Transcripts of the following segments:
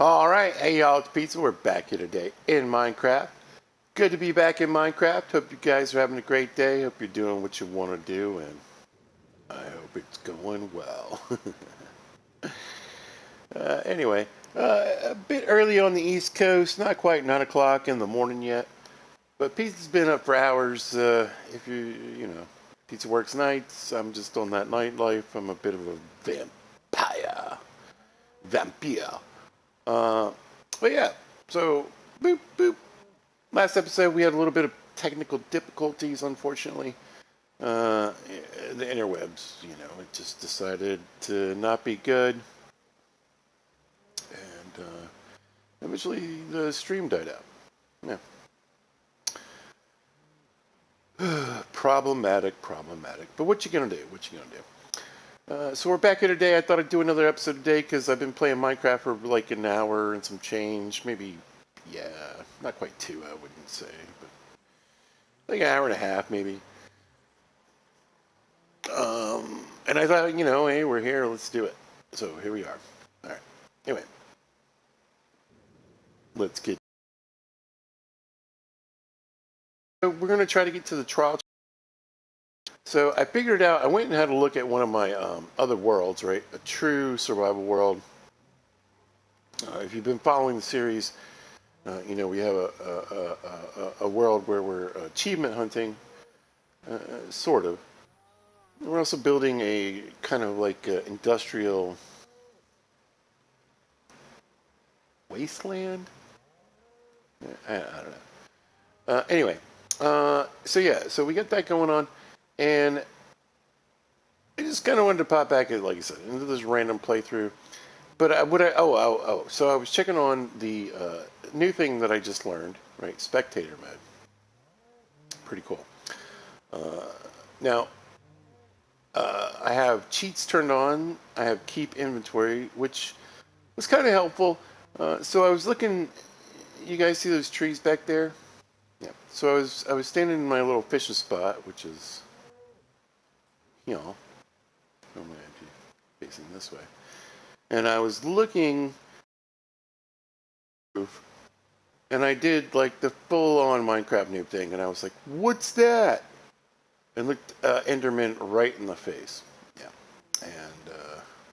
Alright, hey y'all, it's Pizza. We're back here today in Minecraft. Good to be back in Minecraft. Hope you guys are having a great day. Hope you're doing what you want to do, and I hope it's going well. Anyway, a bit early on the East Coast, not quite 9 o'clock in the morning yet, but Pizza's been up for hours. If Pizza works nights, I'm just on that nightlife. I'm a bit of a vampire. Vampire. Uh, but yeah, so boop boop. Last episode we had a little bit of technical difficulties, unfortunately. Uh, the interwebs, it just decided to not be good, and eventually the stream died out. Yeah, problematic. But what you gonna do? What you gonna do? So we're back here today. I thought I'd do another episode today because I've been playing Minecraft for like an hour and some change. Maybe, yeah, not quite two, I wouldn't say, but like an hour and a half, maybe. And I thought, hey, we're here. Let's do it. So here we are. All right. Anyway, let's get. So we're going to try to get to the trial. So I figured out, I went and had a look at one of my other worlds, right? A true survival world. If you've been following the series, we have a world where we're achievement hunting, sort of. We're also building a kind of like industrial wasteland. I don't know. Anyway, so we got that going on, and I just kind of wanted to pop back, like I said, into this random playthrough. But so I was checking on the new thing that I just learned, right? Spectator mode. Pretty cool. Now, I have cheats turned on. I have keep inventory, which was kind of helpful. So I was looking. You guys see those trees back there? Yeah. So I was standing in my little fishing spot, which is, normally I'd be facing this way, and I was looking, and I did like the full-on Minecraft noob thing, and I was like, "What's that?" And looked Enderman right in the face. Yeah, and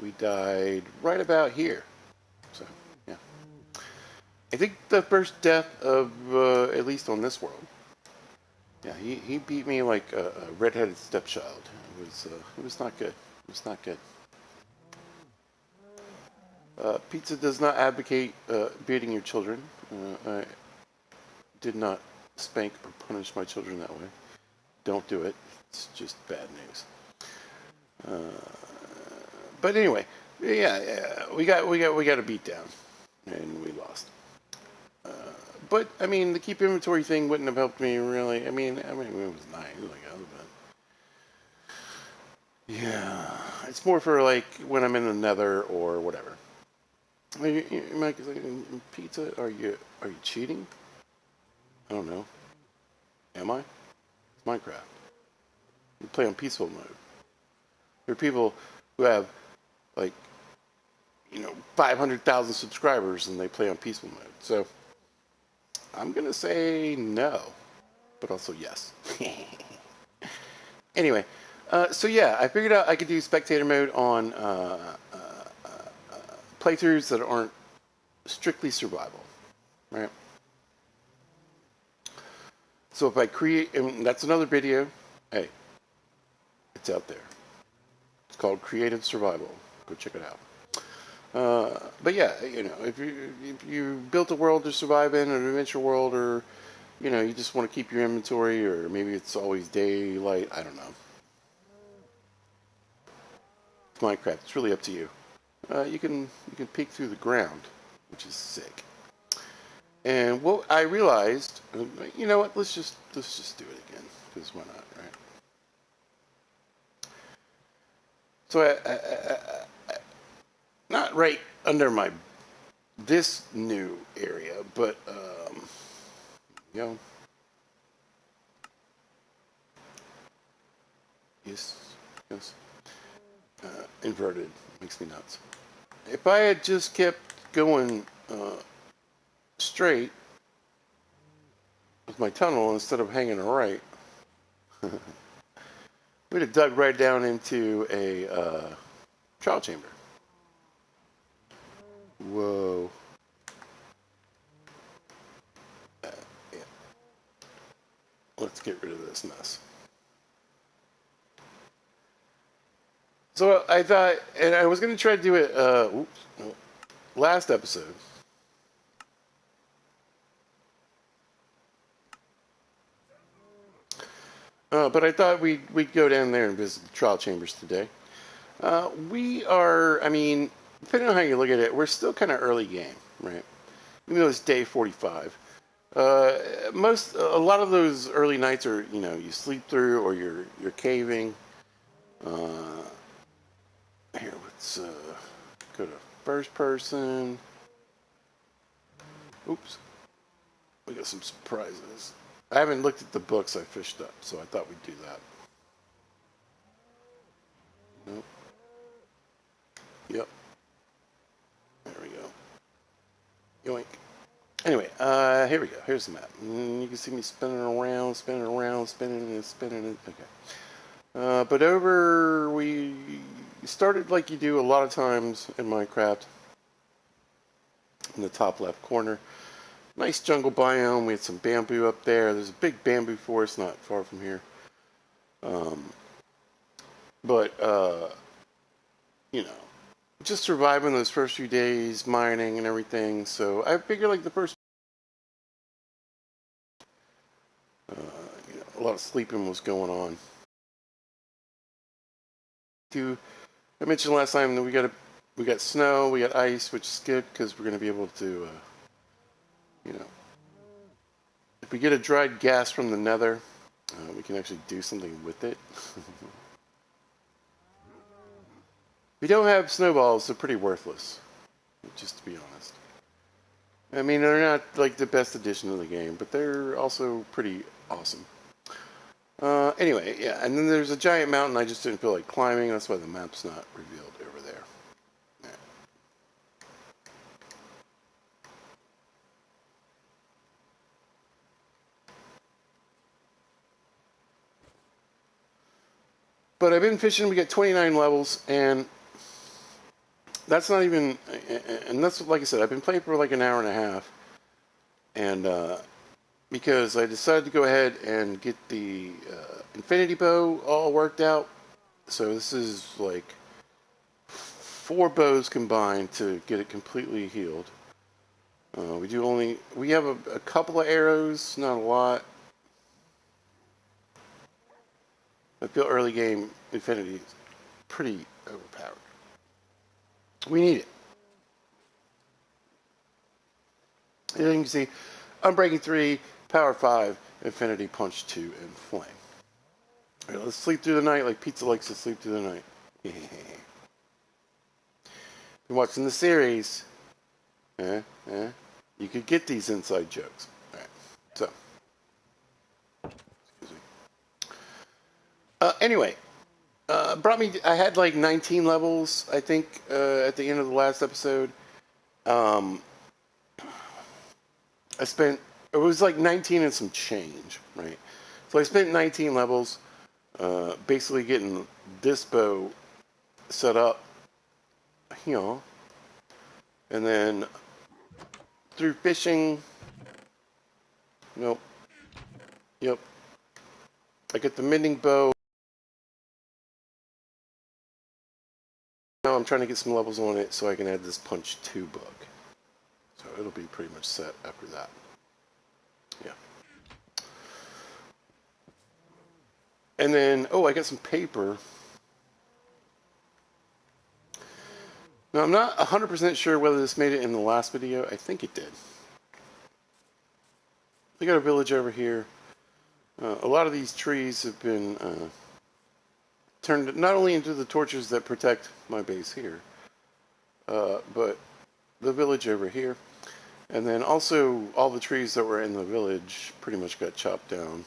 we died right about here. So yeah, I think the first death of at least on this world. Yeah, he beat me like a redheaded stepchild. It was not good. It was not good. Pizza does not advocate beating your children. I did not spank or punish my children that way. Don't do it. It's just bad news. But anyway, yeah, we got a beat down, and we lost. But I mean, the keep inventory thing wouldn't have helped me really. I mean, it was nice, I guess, but yeah, it's more for like when I'm in the Nether or whatever. Mike is like, Pizza, are you cheating? I don't know. Am I? It's Minecraft. You play on peaceful mode. There are people who have like 500,000 subscribers and they play on peaceful mode. So I'm gonna say no, but also yes. Anyway, so yeah, I figured out I could do spectator mode on playthroughs that aren't strictly survival, right? So if I create, and that's another video. Hey, it's out there. It's called Creative Survival. Go check it out. But yeah, if you built a world to survive in, an adventure world, or you just want to keep your inventory, or maybe it's always daylight. I don't know. It's Minecraft. It's really up to you. You can peek through the ground, which is sick. And what I realized, you know what? Let's just do it again, because why not, right? So not right under my this new area, but you know, yes, yes, inverted makes me nuts. If I had just kept going uh, straight with my tunnel instead of hanging right, we'd have dug right down into a trial chamber. Whoa. Yeah. Let's get rid of this mess. So I thought, and I was going to try to do it last episode. But I thought we'd go down there and visit the trial chambers today. We are, I mean, depending on how you look at it, we're still kind of early game, right? Even though it's day 45. A lot of those early nights are, you sleep through or you're caving. Here, let's go to first person. Oops, we got some surprises. I haven't looked at the books I fished up, so I thought we'd do that. Nope. Yep. There we go. Yoink. Anyway, here we go. Here's the map. You can see me spinning around, spinning it. Okay. But we started like you do a lot of times in Minecraft, in the top left corner. Nice jungle biome. We had some bamboo up there. There's a big bamboo forest not far from here. But just surviving those first few days, mining and everything. So I figured like the first, a lot of sleeping was going on. I mentioned last time that we got snow, we got ice, which is good because we're going to be able to, you know, if we get a dried gas from the nether, we can actually do something with it. We don't have snowballs, they're pretty worthless, just to be honest. I mean, they're not like the best addition to the game, but they're also pretty awesome. Anyway, yeah, and then there's a giant mountain I just didn't feel like climbing. That's why the map's not revealed over there. Yeah. But I've been fishing. We got 29 levels, and that's not even. And that's like I said. I've been playing for like an hour and a half, and because I decided to go ahead and get the infinity bow all worked out. So this is like 4 bows combined to get it completely healed. We have a couple of arrows, not a lot. I feel early game infinity is pretty overpowered. We need it. And you can see, Unbreaking 3, Power 5, Infinity Punch 2, and Flame. All right, let's sleep through the night like Pizza likes to sleep through the night. Been watching the series. You could get these inside jokes. All right, so. Excuse me. Anyway, brought me. I had like 19 levels, I think, at the end of the last episode. Um, I spent. It was like 19 and some change, right? So I spent 19 levels, basically getting this bow set up, and then through fishing. Nope. Yep. I get the mending bow. Now I'm trying to get some levels on it so I can add this punch 2 book. So it'll be pretty much set after that. Yeah. And then, I got some paper. Now, I'm not 100% sure whether this made it in the last video. I think it did. We got a village over here. A lot of these trees have been turned not only into the torches that protect my base here, but the village over here. And then also all the trees that were in the village pretty much got chopped down.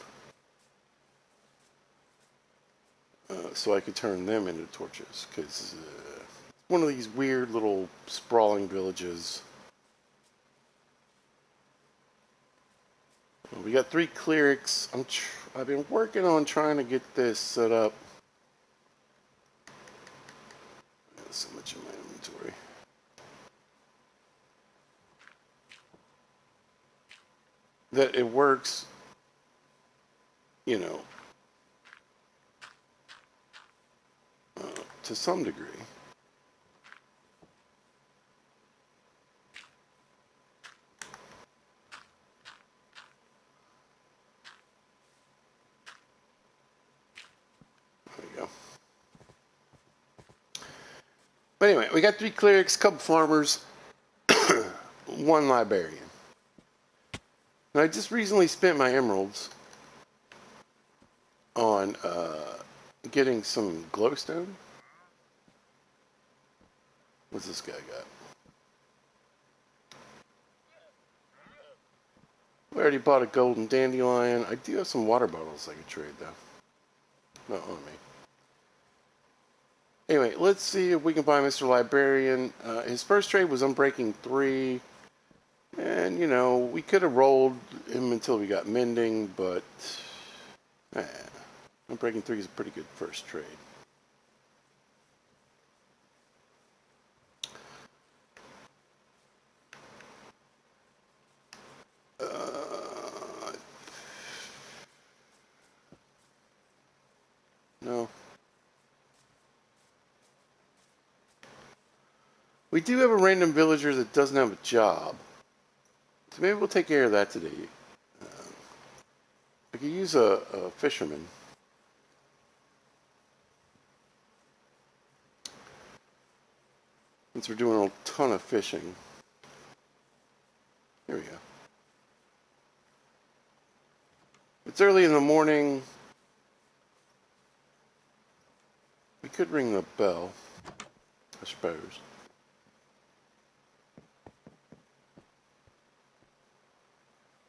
So I could turn them into torches, because one of these weird little sprawling villages. Well, we got 3 clerics. I've been working on trying to get this set up. There's so much in my inventory. That it works, you know, to some degree. There we go. But anyway, we got 3 clerics, a couple farmers, 1 librarian. And I just recently spent my emeralds on getting some glowstone. What's this guy got? I already bought a golden dandelion. I do have some water bottles I could trade, though. Not on me. Anyway, let's see if we can buy Mr. Librarian. His first trade was Unbreaking 3. And, you know, we could have rolled him until we got Mending, but Unbreaking 3 is a pretty good first trade. No. We do have a random villager that doesn't have a job. So maybe we'll take care of that today. I could use a fisherman. Since we're doing a ton of fishing. Here we go. It's early in the morning. We could ring the bell, I suppose.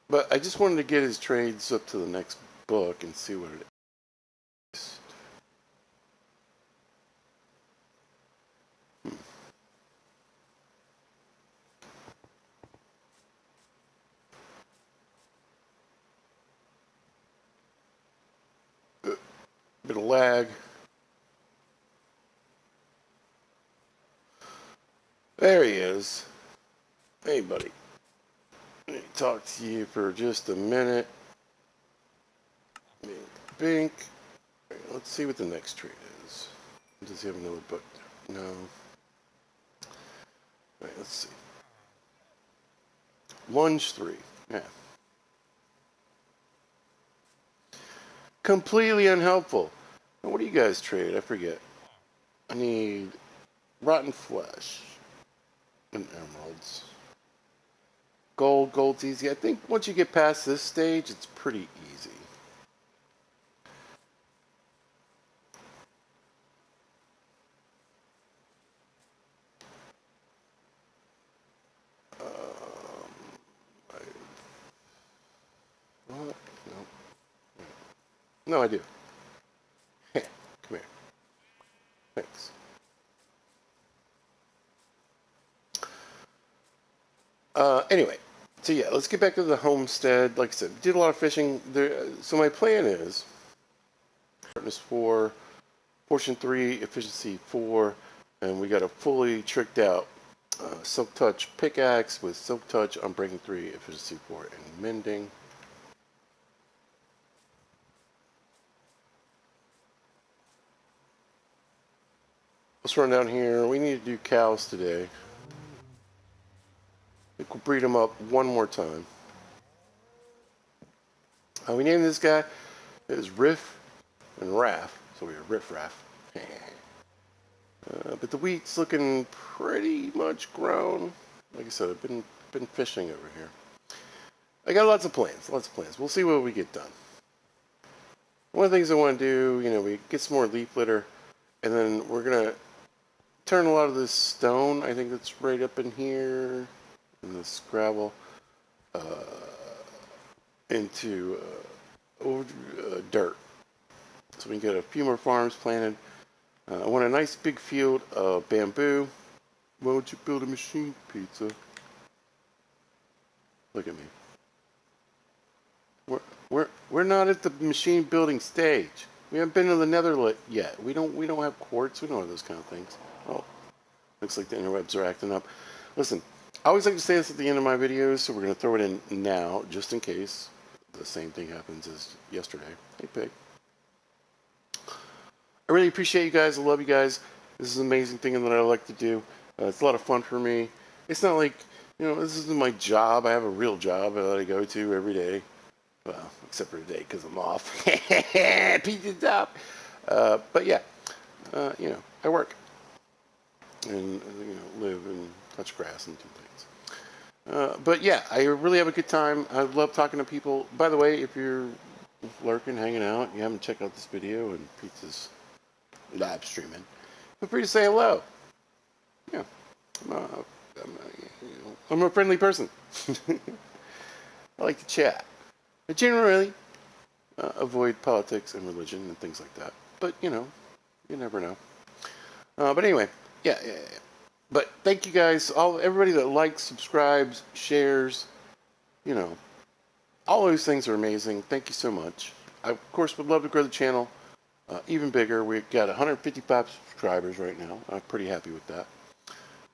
But I just wanted to get his trades up to the next book and see what it is. Bit of lag. There he is. Hey, buddy. Let me talk to you for just a minute. Bink. Right, let's see what the next trade is. Does he have another book? No. Right, let's see. Lunge 3. Yeah. Completely unhelpful. Now, what do you guys trade? I forget. I need rotten flesh and emeralds. Gold's easy. I think once you get past this stage, it's pretty easy. What? No. No, I do. Come here. Thanks. Anyway, so yeah, let's get back to the homestead. Like I said, we did a lot of fishing. So my plan is, sharpness 4, portion 3, efficiency 4, and we got a fully tricked out silk touch pickaxe with silk touch on breaking 3, efficiency 4, and mending. Let's run down here. We need to do cows today. I think we'll breed them up one more time. We named this guy. It was Riff and Raff, so we were Riff Raff. But the wheat's looking pretty much grown. Like I said, I've been fishing over here. I got lots of plans. We'll see what we get done. One of the things I want to do, you know, we get some more leaf litter, and then we're gonna turn a lot of this stone. I think that's right up in here, and this gravel, into dirt, so we can get a few more farms planted. I want a nice big field of bamboo. Why don't you build a machine, Pizza? Look at me. We're not at the machine building stage. We haven't been to the nether yet. We don't have quartz. We don't have those kind of things. Oh, looks like the interwebs are acting up. Listen, I always like to say this at the end of my videos, so we're going to throw it in now, just in case the same thing happens as yesterday. Hey, pig. I really appreciate you guys. I love you guys. This is an amazing thing that I like to do. It's a lot of fun for me. It's not like, this isn't my job. I have a real job that I go to every day. Well, except for today because I'm off. Pizza top. But yeah, I work and live and touch grass and do things. But yeah, I really have a good time. I love talking to people. By the way, if you're lurking, hanging out, you haven't checked out this video and Pizza's live streaming, feel free to say hello. Yeah, I'm I'm a friendly person. I like to chat. I generally avoid politics and religion and things like that. But, you never know. But anyway, yeah. But thank you guys, everybody that likes, subscribes, shares, you know, all those things are amazing. Thank you so much. I, of course, would love to grow the channel even bigger. We've got 155 subscribers right now. I'm pretty happy with that.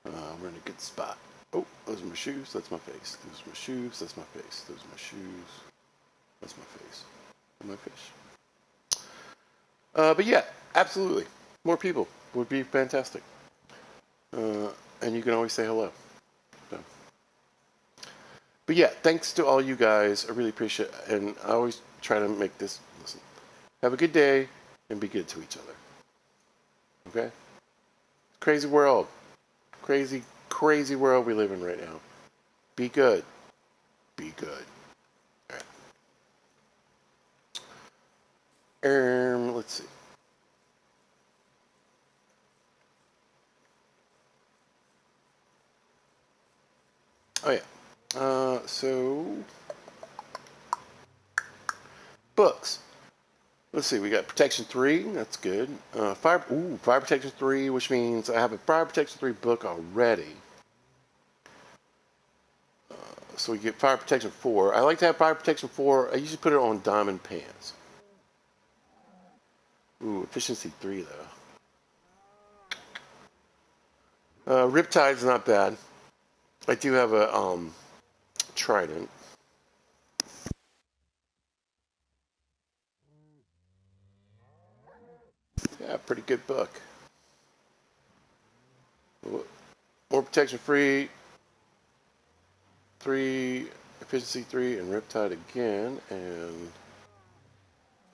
We're in a good spot. Oh, those are my shoes. That's my face. Those are my shoes. That's my face. Those are my shoes. That's my face. And my fish. But yeah, absolutely. More people would be fantastic. And you can always say hello. So. But yeah, thanks to all you guys. I really appreciate it. And I always try to make this, listen, have a good day and be good to each other. Okay? Crazy world. Crazy, crazy world we live in right now. Be good. Be good. All right. Let's see. Oh yeah. So books. Let's see. We got Protection 3. That's good. Fire Protection 3, which means I have a Fire Protection 3 book already. So we get Fire Protection 4. I like to have Fire Protection 4. I usually put it on diamond pants. Ooh, Efficiency 3 though. Riptide's not bad. I do have a Trident. Yeah, pretty good book. More Protection 3, Efficiency 3, and Riptide again, and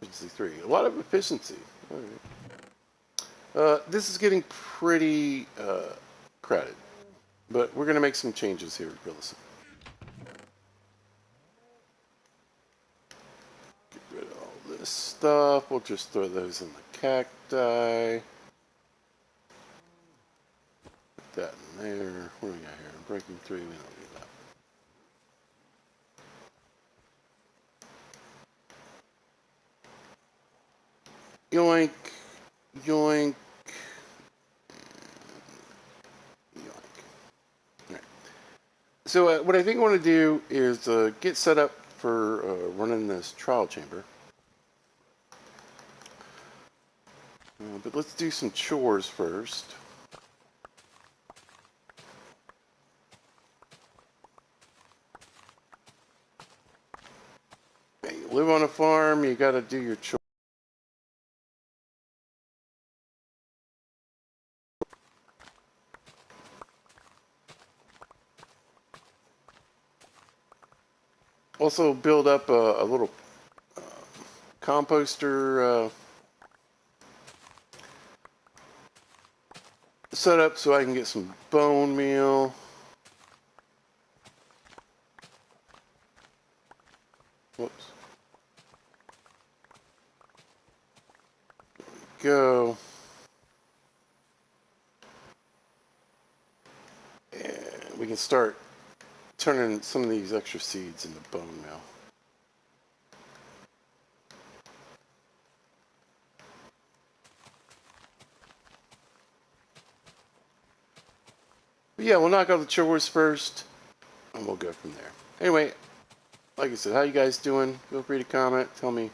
Efficiency 3. A lot of efficiency. All right. This is getting pretty crowded, but we're going to make some changes here real soon. Get rid of all this stuff. We'll just throw those in the cacti. Put that in there. What do we got here? Breaking 3. We don't need that. Yoink, yoink, yoink. All right. So what I think I want to do is get set up for running this trial chamber. But let's do some chores first. Hey, you live on a farm, you got to do your chores. Also build up a little composter set up so I can get some bone meal. Whoops. Go. And we can start turning some of these extra seeds into bone meal. But yeah, we'll knock out the chores first, and we'll go from there. Anyway, like I said, how you guys doing? Feel free to comment. Tell me,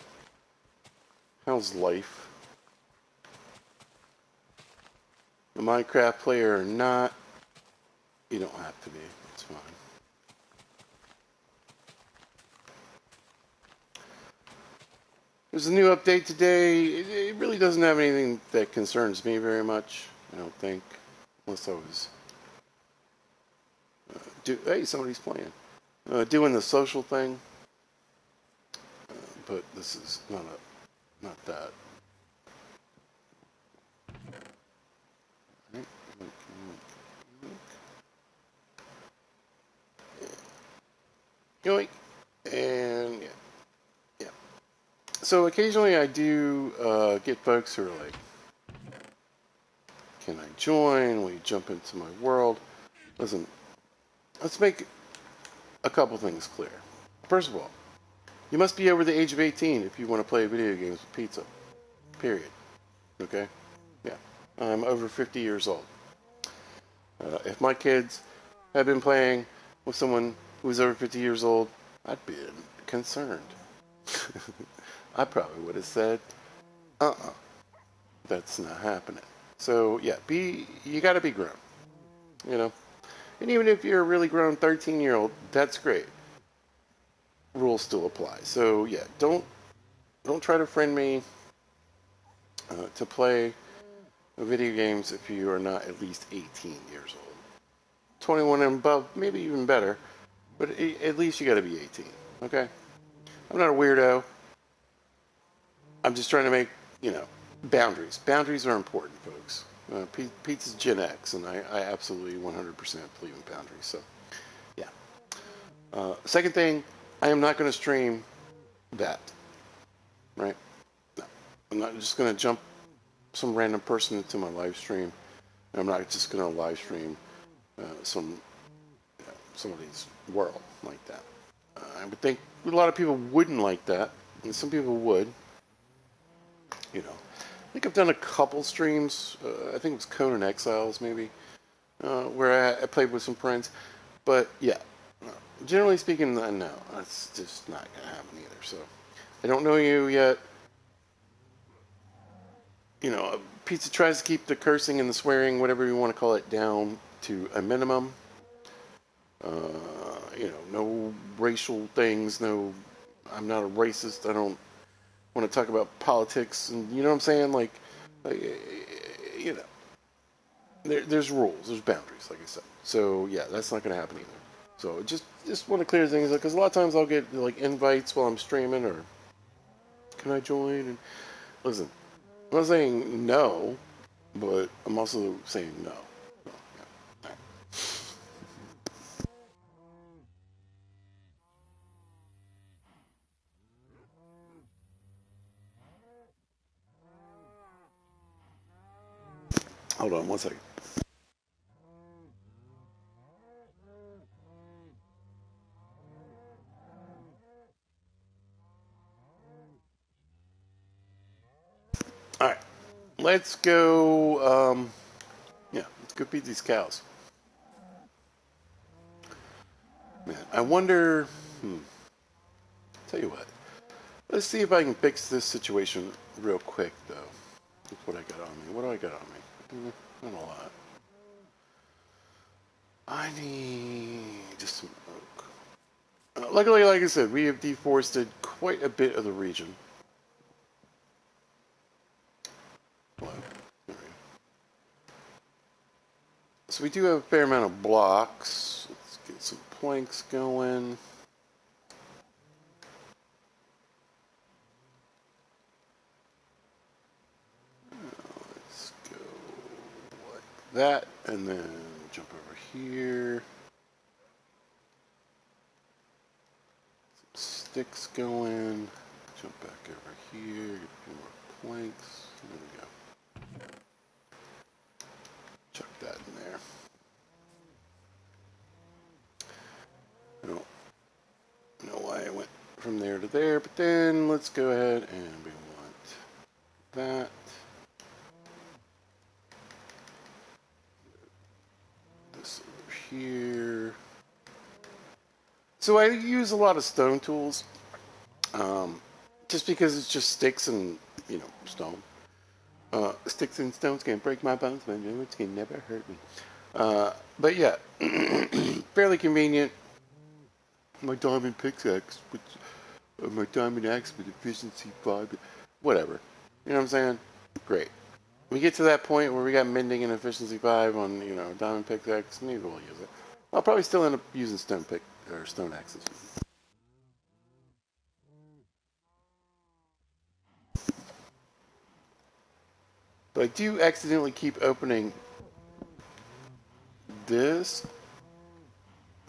how's life? A Minecraft player or not? You don't have to be. It's fine. There's a new update today. It really doesn't have anything that concerns me very much, I don't think. Unless I was... hey, somebody's playing. Doing the social thing. But this is not that. Yoink. And yeah. Yeah. So occasionally I do get folks who are like, can I join? Will you jump into my world? Listen, let's make a couple things clear. First of all, you must be over the age of 18 if you want to play video games with pizza. Period. Okay? Yeah. I'm over 50 years old. If my kids had been playing with someone who was over 50 years old, I'd be concerned. I probably would have said, that's not happening. So yeah, you got to be grown, you know. And even if you're a really grown 13-year-old, that's great. Rules still apply. So yeah, don't try to friend me to play video games if you are not at least 18 years old. 21 and above, maybe even better, but at least you got to be 18. Okay. I'm not a weirdo. I'm just trying to make, boundaries. Boundaries are important, folks. Pizza's Gen X, and I absolutely 100% believe in boundaries. So, yeah. Second thing, I am not going to stream that, right? No. I'm not just going to jump some random person into my live stream. And I'm not just going to live stream somebody's world like that. I would think a lot of people wouldn't like that, and some people would. I think I've done a couple streams. I think it was Conan Exiles, maybe, where I played with some friends. But yeah, generally speaking, no, that's just not gonna happen either. So I don't know you yet. Pizza tries to keep the cursing and the swearing, whatever you want to call it, down to a minimum. No racial things. No, I'm not a racist. I don't want to talk about politics, and you know what I'm saying? You know, there's rules, there's boundaries, like I said. So yeah, that's not going to happen either. So just want to clear things up because a lot of times I'll get like invites while I'm streaming or can I join? And listen, I'm not saying no, but I'm also saying no. So, yeah. Right. Hold on one second. All right, let's go. Yeah, let's go feed these cows. Man, I wonder. Tell you what. Let's see if I can fix this situation real quick, though. Look what I got on me. What do I got on me? Not a lot. I need just some oak. Luckily, like I said, we have deforested quite a bit of the region. Well, so we do have a fair amount of blocks. Let's get some planks going. Let's go like that, and then jump over here. Some sticks going. Jump back over here. Get a few more planks. There we go. Chuck that in there. I don't know why I went from there to there, but then let's go ahead and we want that. This over here. So I use a lot of stone tools, just because it's just sticks and stone. Sticks and stones can break my bones, but it can never hurt me. But yeah, fairly convenient. My diamond pickaxe, my diamond axe with efficiency 5, whatever. You know what I'm saying? Great. We get to that point where we got mending and efficiency 5 on diamond pickaxe. Maybe we'll use it. I'll probably still end up using stone axes. But I do accidentally keep opening this,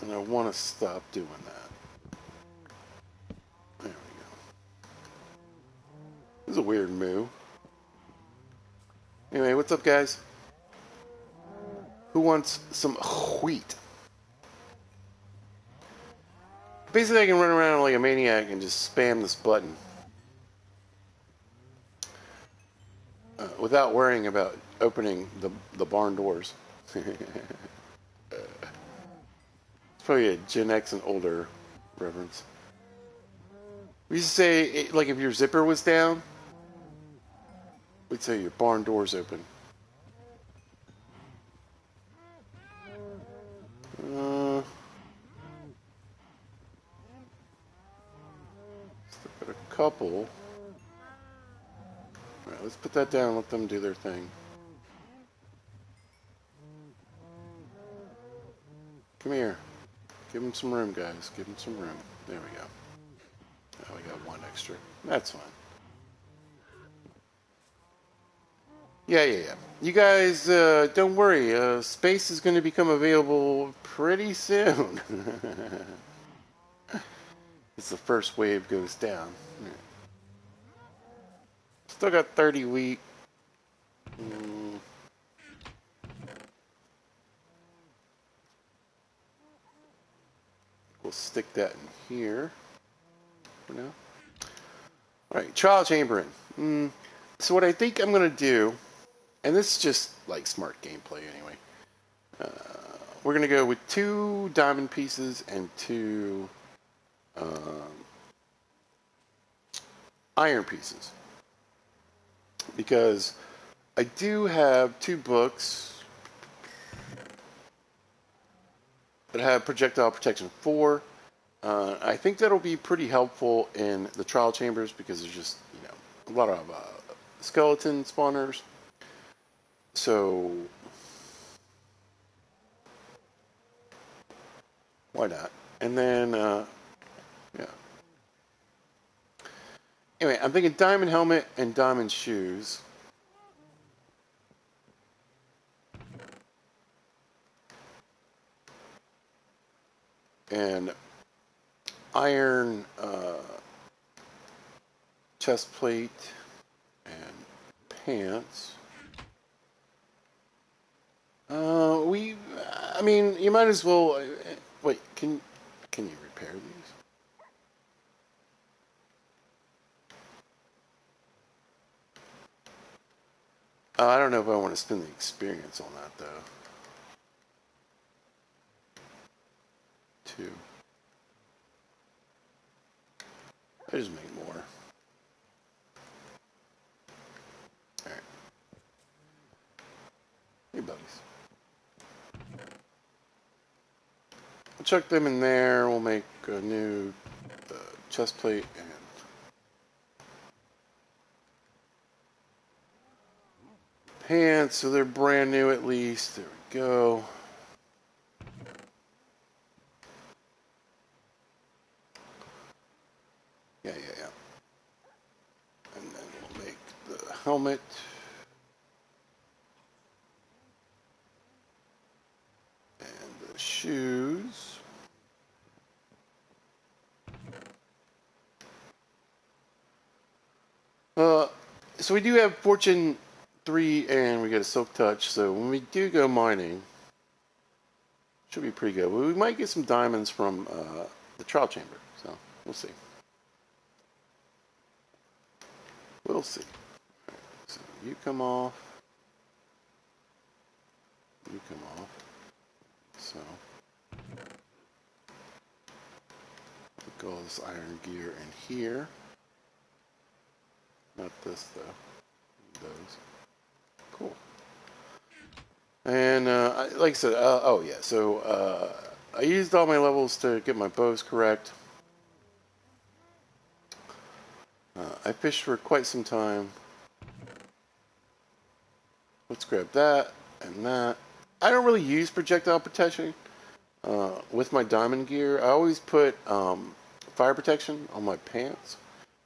and I want to stop doing that. There we go. This is a weird move. Anyway, what's up, guys? Who wants some wheat? Basically, I can run around like a maniac and just spam this button without worrying about opening the barn doors. It's probably a Gen X and older reference. We used to say, like, if your zipper was down, we'd say your barn door's open. Uh, got a couple. Alright, let's put that down and let them do their thing. Come here. Give them some room, guys. Give them some room. There we go. Now we got one extra. That's fine. Yeah. You guys, don't worry. Space is going to become available pretty soon. As the first wave goes down. Still got 30 wheat. We'll stick that in here for now. Alright, trial chambering. So what I think I'm going to do, and this is just like smart gameplay anyway, we're going to go with 2 diamond pieces and 2 iron pieces. Because I do have 2 books that have projectile protection 4. I think that'll be pretty helpful in the trial chambers because there's just, a lot of skeleton spawners. So, why not? And then, yeah. Anyway, I'm thinking diamond helmet and diamond shoes. And iron chest plate and pants. I mean, you might as well. Wait, can you repair these? I don't know if I want to spend the experience on that though. 2. I just make more. Alright. Hey, buddies. We'll chuck them in there. We'll make a new chest plate and pants, so they're brand new at least. There we go. Yeah. And then we'll make the helmet. And the shoes. So we do have Fortune 3 and we got a Silk Touch, so when we do go mining, should be pretty good. We might get some diamonds from the trial chamber, so we'll see. We'll see. Right, so you come off. You come off. So. Stick all this iron gear in here. Not this though. Those. Cool. And like I said, oh yeah. So I used all my levels to get my bows correct. I fished for quite some time. Let's grab that and that. I don't really use projectile protection with my diamond gear. I always put fire protection on my pants.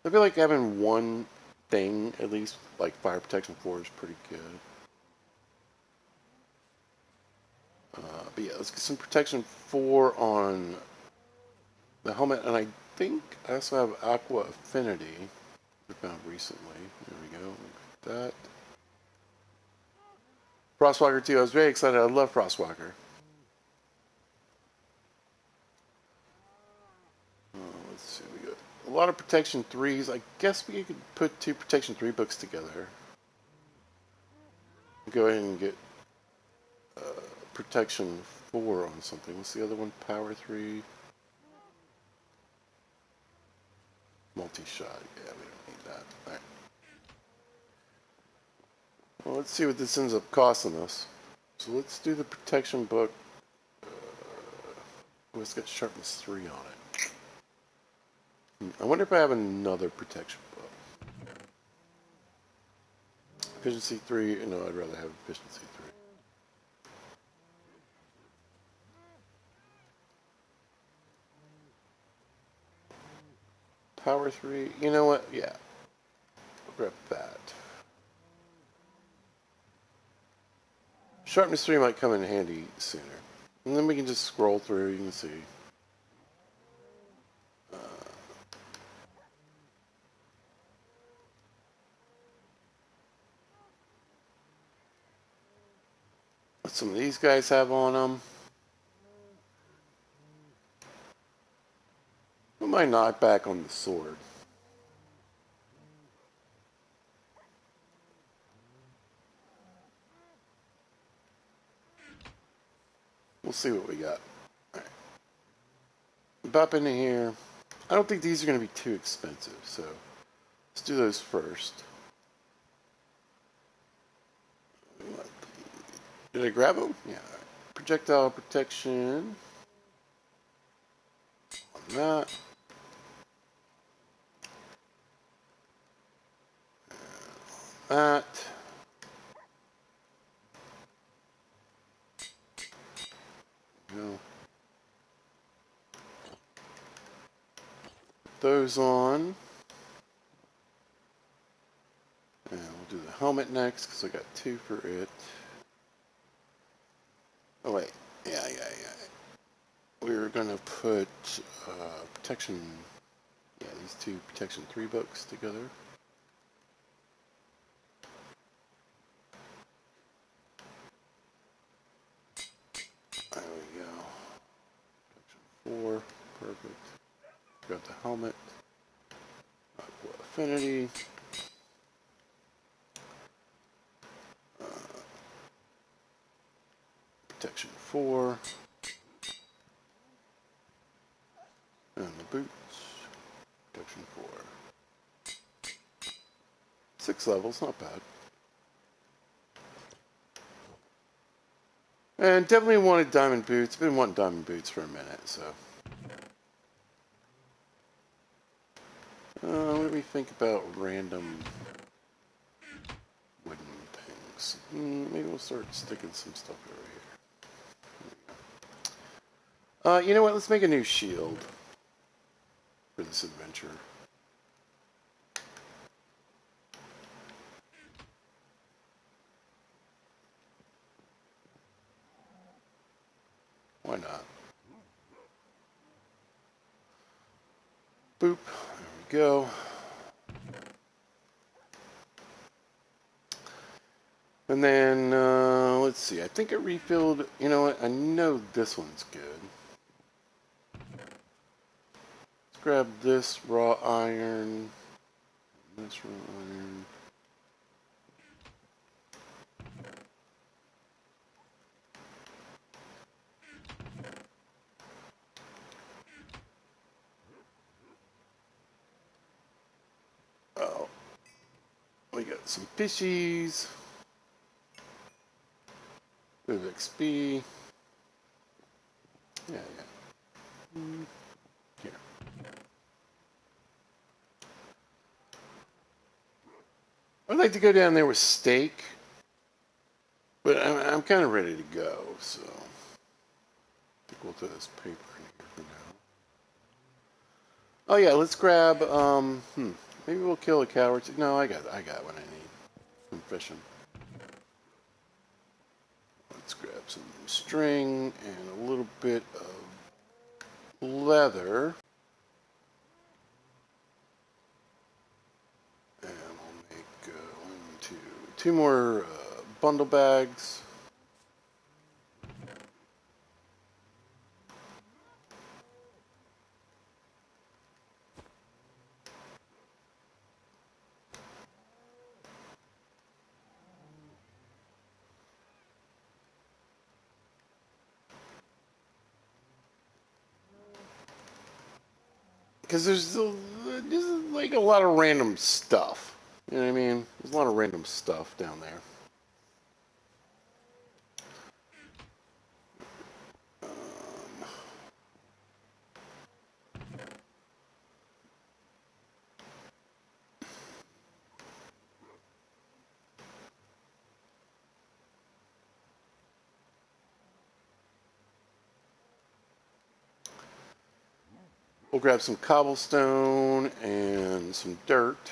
I feel like having one thing, at least, like fire protection 4 is pretty good. But yeah, let's get some protection 4 on the helmet. And I think I also have Aqua Affinity I found recently. There we go. Like that. Frostwalker 2, I was very excited. I love Frostwalker. Let's see, we got a lot of protection 3s. I guess we could put 2 protection 3 books together. Go ahead and get protection 4 on something. What's the other one? Power 3. Multi-shot. Yeah, we don't need that. All right. Well, let's see what this ends up costing us. So let's do the protection book. Oh, it's got sharpness 3 on it. I wonder if I have another protection book. Efficiency 3. No, I'd rather have efficiency 3. Power 3. You know what? Yeah. I'll grab that. Sharpness 3 might come in handy sooner. And then we can just scroll through. You can see. What some of these guys have on them. Put my knockback on the sword. We'll see what we got. Alright. Bop into here. I don't think these are going to be too expensive, so let's do those first. Did I grab them? Yeah. Right. Projectile protection. On that. That. Go. Put those on. And we'll do the helmet next because I got 2 for it. Oh wait. Yeah. We were gonna put protection. Yeah, these 2 protection 3 books together. There we go. Protection 4, perfect. Got the helmet. Aqua Affinity. Protection 4. And the boots. Protection 4. 6 levels, not bad. And definitely wanted diamond boots. Been wanting diamond boots for a minute, so. What do we think about random wooden things? Maybe we'll start sticking some stuff over here. You know what? Let's make a new shield for this adventure. Why not? Boop. There we go. And then, let's see. I think I refilled. You know what? I know this one's good. Let's grab this raw iron. This raw iron. some fishies. Bit of XP. Yeah, yeah. Here. I'd like to go down there with steak, but I'm kind of ready to go, so I think we'll throw this paper in here for now. Oh yeah, let's grab. Maybe we'll kill a cow or two. No, I got what I need from fishing. Let's grab some string and a little bit of leather, and we'll make two more bundle bags. Because there's like a lot of random stuff. You know what I mean? There's a lot of random stuff down there. We'll grab some cobblestone and some dirt.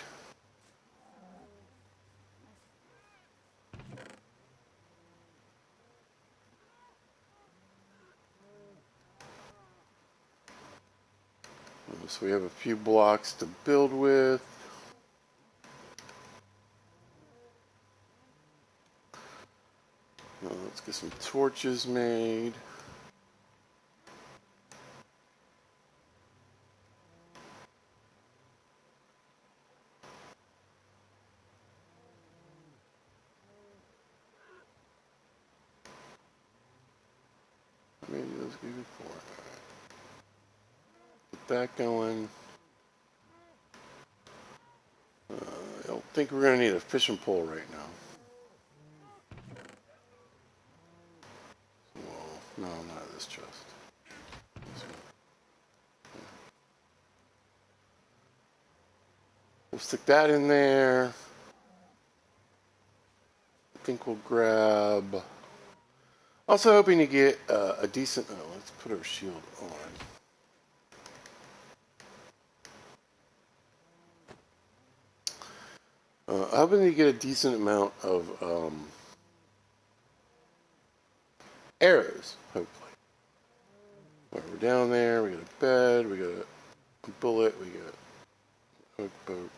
So we have a few blocks to build with. Let's get some torches made. Maybe those be good for it. Get that going. I don't think we're going to need a fishing pole right now. Whoa. No, not this chest. This one. We'll stick that in there. I think we'll grab... Also hoping to get a decent... Oh, let's put our shield on. Hoping to get a decent amount of arrows, hopefully. Right, we're down there, we got a bed, we got a bullet, we got a hook boat.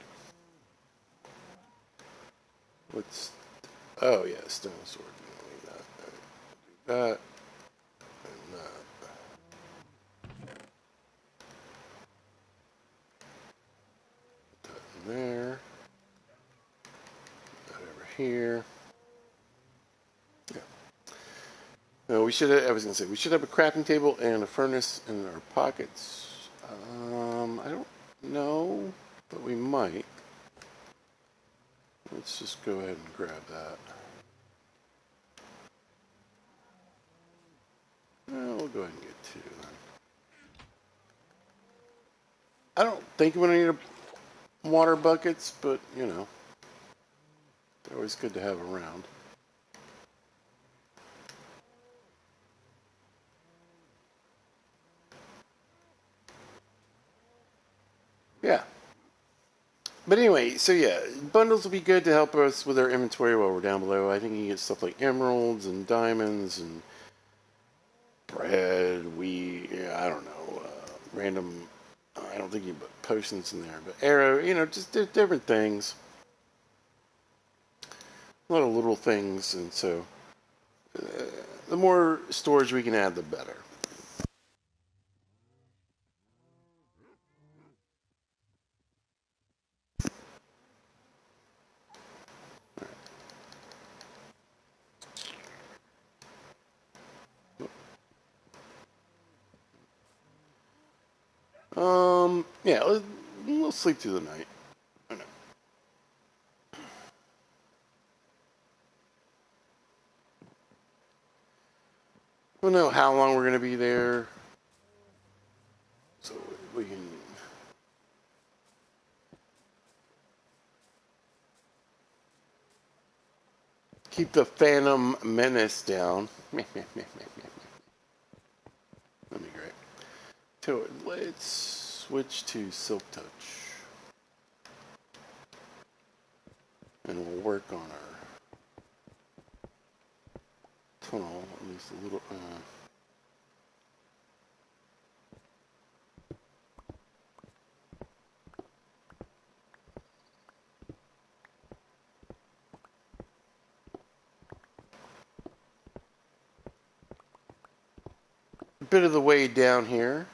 What's... Oh yeah, stone sword. We don't need that. Do that. And that. Put that in there. Put that over here. Yeah. No, we should have, I was going to say, we should have a crafting table and a furnace in our pockets. I don't know, but we might. Let's just go ahead and grab that. Well, we'll go ahead and get two then. I don't think we're going to need water buckets, but, you know, they're always good to have around. Yeah. But anyway, so yeah, bundles will be good to help us with our inventory while we're down below. I think you get stuff like emeralds and diamonds and bread, wheat, yeah, I don't know, random, I don't think you put potions in there, but arrow, you know, just different things. A lot of little things, and so the more storage we can add, the better. Yeah, we'll sleep through the night. I know. We'll know how long we're going to be there, so we can keep the Phantom Menace down. That'd be great. So let's switch to Silk Touch, and we'll work on our tunnel at least a little. A bit of the way down here.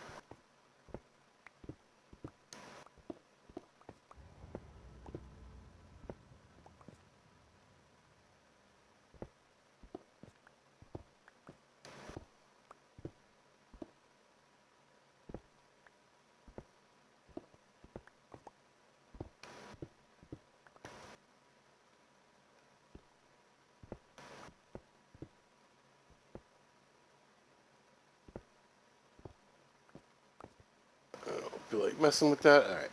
I don't feel like messing with that. All right.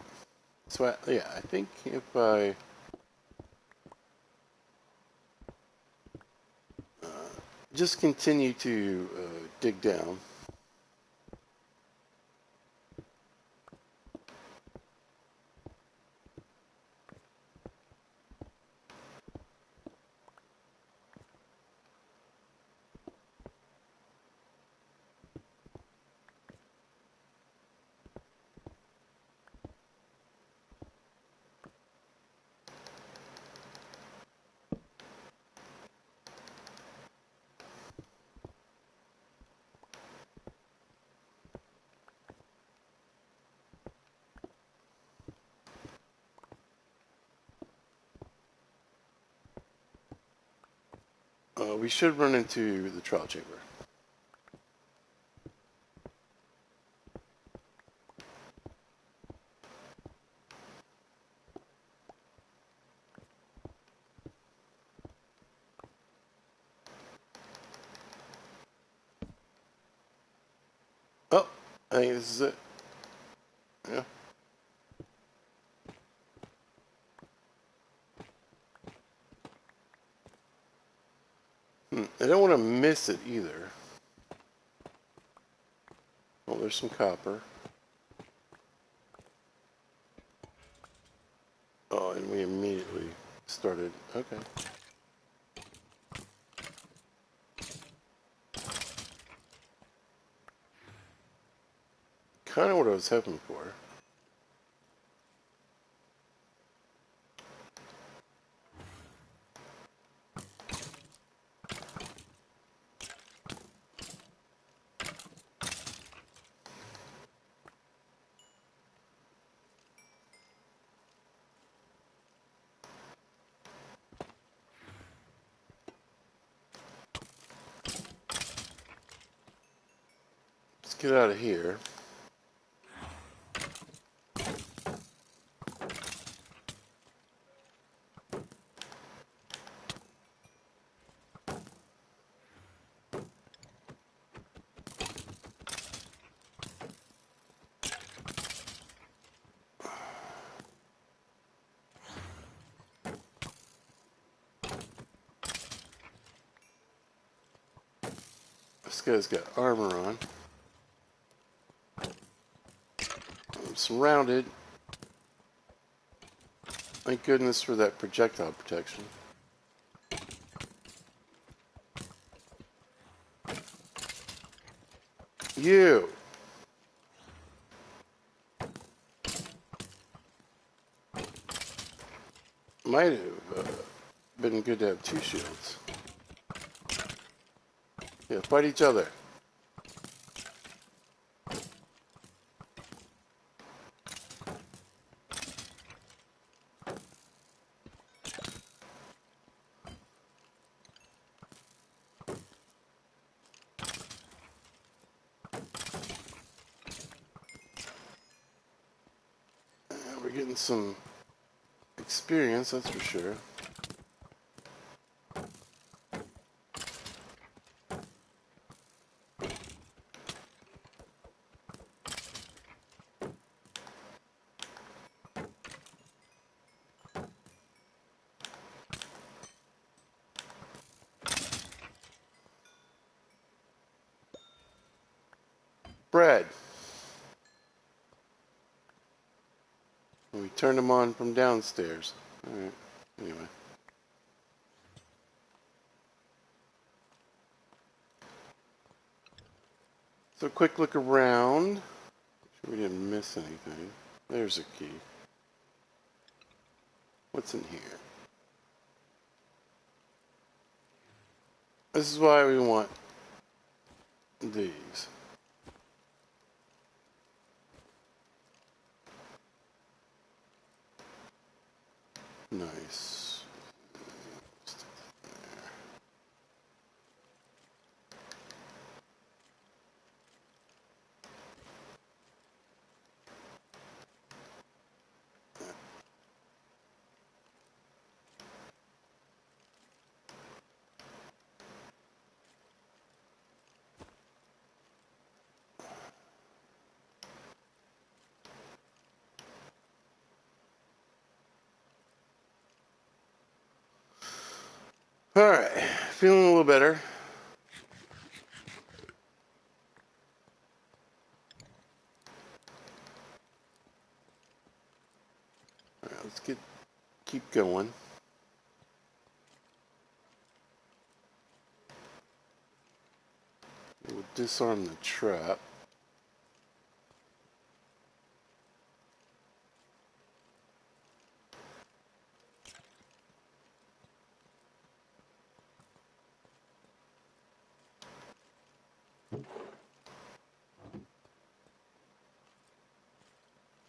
So yeah, I think if I just continue to dig down. We should run into the trial chamber. Oh, I think this is it. Yeah. I don't want to miss it either. Oh, there's some copper. Oh, and we immediately started. Okay. Kind of what I was hoping for. Let's get out of here. This guy's got armor on. I'm surrounded. Thank goodness for that projectile protection. You! Might have been good to have two shields. Yeah, fight each other. We're getting some experience, that's for sure. bread. And we turned them on from downstairs. Alright, anyway. So quick look around. Make sure we didn't miss anything. There's a key. What's in here? This is why we want these. Nice. Alright, feeling a little better. Alright, let's keep going. We'll disarm the trap.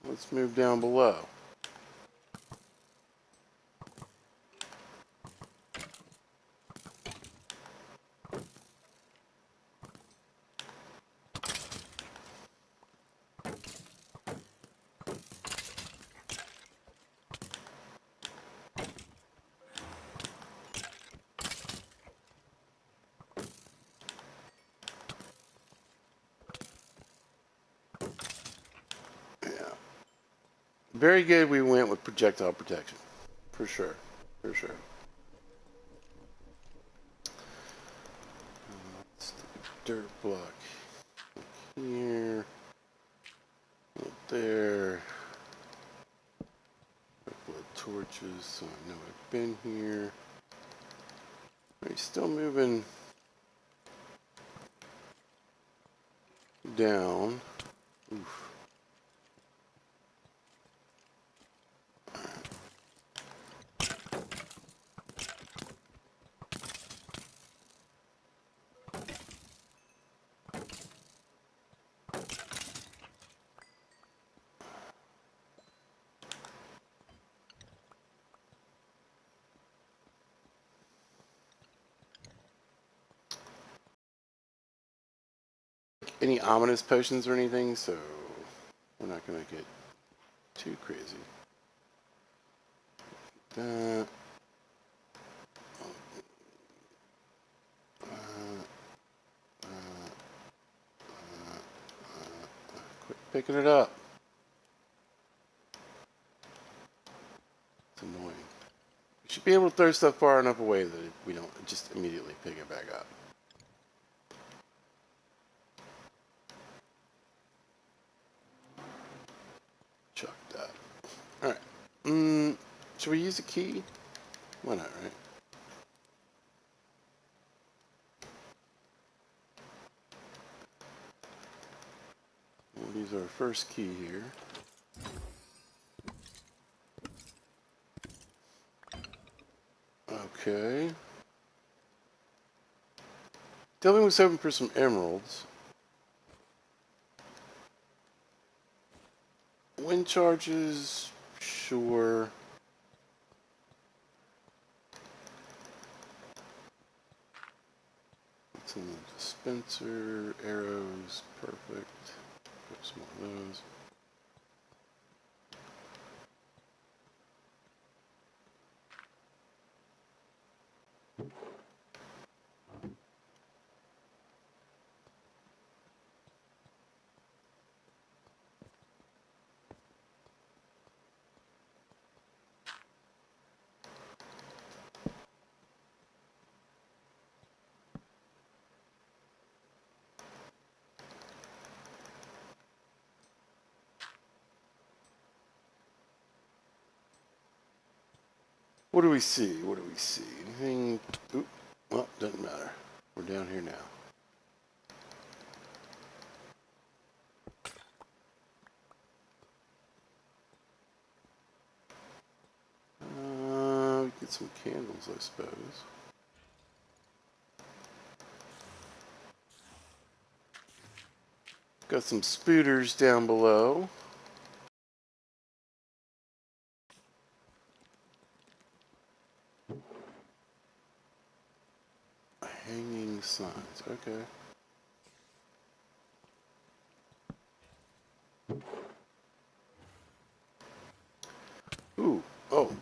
Let's move down below. Yeah. Very good we went with projectile protection. For sure. For sure. Let's do a dirt block here. Up there. A couple of torches so I know I've been here. He's still moving down. Oof. Any ominous potions or anything, so we're not gonna get too crazy. That. Quit picking it up. It's annoying. We should be able to throw stuff far enough away that we don't just immediately pick it back up. Chuck that. Alright. Should we use a key? Why not, right? We'll use our first key here. Okay. Delving was hoping for some emeralds. Wind charges, sure. What's in the dispenser? Arrows, perfect. Put some more of those. What do we see? What do we see? Anything? Oop. Well, doesn't matter. We're down here now. Get some candles, I suppose. Got some spooters down below. Hanging signs. Okay. Ooh. Oh.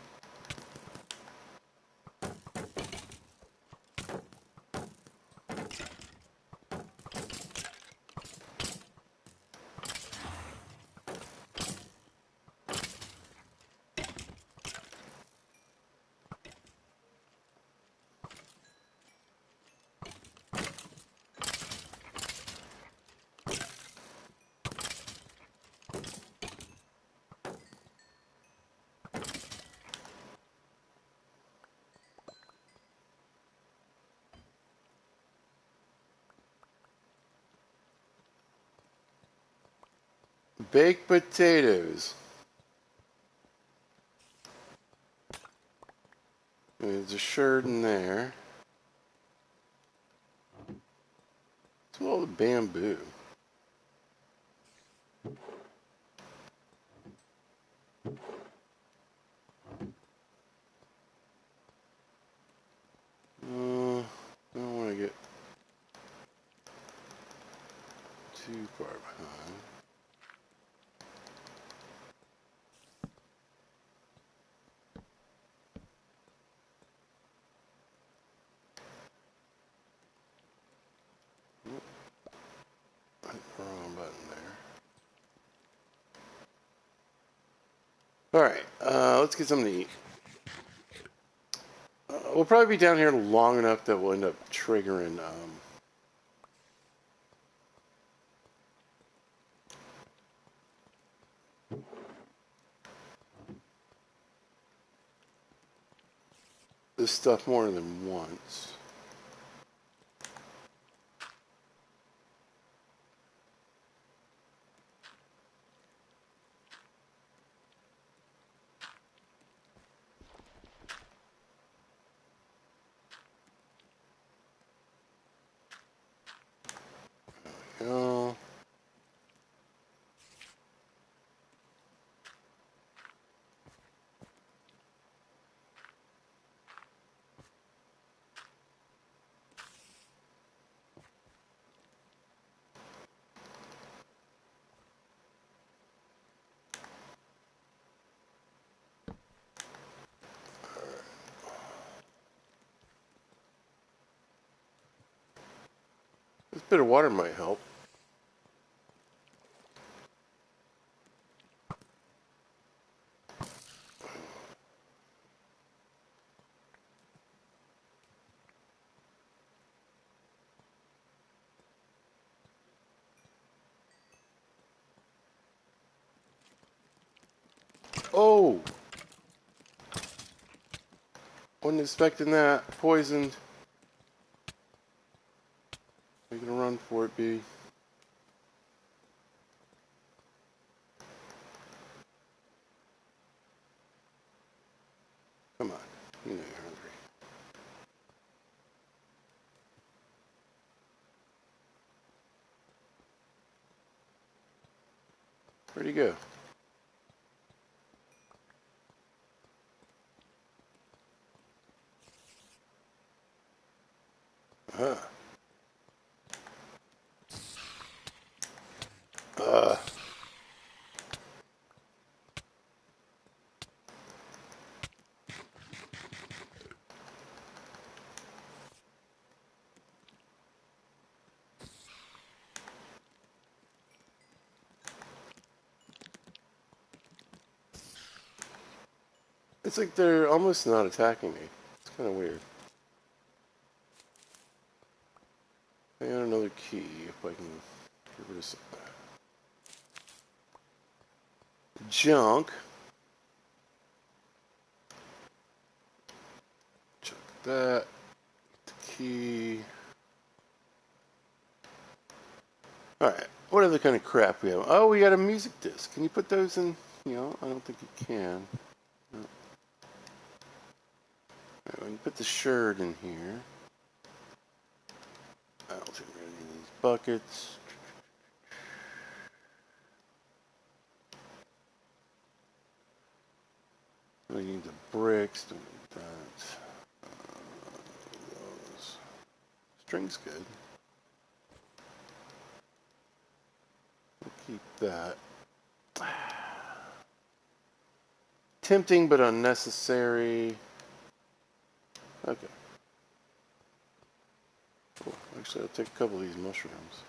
Baked potatoes. There's a shirt in there. What's with all the bamboo? I don't want to get too far behind. Wrong button there. Alright, let's get something to eat. We'll probably be down here long enough that we'll end up triggering this stuff more than once. Oh, this bit of water might help. Oh! Wasn't expecting that. Poisoned. Making a run for it, B. Come on. You know you're hungry. Where'd he go? Huh. Uh. It's like they're almost not attacking me. It's kind of weird. I got another key if I can get rid of some junk. that. The key. Alright, what other kind of crap we have? Oh, we got a music disc. Can you put those in? You know, I don't think you can. No. Alright, we can put the shirt in here. I don't think we're going to need these buckets. We need the bricks. Don't need that. Those. String's good. We'll keep that. Tempting but unnecessary. Okay. Cool. Actually, I'll take a couple of these mushrooms.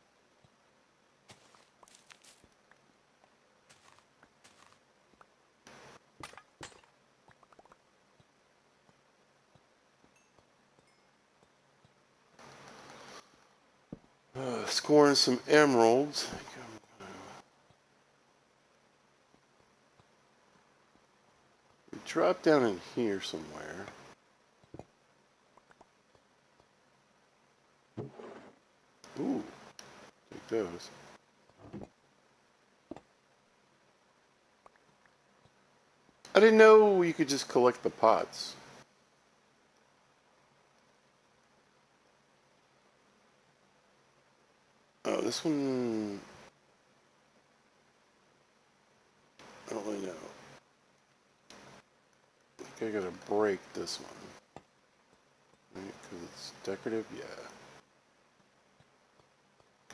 Scoring some emeralds. We drop down in here somewhere. Ooh, take those. I didn't know you could just collect the pots. Oh, this one... I don't really know. I think I gotta break this one. Right, because it's decorative? Yeah.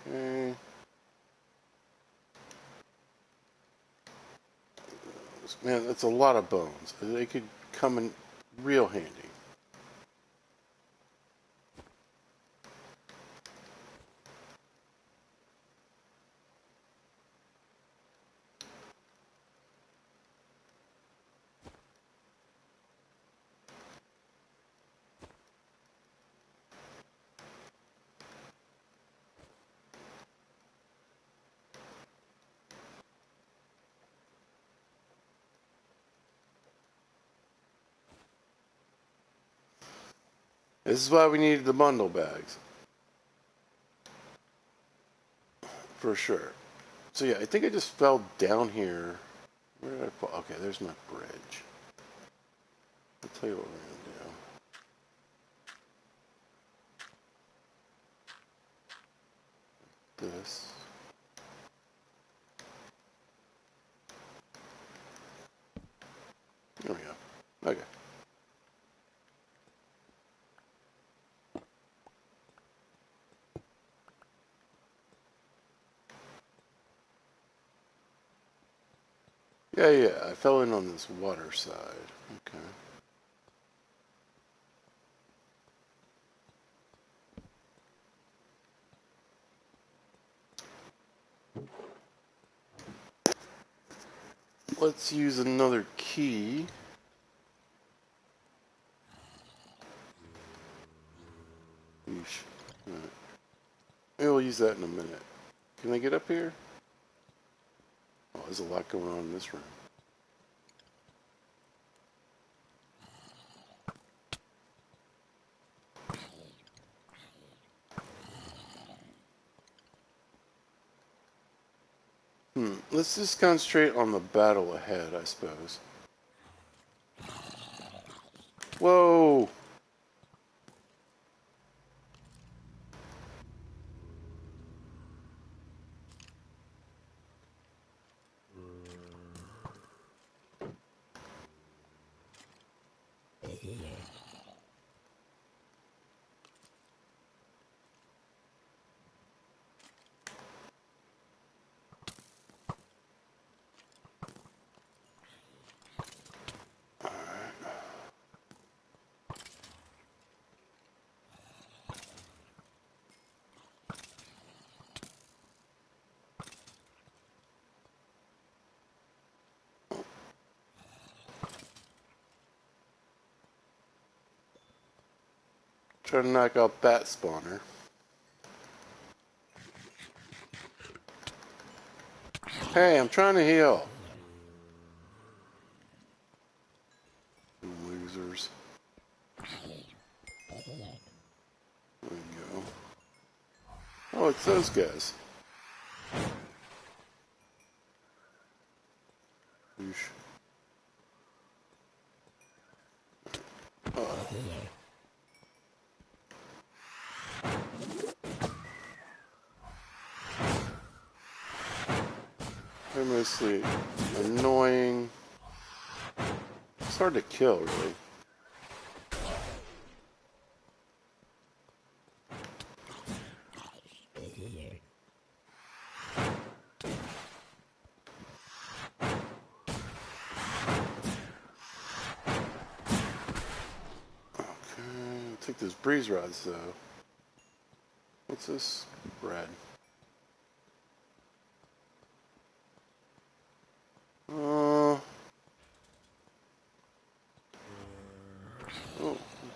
Okay. Man, that's a lot of bones. They could come in real handy. This is why we needed the bundle bags. For sure. So yeah, I think I just fell down here. Where did I fall? Okay, there's my bridge. I'll tell you what we're going to do. This. There we go. Okay. Yeah, I fell in on this water side. Okay. Let's use another key. Yeesh. Right. Maybe we'll use that in a minute. Can I get up here? Oh, there's a lot going on in this room. Let's just concentrate on the battle ahead, I suppose. Whoa! Try to knock out that spawner. Hey, I'm trying to heal. Losers. Oh, it's those guys. Oosh. Oh. They're mostly annoying. It's hard to kill, really. Okay, I'll take those breeze rods, though. What's this? Red. Oh,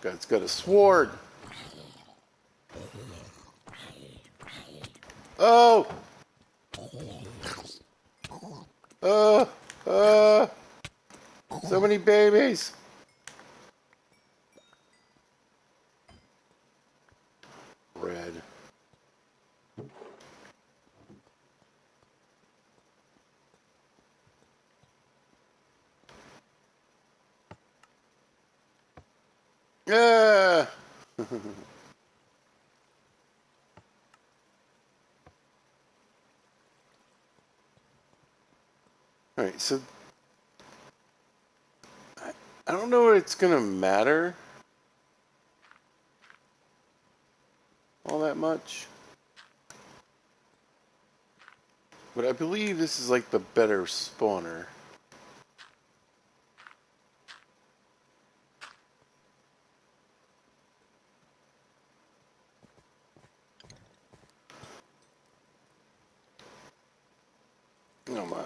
guy's got a sword. Oh! Uh, uh, so many babies. Red. Yeah. Alright, so I don't know if it's gonna matter all that much. But I believe this is like the better spawner. Oh my.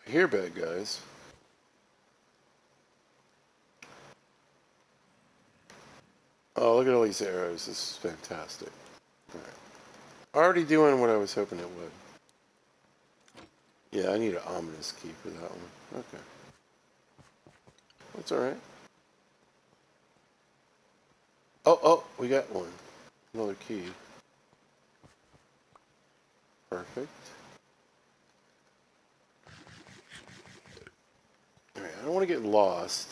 I hear bad guys. Oh, look at all these arrows. This is fantastic. Alright. Already doing what I was hoping it would. Yeah, I need an ominous key for that one. Okay. That's alright. Oh, oh, we got one. Another key. Perfect. Alright, I don't want to get lost.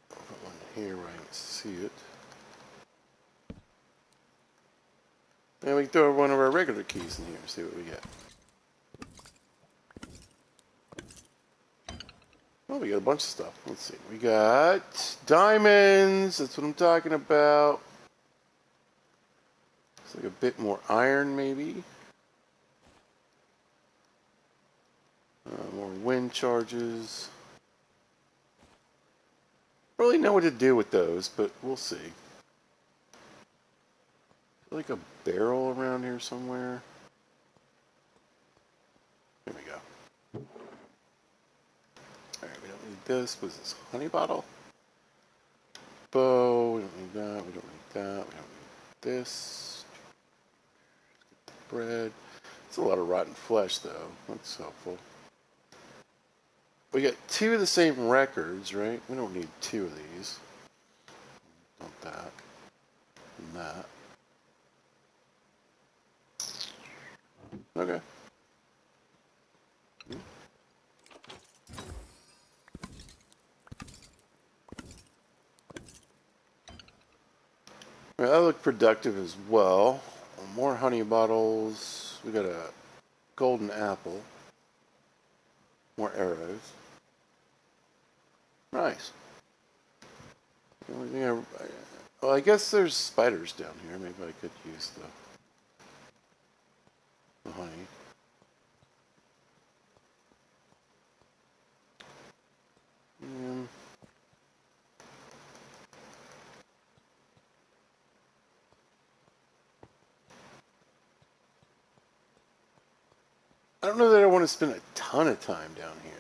I'll put one here where I can see it. And we can throw one of our regular keys in here and see what we get. Oh, we got a bunch of stuff. Let's see. We got diamonds. That's what I'm talking about. It's like a bit more iron, maybe. More wind charges. Don't really know what to do with those, but we'll see. Like a barrel around here somewhere. There we go. Alright, we don't need this. What's this? Honey bottle? Bow. We don't need that. We don't need that. We don't need this. Bread. It's a lot of rotten flesh, though. That's helpful. We got two of the same records, right? We don't need two of these. Want that. And that. Okay. Well, that looked productive as well. More honey bottles. We got a golden apple. More arrows. Nice. The only thing well, I guess there's spiders down here. Maybe I could use the honey. don't know that I want to spend a ton of time down here.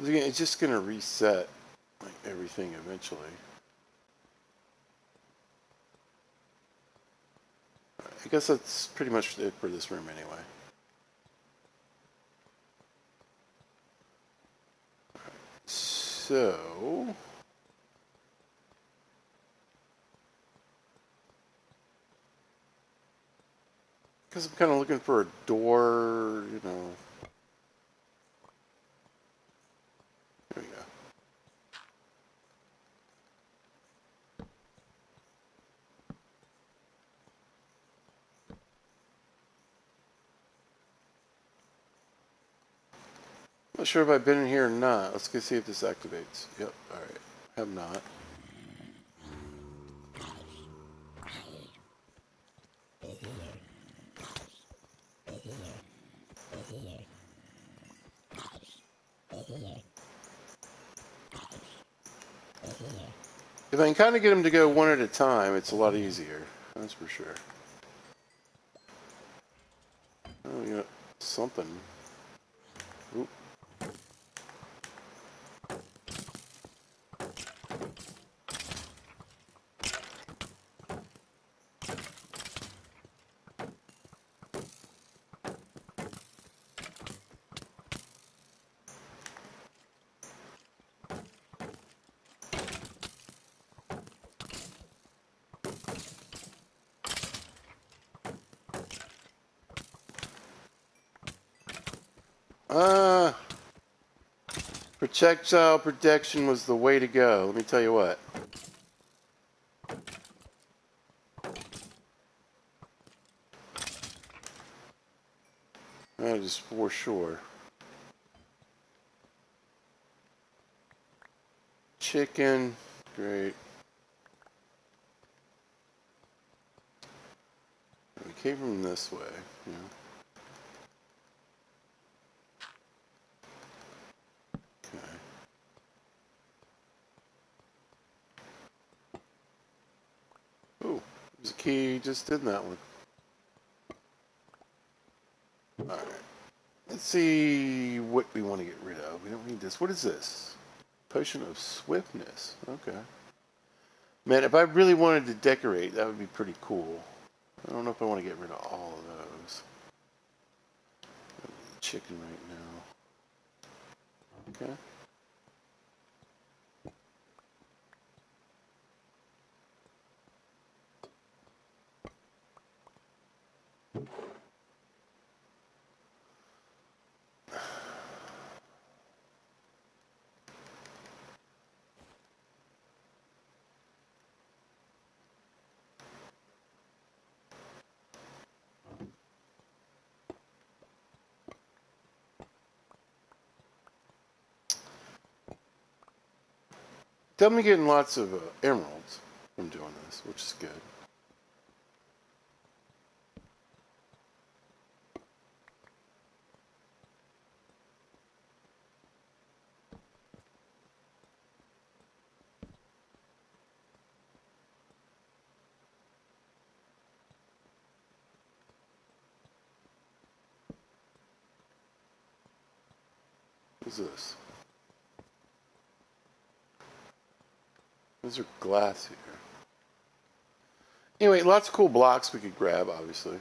Again, it's just going to reset like everything eventually. I guess that's pretty much it for this room anyway. So, because I'm kind of looking for a door, you know. There we go. Not sure if I've been in here or not. Let's go see if this activates. Yep, alright. Have not. If I can kind of get them to go one at a time, it's a lot easier. That's for sure. Oh, yeah, something. Oop. Uh, projectile protection was the way to go. Let me tell you what. That is for sure. Chicken, great. We came from this way. Yeah. Okay. Ooh, there's a key just in that one. Alright. Let's see what we want to get rid of. We don't need this. What is this? Potion of swiftness. Okay. Man, if I really wanted to decorate, that would be pretty cool. I don't know if I want to get rid of all of those. Chicken right now. Okay. Definitely getting lots of emeralds from doing this, which is good. What's this? Those are glass here. Anyway, lots of cool blocks we could grab, obviously.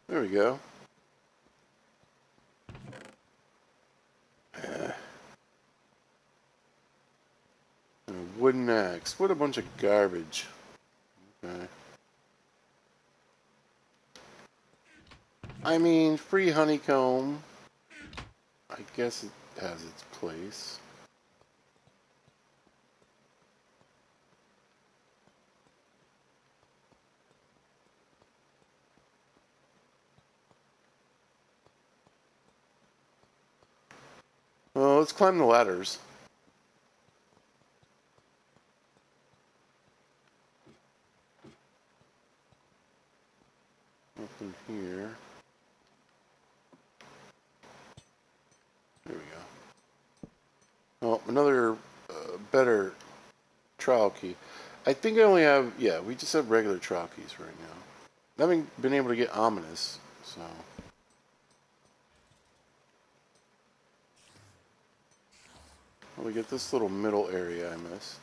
There we go. And a wooden axe. What a bunch of garbage. Okay. I mean, free honeycomb. I guess it has its place. Well, let's climb the ladders. Oh, another better trial key. I think I only have, yeah, we just have regular trial keys right now. I haven't been able to get ominous, so. Well, we get this little middle area I missed.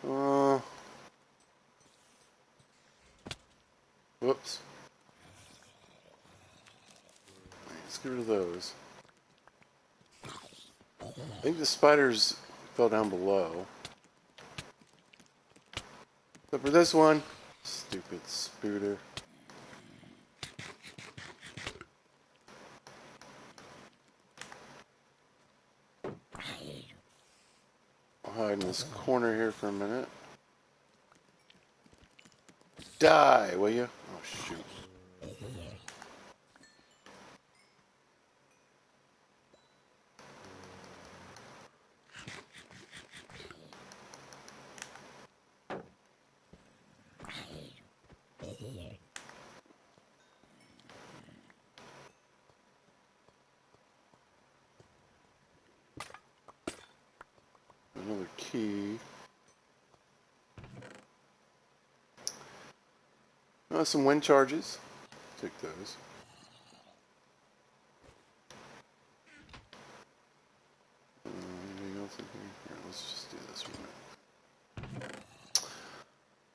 Uh, whoops. Let's get rid of those. I think the spiders fell down below. But for this one, stupid spooter. I'll hide in this corner here for a minute. Die, will you? Oh, shoot. Another key. Oh, some wind charges. Take those. Anything else in here? Here, let's just do this one.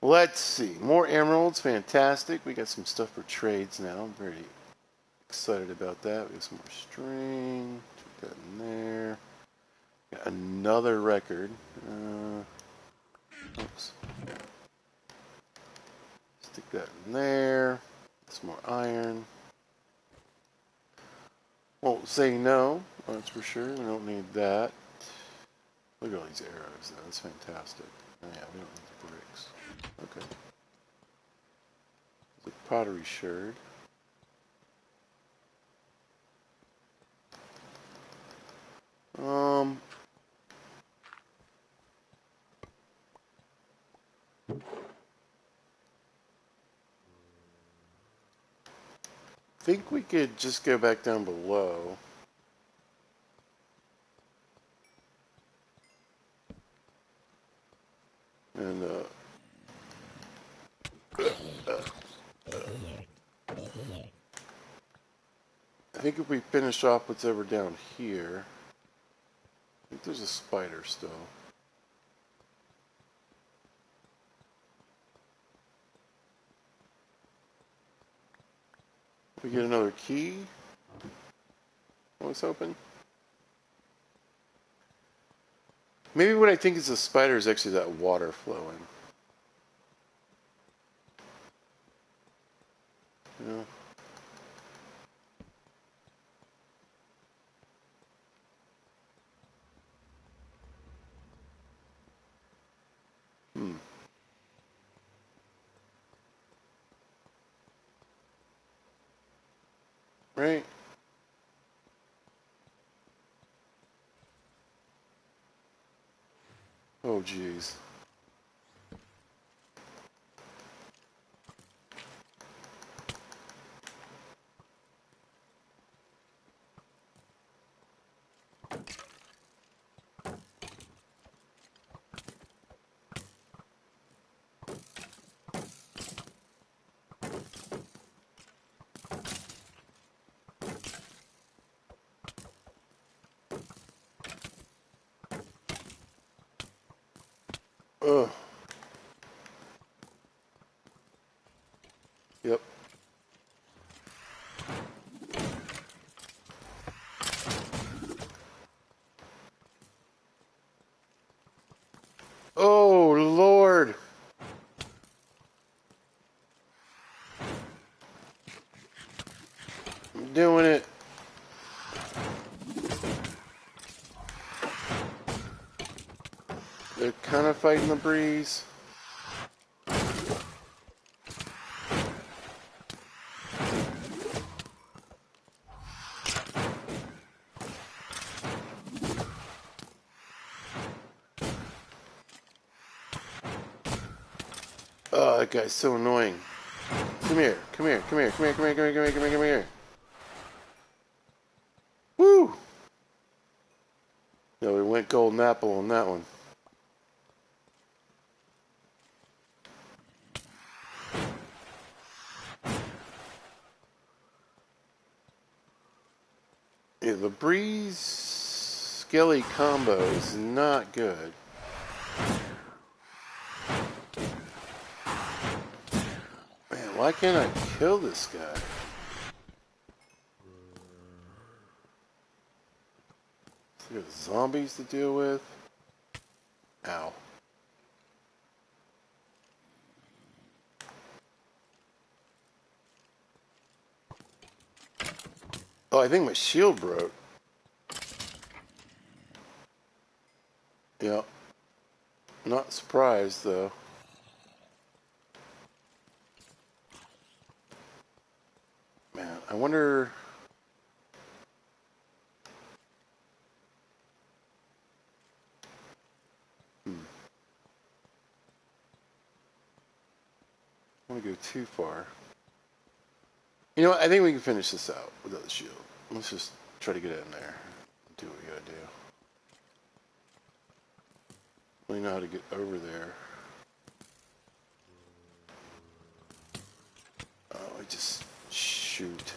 Let's see. More emeralds. Fantastic. We got some stuff for trades now. I'm very excited about that. We got some more string. Put that in there. Got another record. Oops. Stick that in there. Some more iron. Won't say no. That's for sure. We don't need that. Look at all these arrows, though. That's fantastic. Oh, yeah, we don't need the bricks. Okay. The pottery sherd. Think we could just go back down below. And, I think if we finish off what's over down here, I think there's a spider still. We get another key. Let's open. Maybe what I think is the spider is actually that water flowing. Yeah. Right? Oh, jeez. Ugh. Yep. Oh, Lord. I'm doing it. They're kind of fighting the breeze. Oh, that guy's so annoying. Come here, come here, come here, come here, come here, come here, come here, come here, come here. Woo! No, we went golden apple on that one. Yeah, the Breeze Skelly combo is not good. Man, why can't I kill this guy? We got zombies to deal with. Ow. Oh, I think my shield broke. Yeah. Not surprised, though. Man, I wonder... I don't want to go too far. You know what? I think we can finish this out without the shield. Let's just try to get it in there. Do what we gotta do. We know how to get over there. Oh, I just shoot.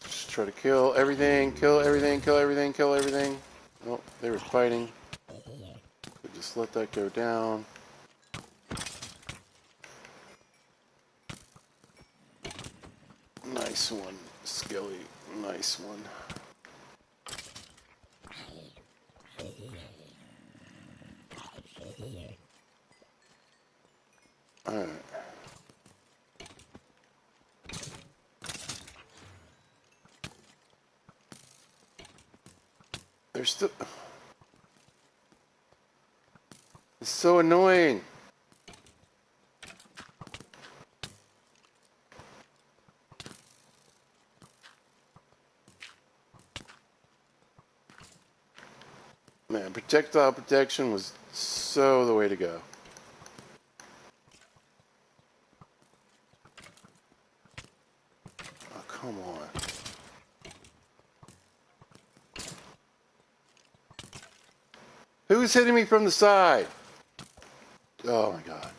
Just try to kill everything, kill everything, kill everything, kill everything. Oh, they were fighting. We just let that go down. Nice one, Skilly. Nice one. Alright. They're still... It's so annoying. Man, projectile protection was so the way to go. Oh, come on. Who's hitting me from the side? Oh my god.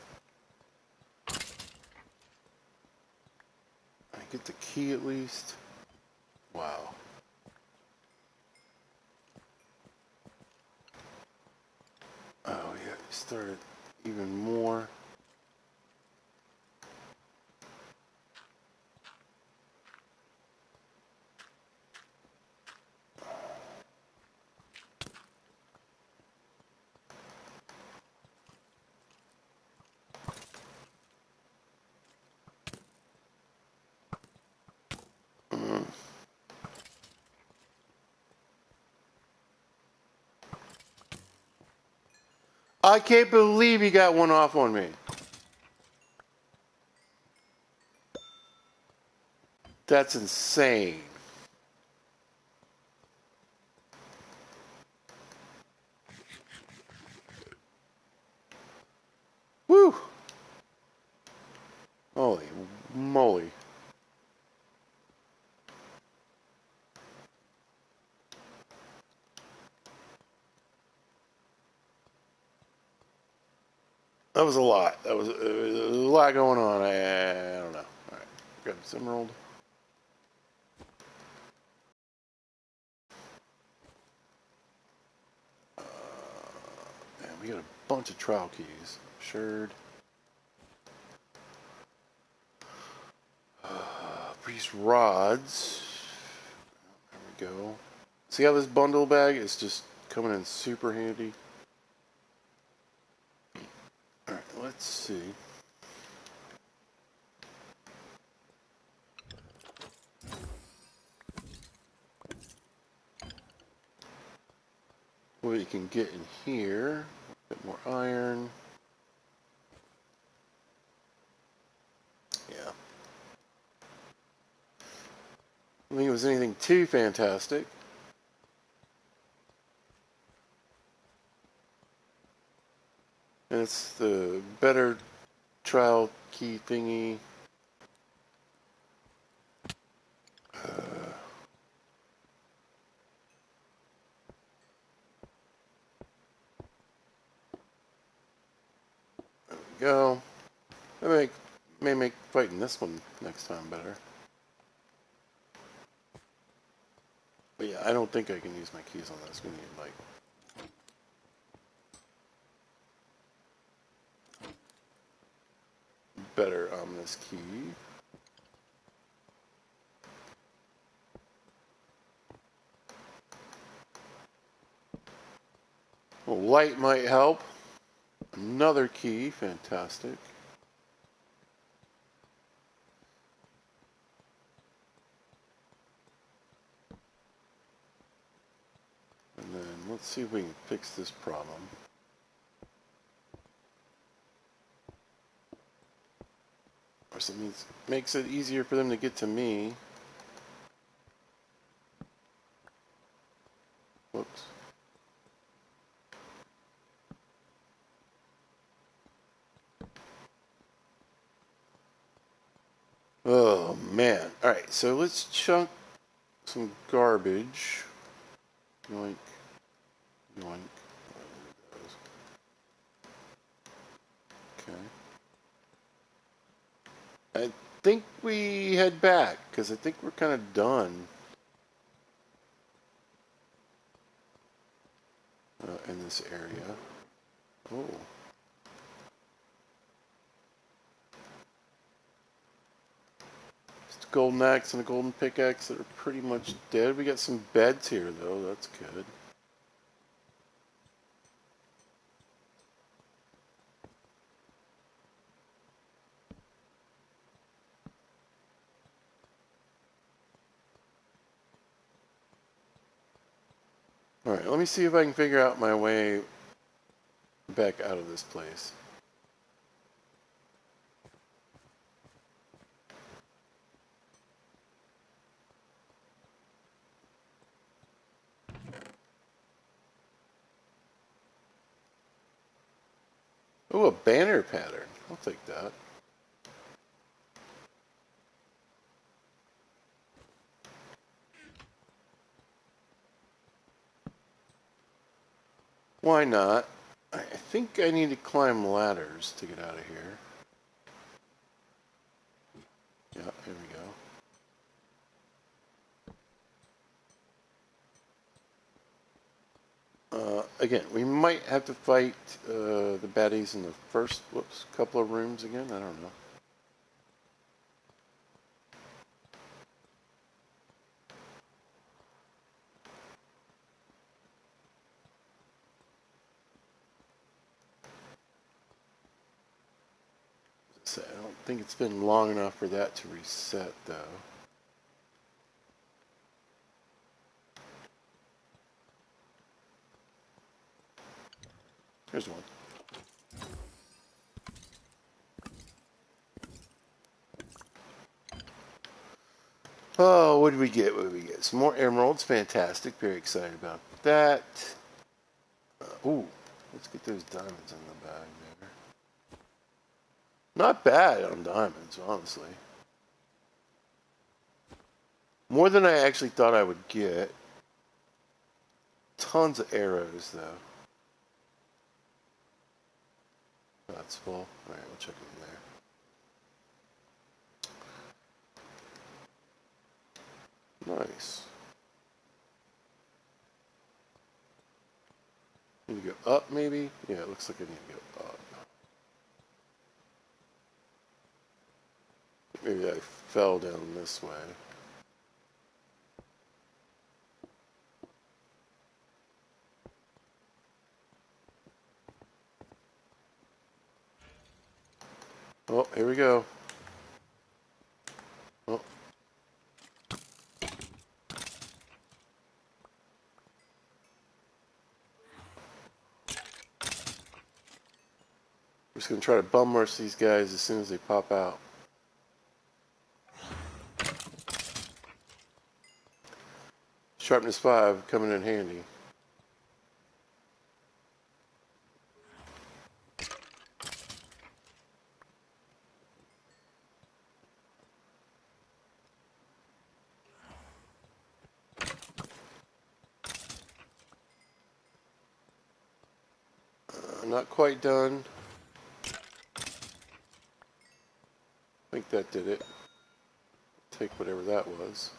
I get the key at least. Wow. Oh yeah, he started even more. I can't believe he got one off on me. That's insane. Woo! Holy moly. That was a lot. That was a lot going on. I don't know. Alright, grab this emerald. And we got a bunch of trial keys. Assured. Priest rods. There we go. See how this bundle bag is just coming in super handy? Alright, let's see. What you can get in here. A bit more iron. Yeah. don't think it was anything too fantastic. And it's the better trial key thingy. There we go. May make fighting this one next time better. But yeah, I don't think I can use my keys on this. We need like better ominous key. Well, light might help. Another key, fantastic. And then let's see if we can fix this problem. Or something makes it easier for them to get to me. Whoops. Oh man. Alright, so let's chunk some garbage. Yoink. Yoink. Okay. I think we head back, because I think we're kind of done in this area. Oh. Just a golden axe and a golden pickaxe that are pretty much dead. We got some beds here, though. That's good. Alright, let me see if I can figure out my way back out of this place. Oh, a banner pattern. I'll take that. Why not? I think I need to climb ladders to get out of here. Yeah, here we go. Again, we might have to fight the baddies in the first, couple of rooms again. I don't know. I don't think it's been long enough for that to reset, though. Here's one. Oh, what did we get? What did we get? Some more emeralds. Fantastic. Very excited about that. Ooh, let's get those diamonds in the bag there. Not bad on diamonds, honestly. More than I actually thought I would get. Tons of arrows, though. That's full. Alright, we'll check it in there. Nice. Need to go up, maybe? Yeah, it looks like I need to go up. Maybe I fell down this way. Oh, here we go. Oh. We're just going to try to bum rush these guys as soon as they pop out. Sharpness 5 coming in handy. Not quite done. I think that did it. Take whatever that was.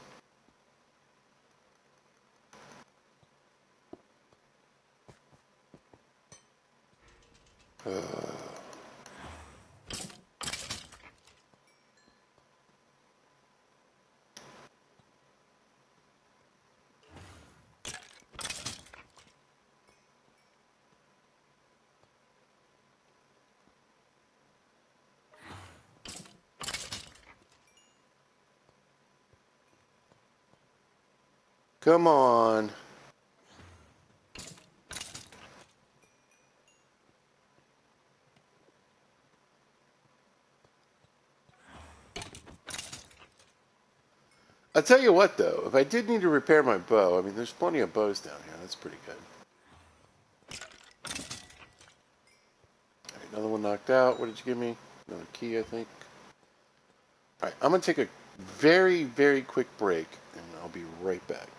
Come on. I'll tell you what, though. If I did need to repair my bow, I mean, there's plenty of bows down here. That's pretty good. All right, another one knocked out. What did you give me? Another key, I think. All right, I'm going to take a very, very quick break, and I'll be right back.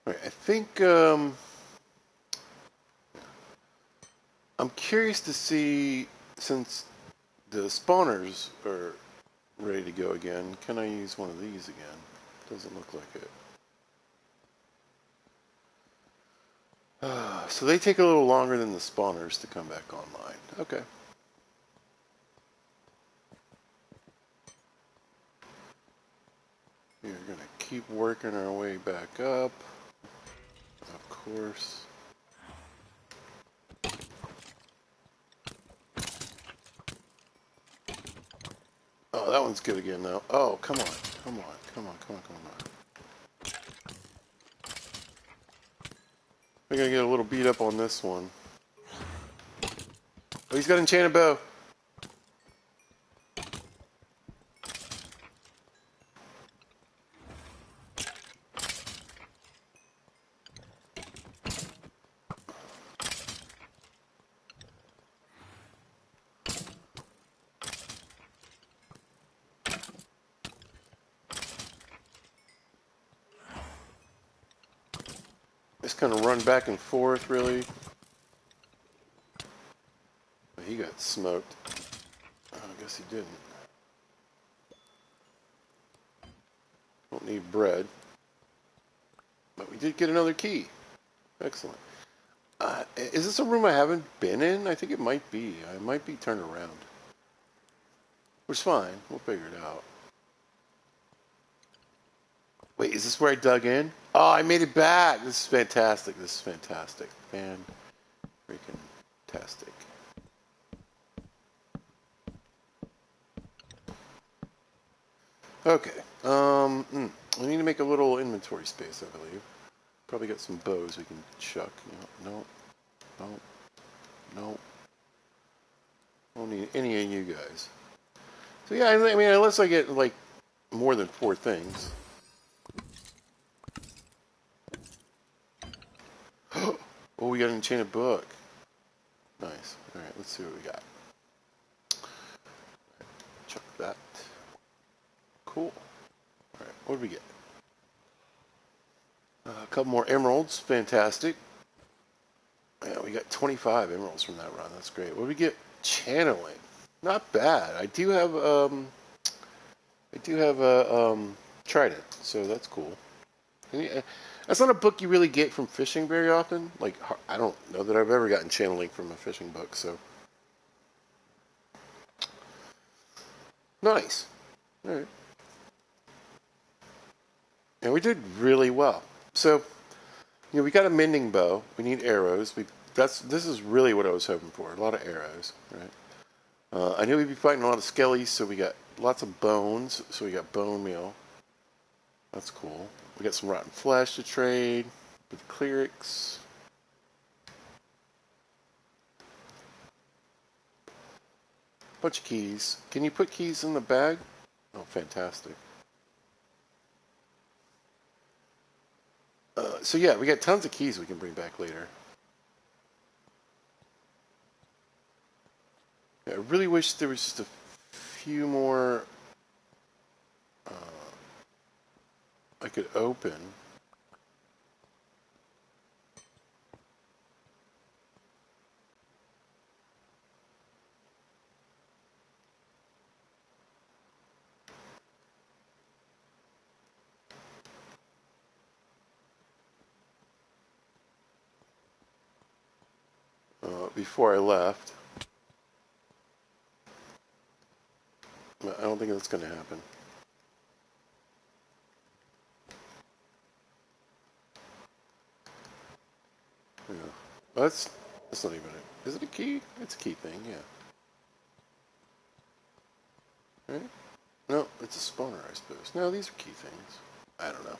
All right, I think I'm curious to see, since the spawners are ready to go again, can I use one of these again? Doesn't look like it. So they take a little longer than the spawners to come back online. Okay. We're going to keep working our way back up. course. Oh, that one's good again, though. Oh, come on. Come on. Come on. Come on. Come on. We're going to get a little beat up on this one. Oh, he's got an enchanted bow. Just kind of run back and forth, really. But he got smoked. Oh, I guess he didn't. Don't need bread. But we did get another key. Excellent. Is this a room I haven't been in? I think it might be. I might be turned around. Which is fine. We'll figure it out. Wait, is this where I dug in? Oh, I made it back. This is fantastic. This is fantastic. Man, freaking tastic. Okay. We need to make a little inventory space, I believe. Probably got some bows we can chuck. No, no, no. Don't need any of you guys. So yeah, I mean, unless I get like more than 4 things. Oh, we got an enchanted book. Nice. All right, let's see what we got. Chuck that. Cool. All right, what did we get? A couple more emeralds. Fantastic. Yeah, we got 25 emeralds from that run. That's great. What did we get? Channeling. Not bad. I do have a trident, so that's cool. That's not a book you really get from fishing very often. Like, I don't know that I've ever gotten channeling from a fishing book, so. Nice. All right. And we did really well. So, we got a mending bow. We need arrows. This is really what I was hoping for. A lot of arrows, right? I knew we'd be fighting a lot of skellies, so we got lots of bones. So we got bone meal. That's cool. We got some rotten flesh to trade with clerics. Bunch of keys. Can you put keys in the bag? Oh, fantastic. So yeah, we got tons of keys we can bring back later. Yeah, I really wish there was just a few more I could open. Before I left. But I don't think that's going to happen. Yeah. That's not even it. Is it a key? It's a key thing, yeah. Right? No, it's a spawner, I suppose. No, these are key things. I don't know.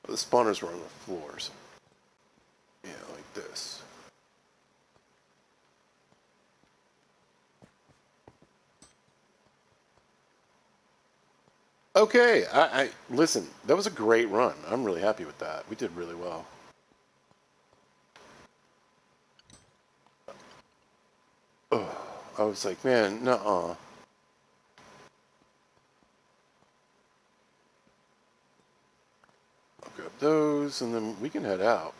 The spawners were on the floors. Yeah, like this. Okay, I listen. That was a great run. I'm really happy with that. We did really well. Oh, I was like, man, nuh-uh. I'll grab those, and then we can head out.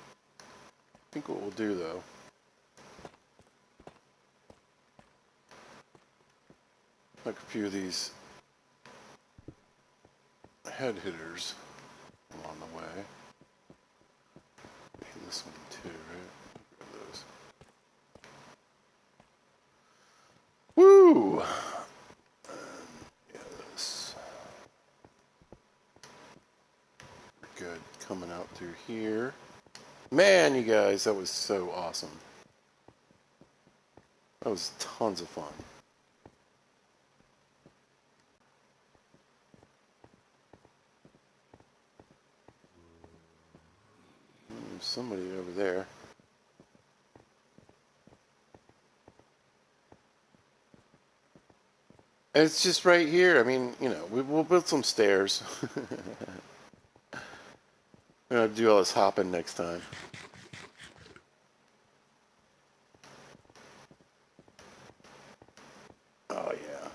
I think what we'll do, though, like a few of these head hitters along the way. And this one too, right? Grab those. Woo! Yeah, this. good coming out through here. Man, you guys, that was so awesome. That was tons of fun. There's somebody over there. And it's just right here. I mean, you know, we'll build some stairs. We're gonna do all this hopping next time. Oh yeah.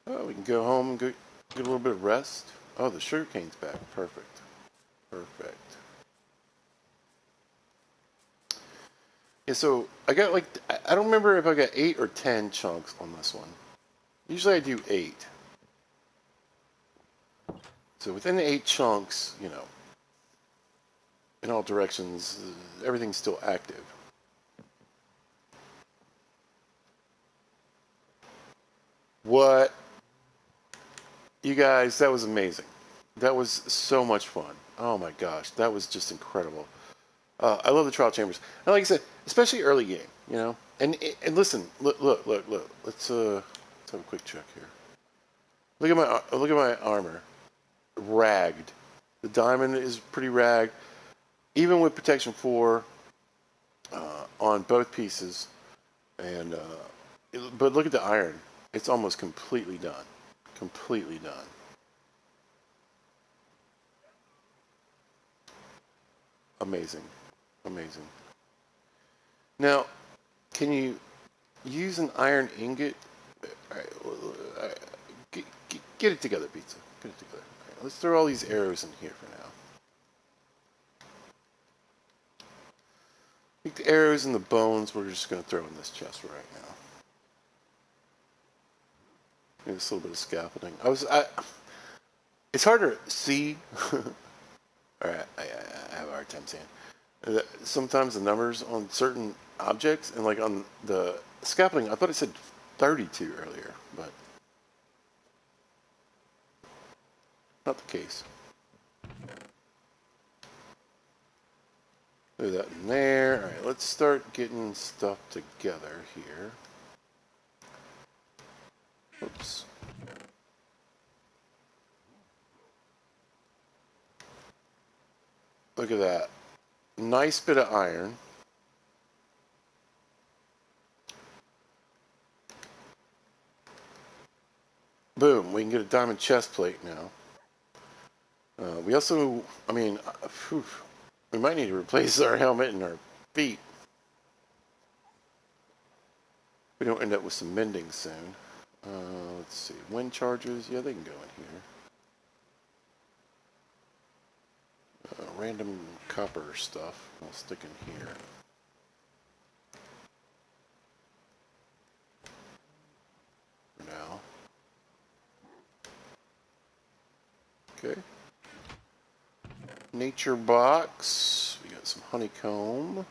Oh, we can go home and get a little bit of rest. Oh, the sugarcane's back. Perfect. Perfect. Yeah, so I got like, I don't remember if I got 8 or 10 chunks on this one. Usually I do 8. So within the 8 chunks, you know, in all directions, everything's still active. What? You guys, that was amazing. That was so much fun. Oh my gosh, that was just incredible. I love the trial chambers. And like I said, especially early game, you know. And listen, look. Let's have a quick check here. Look at my armor, ragged. The diamond is pretty ragged, even with protection 4 on both pieces. And but look at the iron; it's almost completely done, completely done. Amazing, amazing. Now, can you use an iron ingot? All right, get it together, pizza. Get it together. All right, let's throw all these arrows in here for now. I think the arrows and the bones we're just going to throw in this chest right now. Maybe this little bit of scaffolding. It's hard to see. All right, I have a hard time seeing. Sometimes the numbers on certain objects and like on the scaffolding, I thought it said 32 earlier, but not the case. Do that in there. All right, let's start getting stuff together here. Oops. Look at that. Nice bit of iron. Boom, we can get a diamond chest plate now. We also, I mean, we might need to replace our helmet and our feet. We don't end up with some mending soon. Let's see, wind charges, yeah, they can go in here. Random copper stuff, I'll stick in here. For now. Okay. Nature box. We got some honeycomb.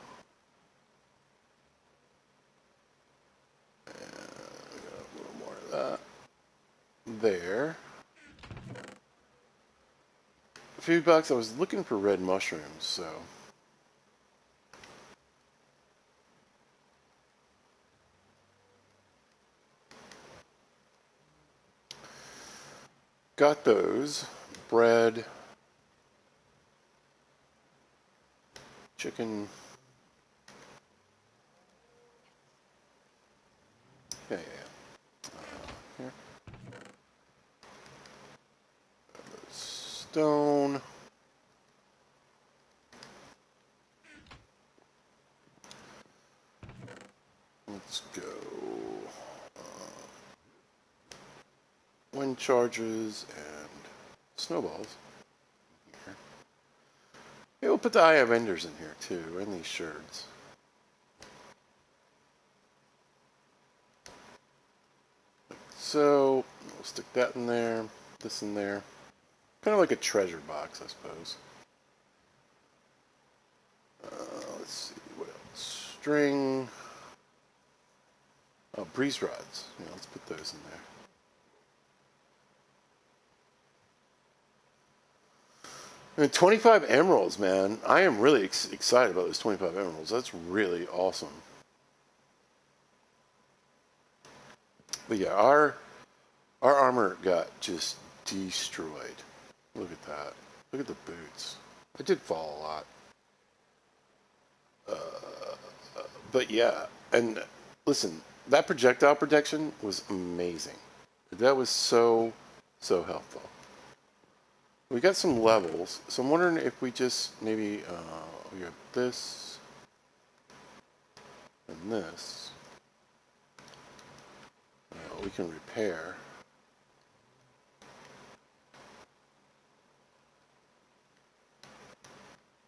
We got a little more of that. There. Food box, I was looking for red mushrooms, so. Got those. Bread. Chicken. Yeah. Here. Stone. Let's go. Wind charges and snowballs. Here. Yeah, we'll put the Eye of Enders in here too, and these sherds. So we'll stick that in there, this in there. Kind of like a treasure box, I suppose. Let's see, what else? String. Oh, breeze rods. Yeah, let's put those in there. And 25 emeralds, man. I am really excited about those 25 emeralds. That's really awesome. But yeah, our armor got just destroyed. Look at that. Look at the boots. I did fall a lot. But yeah, and listen, that projectile protection was amazing. That was so helpful. We got some levels, so I'm wondering if we just maybe we got this and this. We can repair.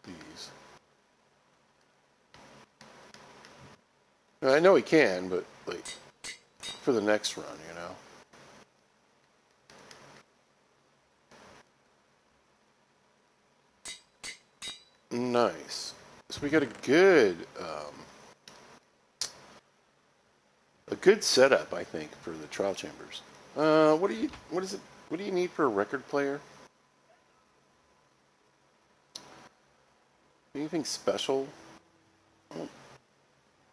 These. Now, I know we can, but like for the next run, you know. Nice. So we got a good setup, I think, for the trial chambers. What is it? What do you need for a record player? Anything special? I don't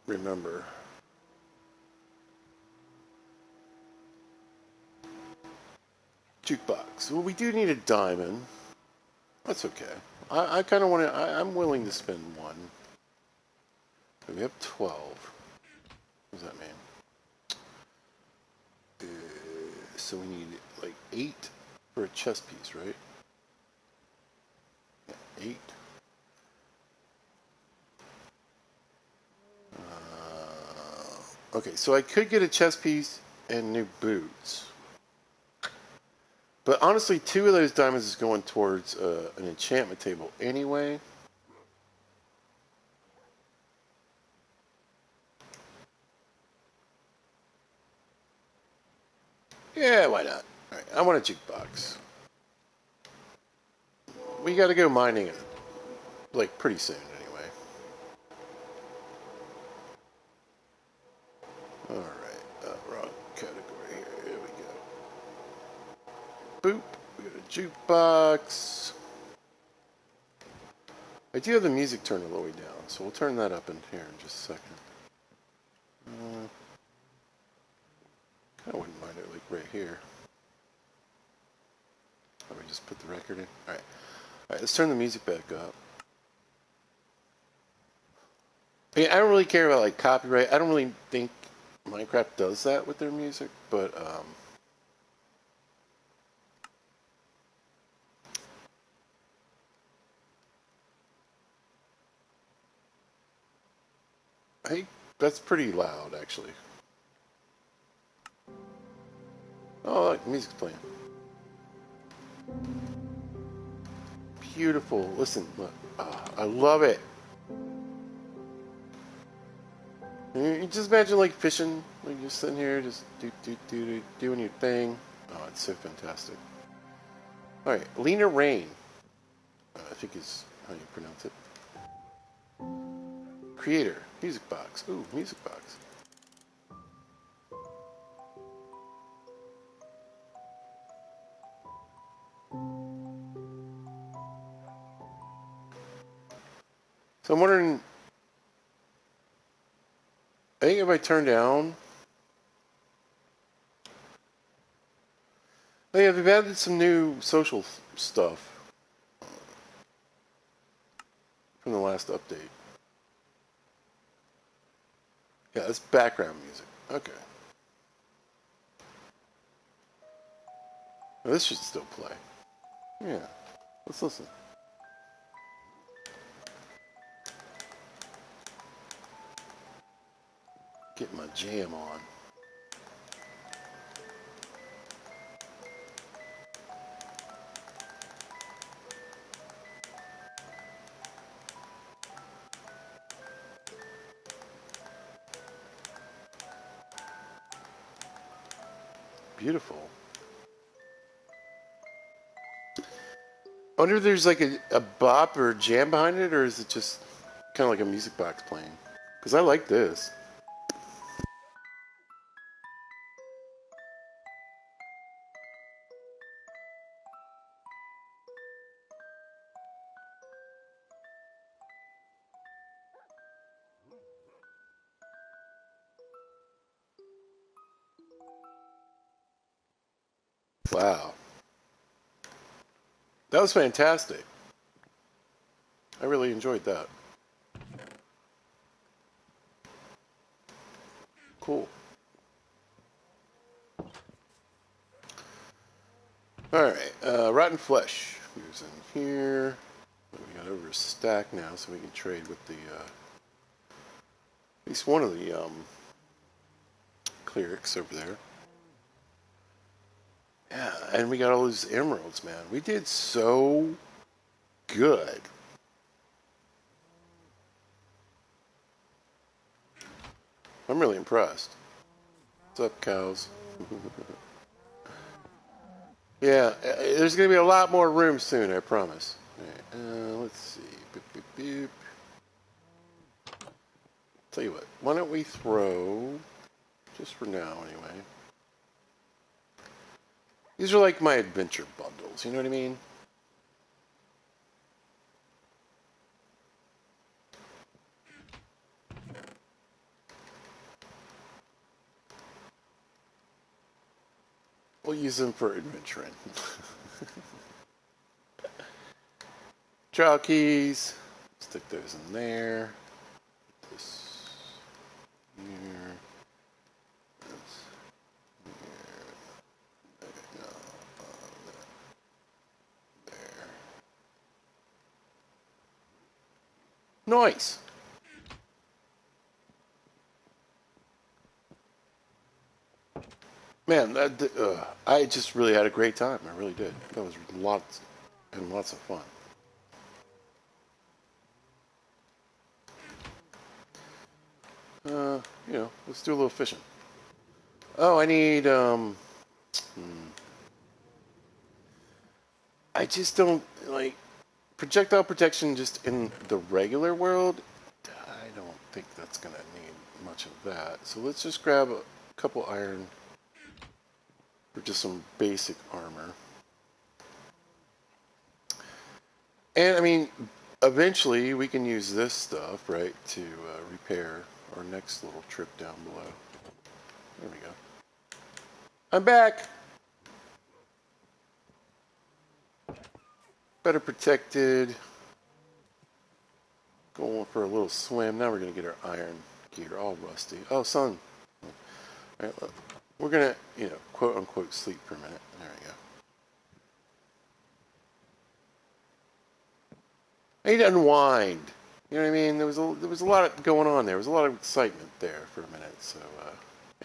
remember. Jukebox. Well, we do need a diamond. That's okay. I kind of want to. I'm willing to spend one. We have 12. What does that mean? So we need like 8 for a chess piece, right? Yeah, 8. Okay, so I could get a chess piece and new boots. But honestly, 2 of those diamonds is going towards an enchantment table anyway. Yeah, why not? All right, I want a jukebox. We got to go mining it, like, pretty soon anyway. All right, wrong category here. Here we go. Boop. We got a jukebox. I do have the music turned all the way down, so we'll turn that up in here in just a second. I wouldn't mind it, like, right here. Let me just put the record in. All right. All right, let's turn the music back up. I don't really care about, like, copyright. I don't really think Minecraft does that with their music, but, I think that's pretty loud, actually. Oh, look, music's playing. Beautiful. Listen, look. Oh, I love it. You just imagine, like, fishing, like, you're sitting here, just doing your thing. Oh, it's so fantastic. All right, Lena Rain, I think is how you pronounce it. Creator, music box. Ooh, music box. So I'm wondering, I think if I turn down, oh yeah, they've added some new social stuff from the last update. Yeah, that's background music. Okay. Well, this should still play. Yeah. Let's listen. Get my jam on. Beautiful. I wonder if there's like a bop or a jam behind it, or is it just kind of like a music box playing? Because I like this. Wow. That was fantastic. I really enjoyed that. Cool. Alright, rotten flesh. Here's in here. We got over a stack now, so we can trade with the, at least one of the, clerics over there. Yeah, and we got all those emeralds, man. We did so good. I'm really impressed. What's up, cows? Yeah, there's going to be a lot more room soon, I promise. Right, let's see. Boop, boop, boop. Tell you what, why don't we throw, just for now anyway. These are like my adventure bundles, you know what I mean? We'll use them for adventuring. Trial keys. Stick those in there. This here. This here. No, there. Nice. Man, I just really had a great time. I really did. That was lots and lots of fun. You know, let's do a little fishing. Oh, I need, I just don't, like, projectile protection just in the regular world. I don't think that's going to need much of that. So let's just grab a couple iron for just some basic armor. And, I mean, eventually we can use this stuff, right, to repair our next little trip down below. There we go. I'm back! Better protected. Going for a little swim. Now we're going to get our iron gear all rusty. Oh, sun. All right, look. We're going to, you know, quote unquote sleep for a minute. There we go. I need to unwind. You know what I mean? There was a lot going on there. There was a lot of excitement there for a minute. So,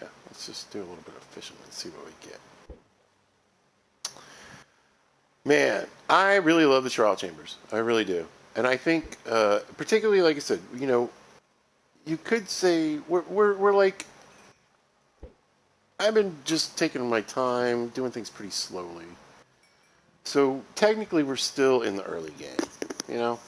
yeah, let's just do a little bit of fishing and see what we get. Man, I really love the trial chambers. I really do. And I think, particularly, like I said, you know, you could say we're like, I've been just taking my time, doing things pretty slowly. So technically, we're still in the early game, you know?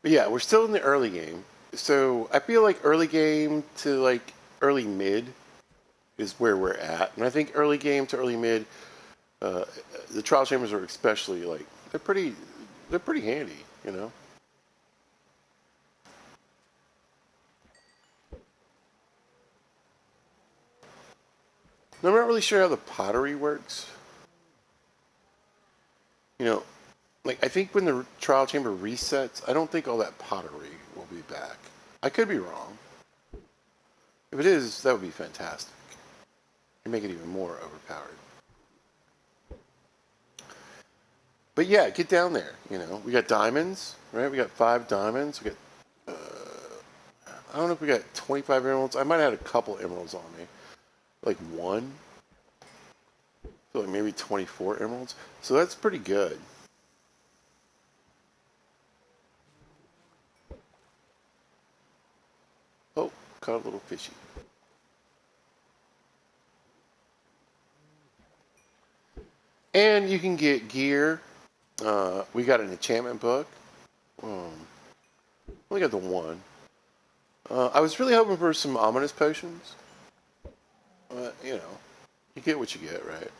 But yeah, we're still in the early game. So I feel like early game to like early mid is where we're at. And I think early game to early mid, uh, the trial chambers are especially like, they're pretty handy, you know? And I'm not really sure how the pottery works. You know, like I think when the trial chamber resets, I don't think all that pottery will be back. I could be wrong. If it is, that would be fantastic. And make it even more overpowered. But yeah, get down there. You know, we got diamonds, right? We got 5 diamonds. We got, I don't know if we got 25 emeralds. I might have had a couple emeralds on me, like one. like maybe 24 emeralds. So that's pretty good. Oh, caught a little fishy. And you can get gear. We got an enchantment book. Only got the one. I was really hoping for some ominous potions. You know, you get what you get, right?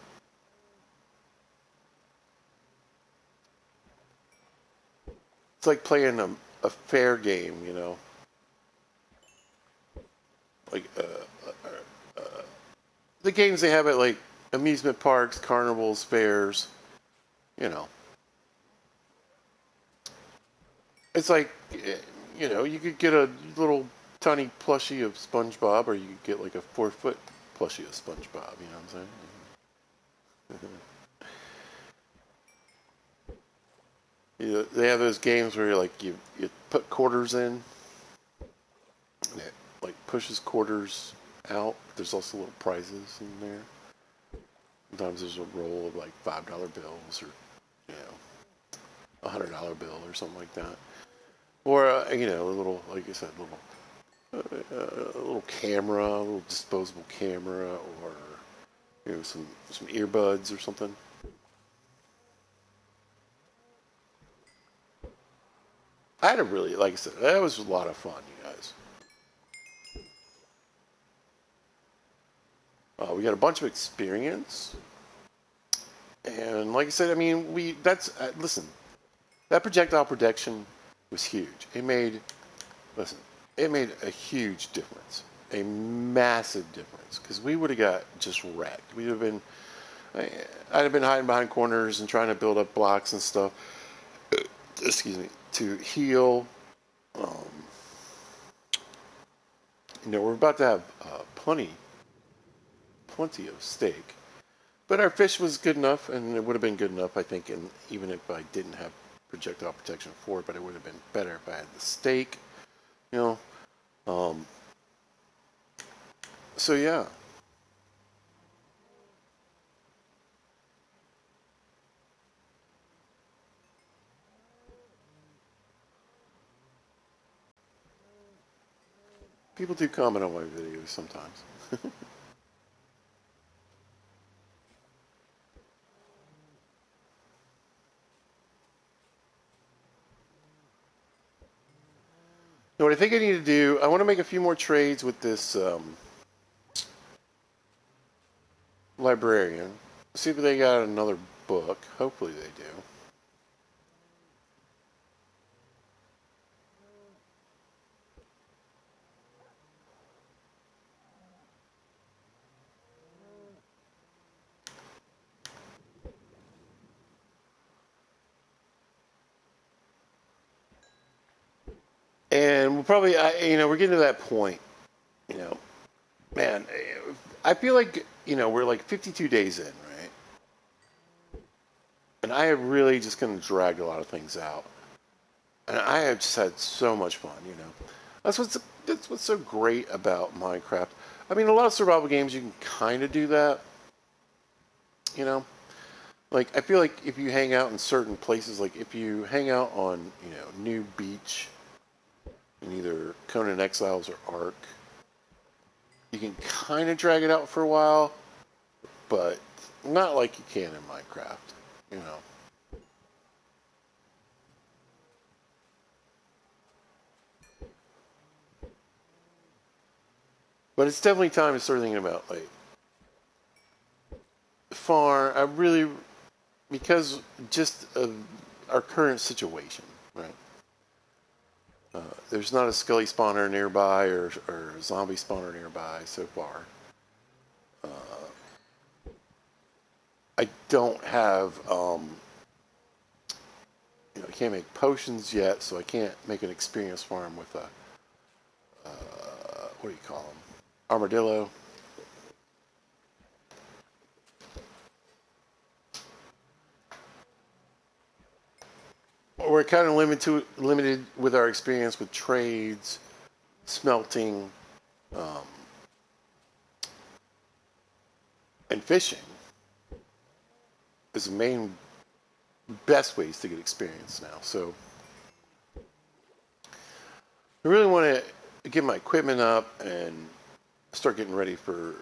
It's like playing a fair game, you know. Like the games they have at like amusement parks, carnivals, fairs. You know, it's like you know you could get a little tiny plushie of SpongeBob, or you could get like a 4 foot plushie of SpongeBob. You know what I'm saying? You know, they have those games where you put quarters in, and it like pushes quarters out. There's also little prizes in there. Sometimes there's a roll of like $5 bills or you know $100 bill or something like that, or you know a little like I said, a little camera, a little disposable camera, or you know some earbuds or something. I had a really like I said that was a lot of fun, you guys. We got a bunch of experience, and like I said, I mean we that's listen, that projectile protection was huge. Listen, it made a huge difference, a massive difference, because we would have got just wrecked. We'd have been, I'd have been hiding behind corners and trying to build up blocks and stuff. Excuse me, to heal. Um, you know, we're about to have plenty of steak, but our fish was good enough, and it would have been good enough, I think. And even if I didn't have projectile protection for it, but it would have been better if I had the steak. You know. Um, so yeah, people do comment on my videos sometimes. Now, what I think I need to do, I want to make a few more trades with this librarian. See if they got another book. Hopefully they do. And we'll probably, you know, we're getting to that point. You know, man, I feel like, you know, we're like 52 days in, right? And I have really just kind of dragged a lot of things out. And I have just had so much fun, you know. That's what's that's what's so great about Minecraft. I mean, a lot of survival games you can kind of do that, you know. Like I feel like if you hang out in certain places, like if you hang out on, you know, New Beach in either Conan Exiles or Ark, you can kind of drag it out for a while, but not like you can in Minecraft, you know. But it's definitely time to start thinking about like farm. I really because just of our current situation, right? There's not a skelly spawner nearby or a zombie spawner nearby so far. I don't have, you know, I can't make potions yet, so I can't make an experience farm with a, what do you call them? Armadillo. We're kind of limited with our experience with trades, smelting, um, and fishing. is the main best ways to get experience now. So I really want to get my equipment up and start getting ready for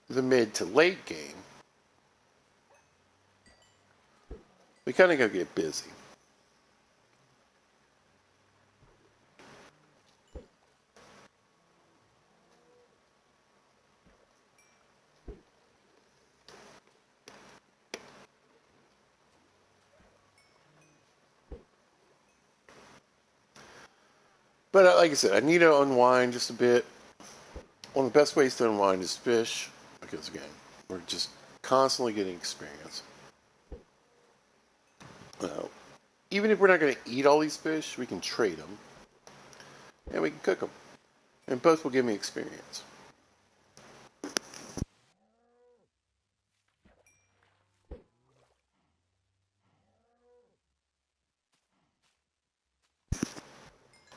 the mid to late game. We kind of got to get busy. But like I said, I need to unwind just a bit. One of the best ways to unwind is fish, because again, we're just constantly getting experience. Uh, Even if we're not going to eat all these fish, we can trade them and we can cook them, and both will give me experience.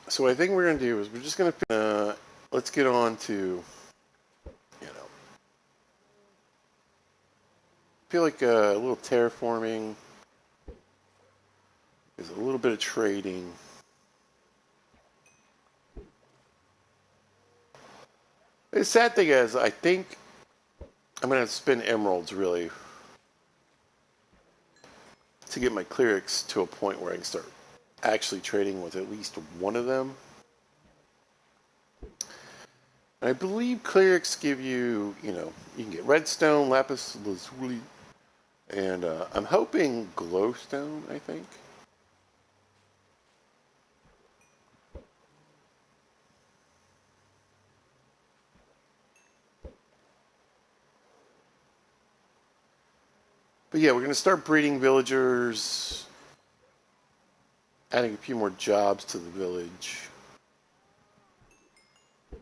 So what I think we're going to do is we're just going to let's get on to, you know, feel like a little terraforming. There's a little bit of trading. The sad thing is, I think I'm going to spend emeralds really to get my clerics to a point where I can start actually trading with at least one of them. And I believe clerics give you, you can get redstone, lapis lazuli, and I'm hoping glowstone, I think. But yeah, we're going to start breeding villagers, adding a few more jobs to the village. I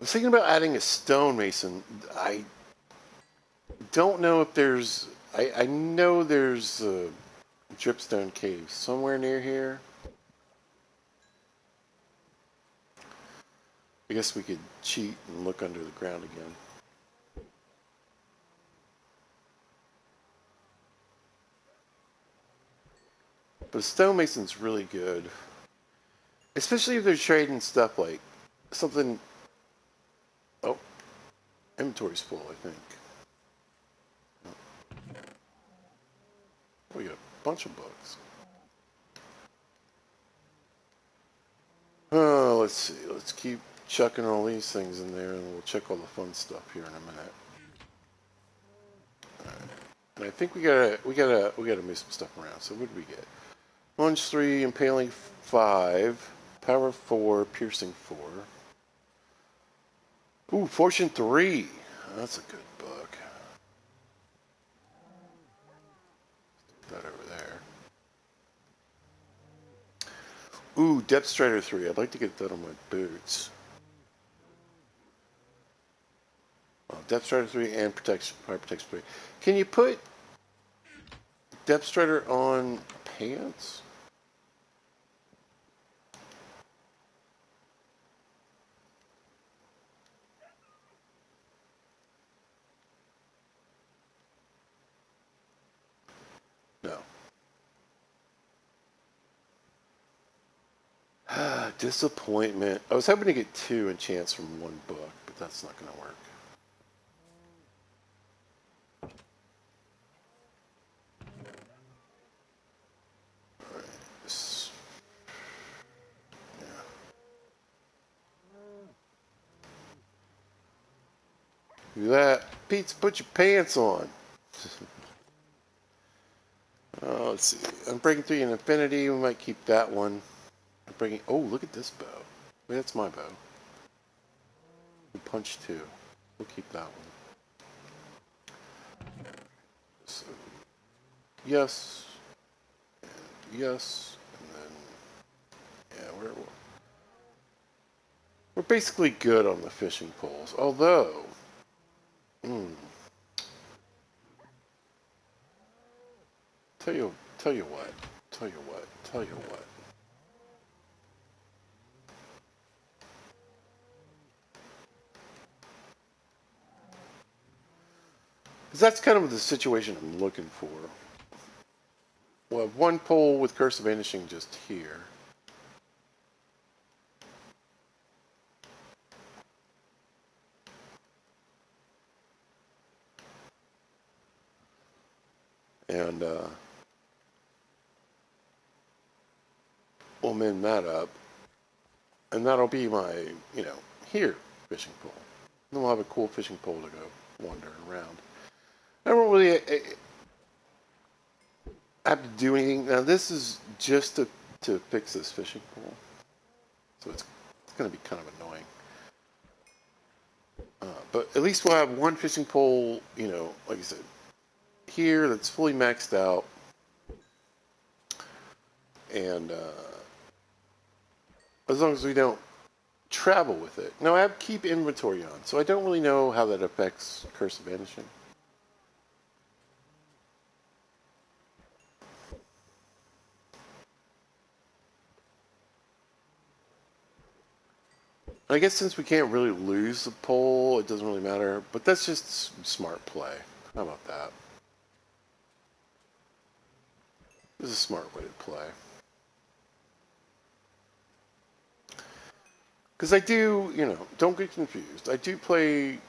was thinking about adding a stonemason. I don't know if there's... I know there's a dripstone cave somewhere near here. I guess we could cheat and look under the ground again. But a stonemason's really good. Especially if they're trading stuff like something... Oh, inventory's full, I think. We got a bunch of books. Oh, let's see. Let's keep chucking all these things in there, and we'll check all the fun stuff here in a minute. All right. And I think we gotta move some stuff around. So what did we get? Lunge 3, impaling 5, power 4, piercing 4. Ooh, fortune 3. That's a good book. Put that over there. Ooh, Depth Strider 3. I'd like to get that on my boots. Depth Strider 3 and Fire Protection 3. Can you put Depth Strider on pants? No. Disappointment. I was hoping to get 2 enchants from one book, but that's not going to work. Alright. Yeah. Do that. Pete, put your pants on. Let's see. I'm breaking 3 in Infinity. We might keep that one. I'm breaking... Oh, look at this bow. Wait, that's my bow. We punch 2. We'll keep that one. So, yes. And yes. And then... Yeah, we're basically good on the fishing poles. Although... Tell you what. Tell you what. Because that's kind of the situation I'm looking for. We'll have one pole with Curse of Vanishing just here. And we'll mend that up. And that'll be my, here fishing pole. Then we'll have a cool fishing pole to go wandering around. I don't really have to do anything. Now, this is just to fix this fishing pole. So it's going to be kind of annoying. But at least we'll have one fishing pole, like I said, here that's fully maxed out. And as long as we don't travel with it. Now, I have keep inventory on, so I don't really know how that affects Curse of Vanishing. I guess since we can't really lose the pole, it doesn't really matter. But that's just smart play. How about that? This is a smart way to play. Because I do, don't get confused. I do play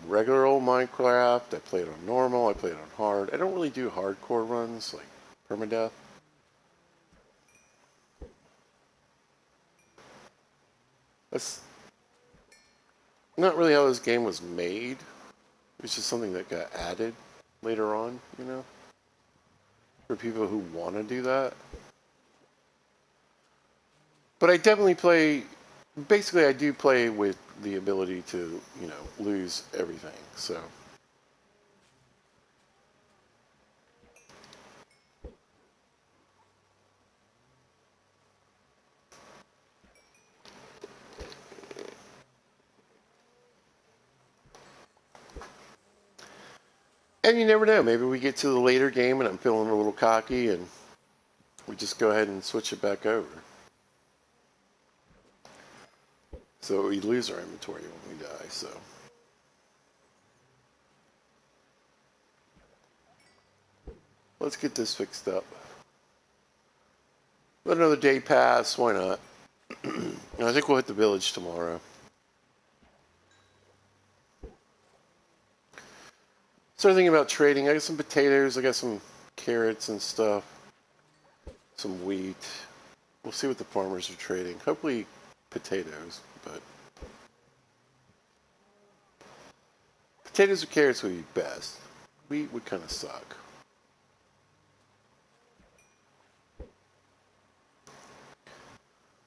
regular old Minecraft. I play it on normal. I play it on hard. I don't really do hardcore runs like permadeath. That's not really how this game was made. It's just something that got added later on, for people who want to do that. But I definitely play, basically I do play with the ability to, lose everything, so. And you never know, maybe we get to the later game and I'm feeling a little cocky and we just go ahead and switch it back over. So we lose our inventory when we die, so. Let's get this fixed up. Let another day pass, why not? I think we'll hit the village tomorrow. Started thinking about trading. I got some potatoes, I got some carrots and stuff. Some wheat. We'll see what the farmers are trading. Hopefully potatoes, but potatoes or carrots would be best. Wheat would kind of suck.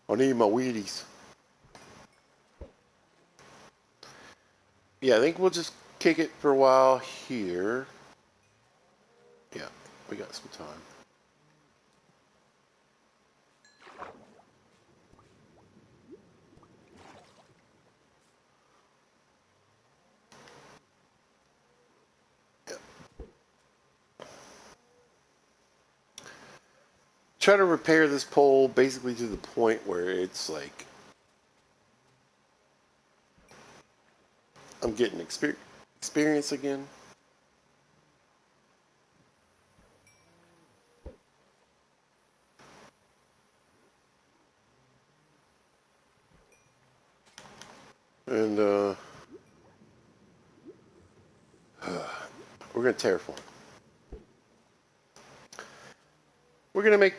I need my Wheaties. Yeah, I think we'll just kick it for a while here. Yeah, we got some time. Yeah. Try to repair this pole basically to the point where it's like I'm getting experience again. And we're going to terraform. We're going to make...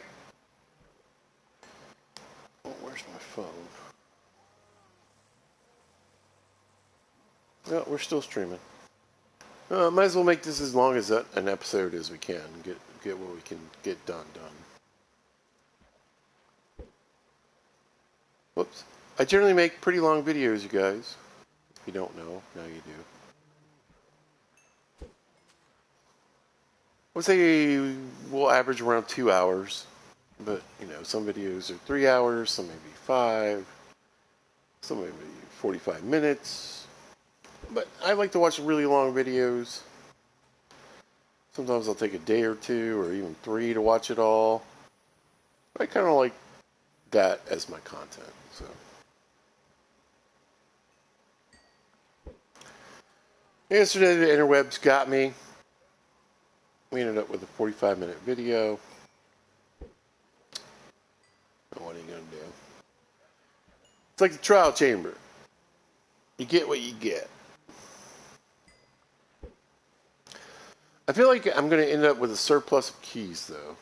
Oh, where's my phone? No, we're still streaming. Might as well make this as long as an episode as we can. Get what we can get done. Whoops. I generally make pretty long videos, you guys. If you don't know, now you do. I would say we'll average around 2 hours. But, some videos are 3 hours, some maybe 5, some maybe 45 minutes. But I like to watch really long videos. Sometimes I'll take a day or 2 or even 3 to watch it all. I kind of like that as my content, so. Yesterday, the interwebs got me. We ended up with a 45-minute video. What are you going to do? It's like the trial chamber. You get what you get. I feel like I'm going to end up with a surplus of keys, though.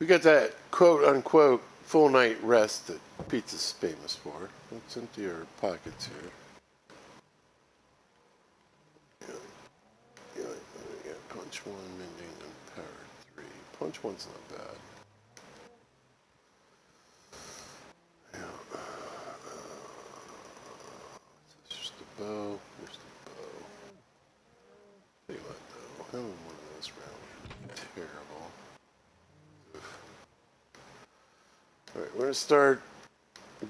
We got that quote-unquote full night rest that pizza's famous for. Let's empty your pockets here. Yeah, punch one, mending, and power three. Punch one's not bad. Yeah. It's just a bow. There's the bow. Tell you what, though, having one of those around would be terrible. Alright, we're going to start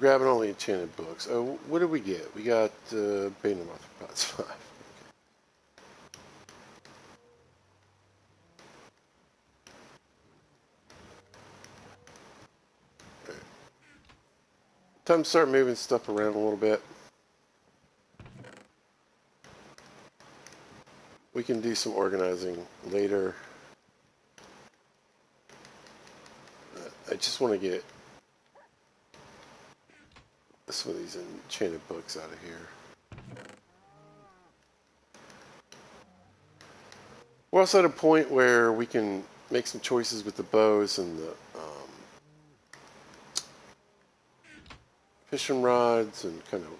grabbing all the enchanted books. Oh, what did we get? We got Bane of Arthropods 5. Right. Time to start moving stuff around a little bit. We can do some organizing later. I just want to get some of these enchanted books out of here. We're also at a point where we can make some choices with the bows and the fishing rods and kind of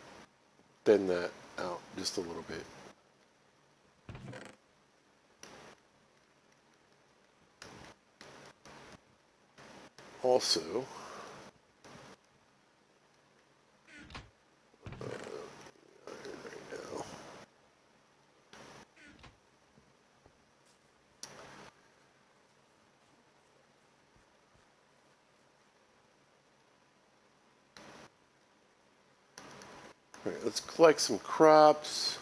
bend that out just a little bit. Also, all right, let's collect some crops.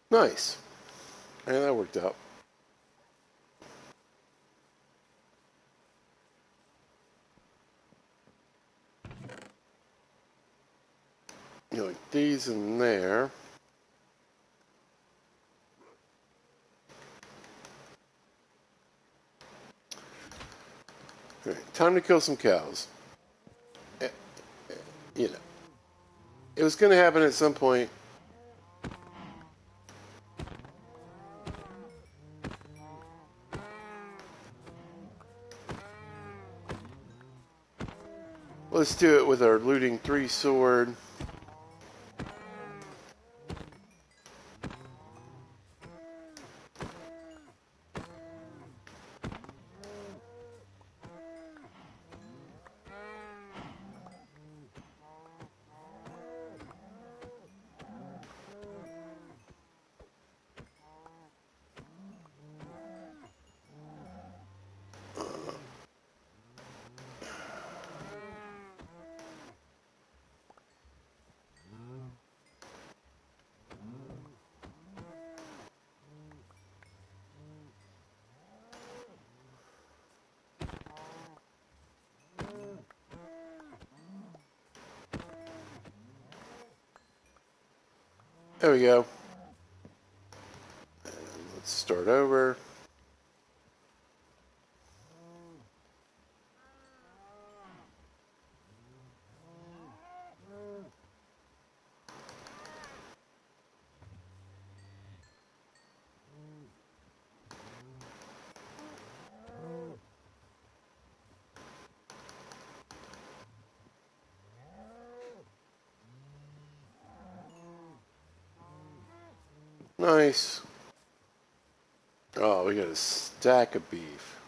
Nice. And that worked out. You know, like these in there. All right, time to kill some cows. Eh, You know, it was going to happen at some point. Let's do it with our looting 3 sword. There we go. And let's start over. Nice. Oh, we got a stack of beef.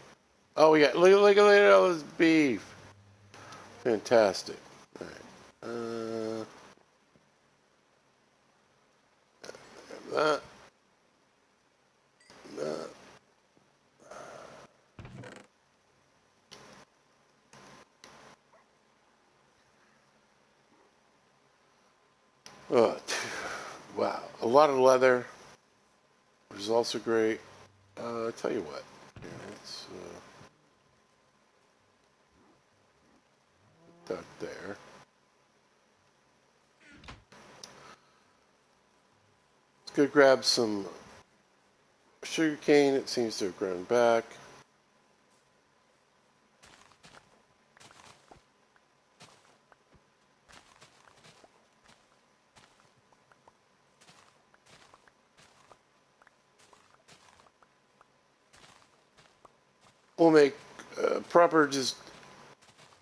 Oh, we got look at all this beef. Fantastic. All right. That. That. Oh, wow. A lot of leather, which is also great. I tell you what. Here, let's put that there. Let's go grab some sugar cane. It seems to have grown back. We'll make proper, just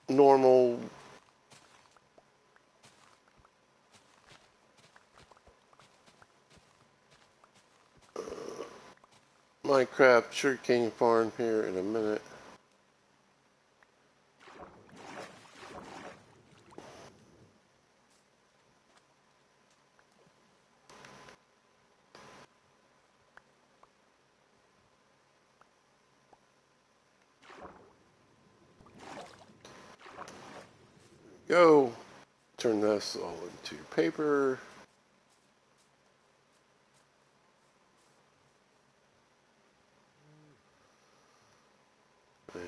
normal Minecraft sugarcane farm here in a minute. Go. Turn this all into paper. And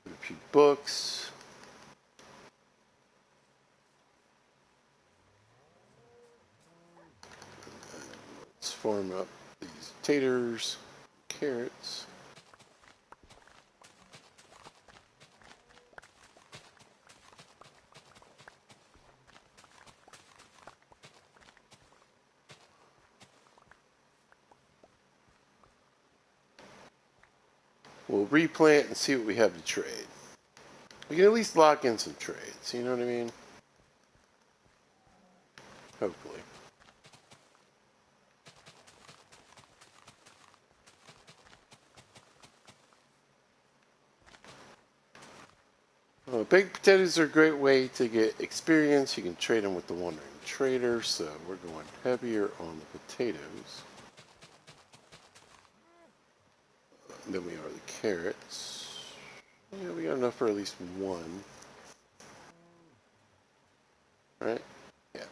a few books. Let's farm up these taters, carrots. We'll replant and see what we have to trade. We can at least lock in some trades, you know what I mean? Hopefully. Baked potatoes are a great way to get experience. You can trade them with the Wandering Trader, so we're going heavier on the potatoes. than we are the carrots. Yeah, we got enough for at least one. Right? Yeah.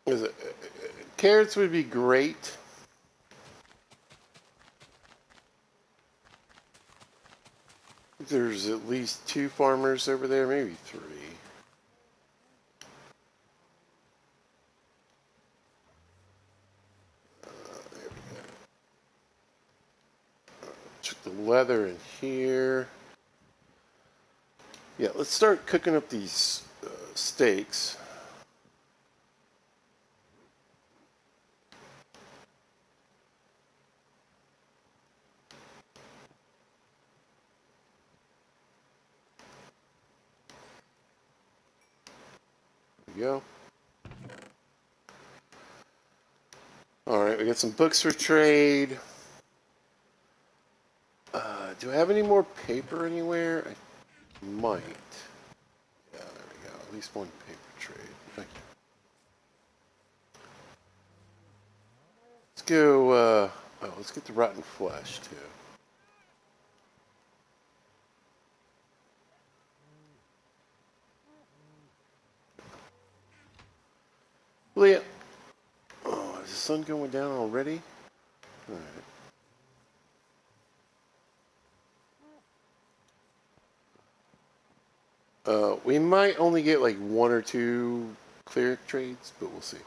Is it, carrots would be great. There's at least 2 farmers over there, maybe 3. There we go. Check the leather in here. Yeah, let's start cooking up these steaks. There we go. Alright, we got some books for trade. Do I have any more paper anywhere? I might. Yeah, there we go. At least one paper trade. Okay. Let's go, let's get the rotten flesh, too. Leah. Oh, is the sun going down already? Alright. We might only get like 1 or 2 clear trades, but we'll see.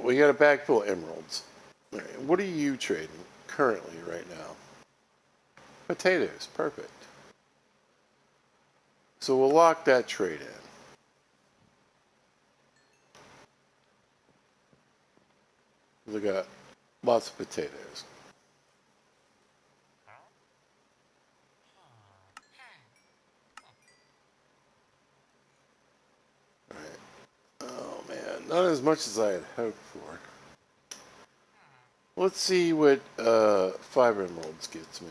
We got a bag full of emeralds. All right, what are you trading currently right now? Potatoes, perfect. So we'll lock that trade in. We got lots of potatoes. All right. Oh man, not as much as I had hoped for. Let's see what 5 emeralds gets me.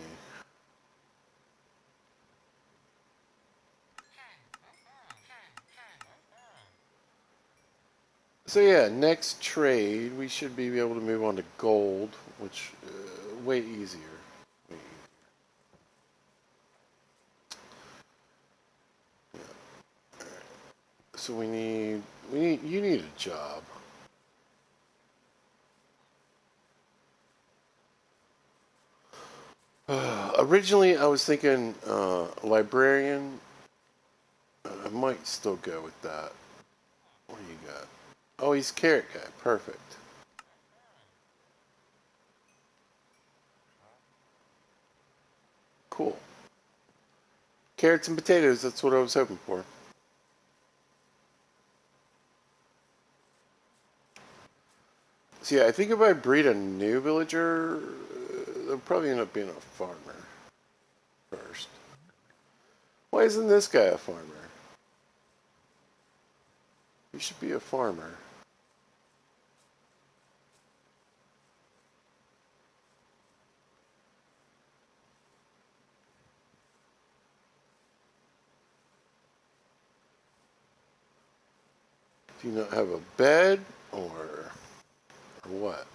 So yeah, next trade we should be able to move on to gold, which way easier. Way easier. So you need a job. Originally, I was thinking librarian. I might still go with that. What do you got? Oh, he's carrot guy. Perfect. Cool. Carrots and potatoes. That's what I was hoping for. So yeah, I think if I breed a new villager, they'll probably end up being a farmer first. Why isn't this guy a farmer? He should be a farmer. Do you not have a bed or what?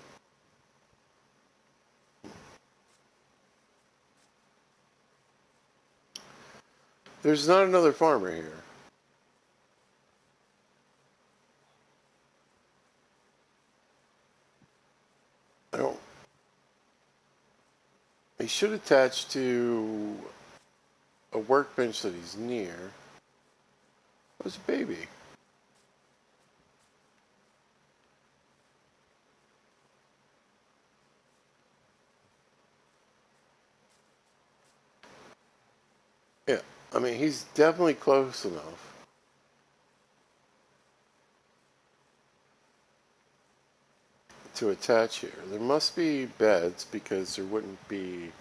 There's not another farmer here. I don't. He should attach to a workbench that he's near. There's a baby. I mean, he's definitely close enough to attach here. There must be beds because there wouldn't be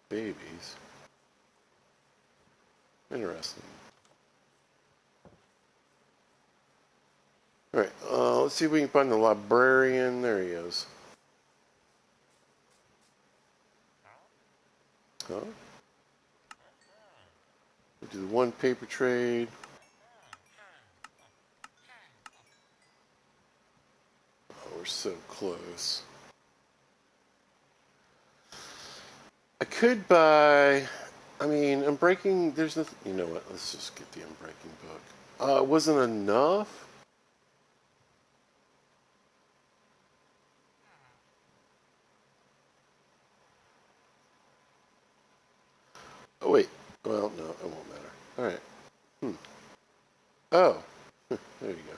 babies. Interesting. All right, let's see if we can find the librarian. There he is. Huh? We do the one paper trade. Oh, we're so close. I could buy. I mean, Unbreaking. There's nothing. You know what? Let's just get the Unbreaking book. It wasn't enough. Oh wait. Well, no, it won't matter. All right. Hmm. Oh, there you go.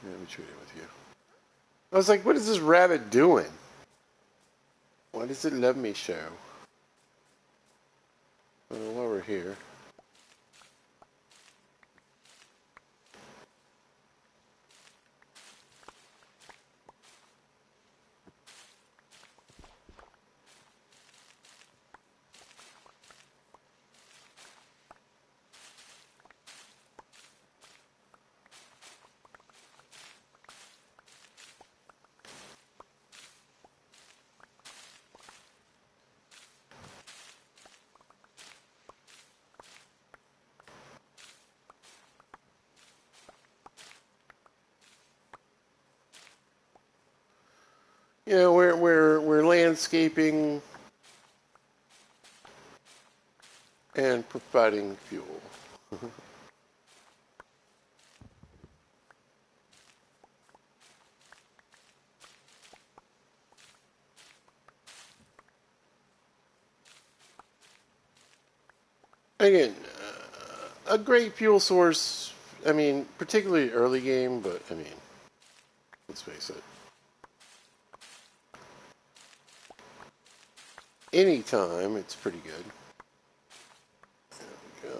Yeah, let me trade it with you. I was like, what is this rabbit doing? Why does it let me show? While we're here. You know, we're landscaping and providing fuel. Again, a great fuel source. I mean, particularly early game, but I mean, let's face it. Anytime, it's pretty good. There we go.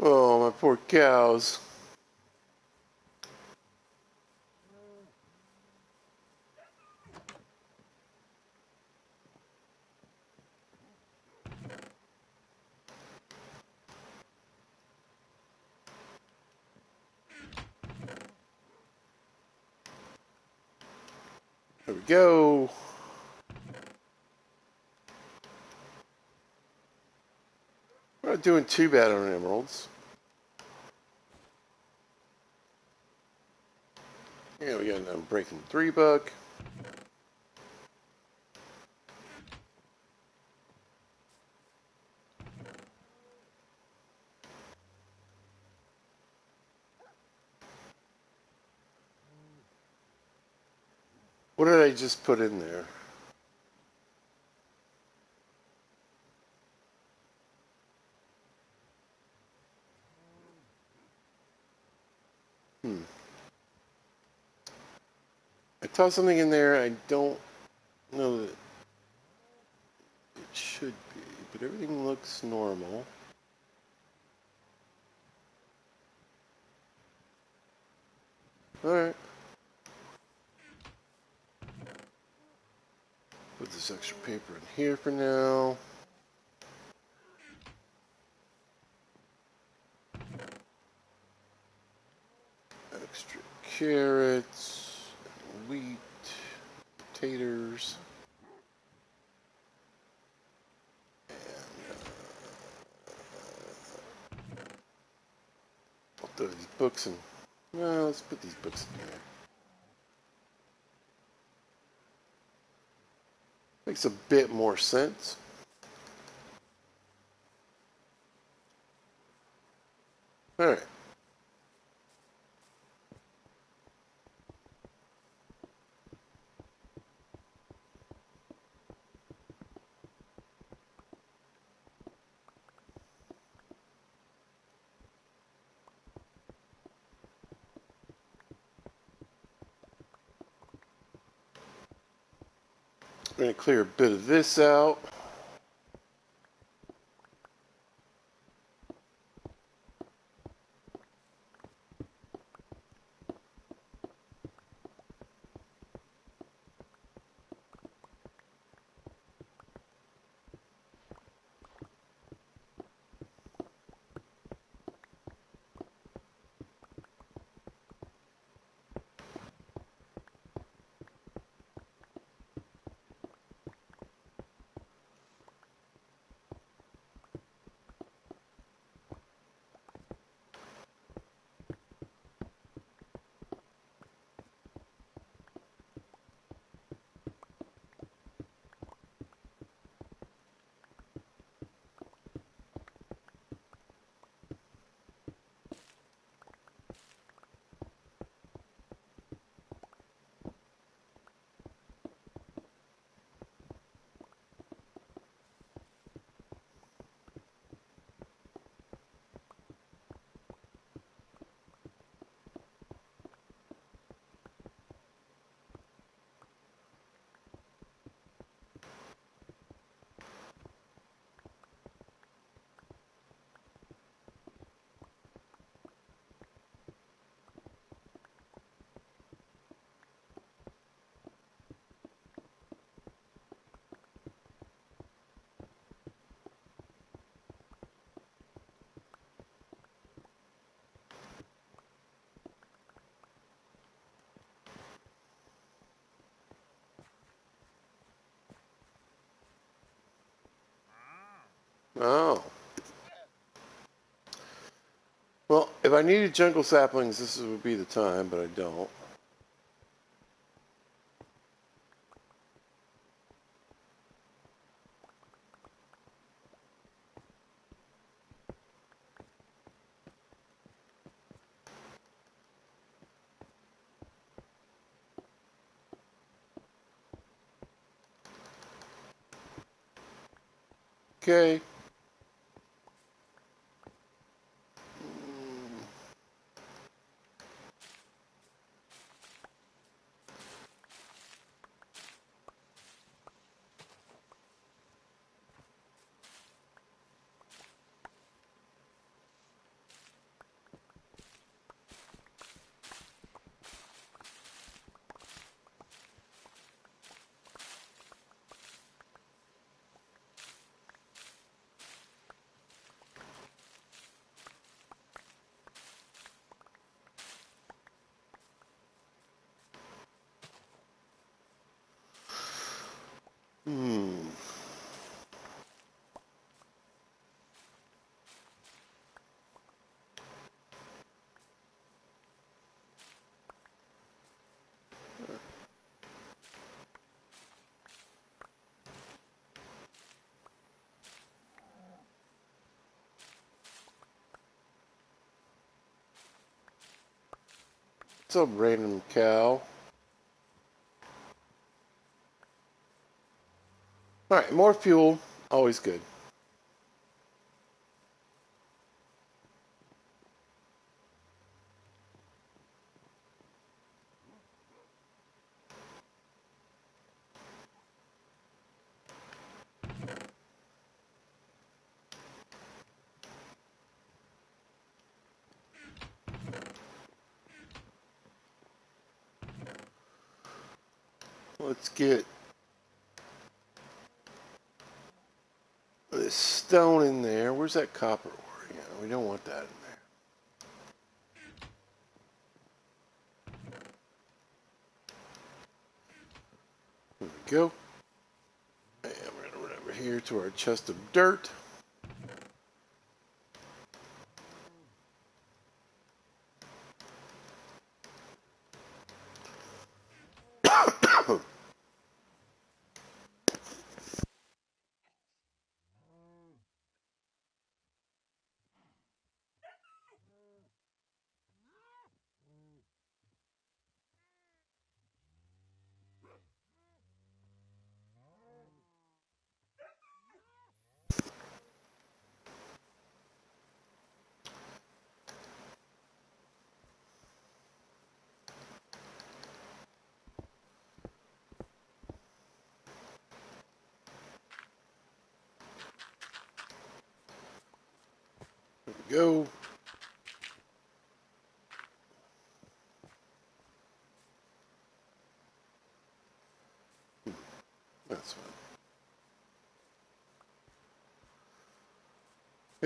Oh, my poor cows. There we go. We're not doing too bad on emeralds. Yeah, we got an Unbreaking 3 book. What did I just put in there? Hmm. I tossed something in there. I don't know that it should be, but everything looks normal. Alright. Put this extra paper in here for now. Extra carrots, wheat, potatoes. throw these books in. Well, let's put these books in here. Makes a bit more sense. Alright. I'm going to clear a bit of this out. Oh. Well, if I needed jungle saplings, this would be the time, but I don't. Okay. Hmm. What's up, random cow? Alright, more fuel. Always good. Let's get this stone in there. Where's that copper ore? Yeah, we don't want that in there. There we go. And we're going to run over here to our chest of dirt. go. That's fine.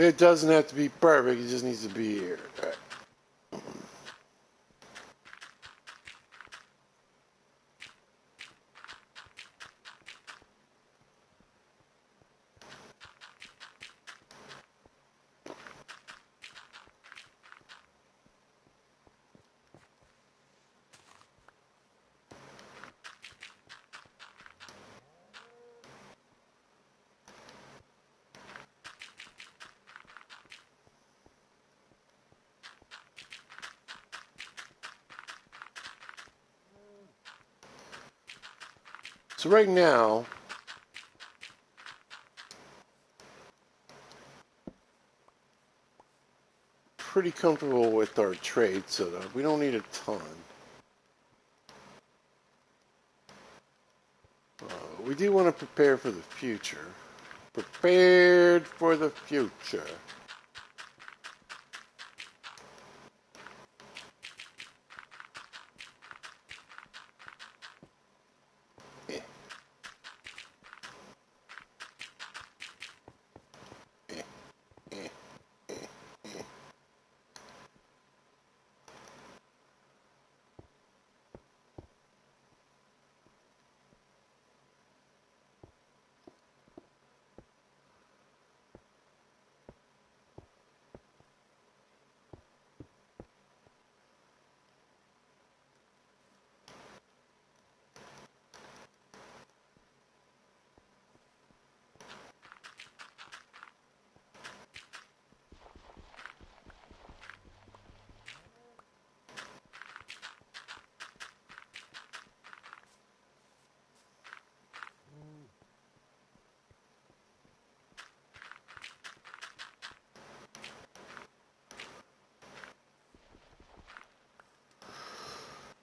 It doesn't have to be perfect. It just needs to be here. All right. So right now, pretty comfortable with our trade setup. We don't need a ton. We do want to prepare for the future. Prepared for the future. Eh, eh, eh, eh.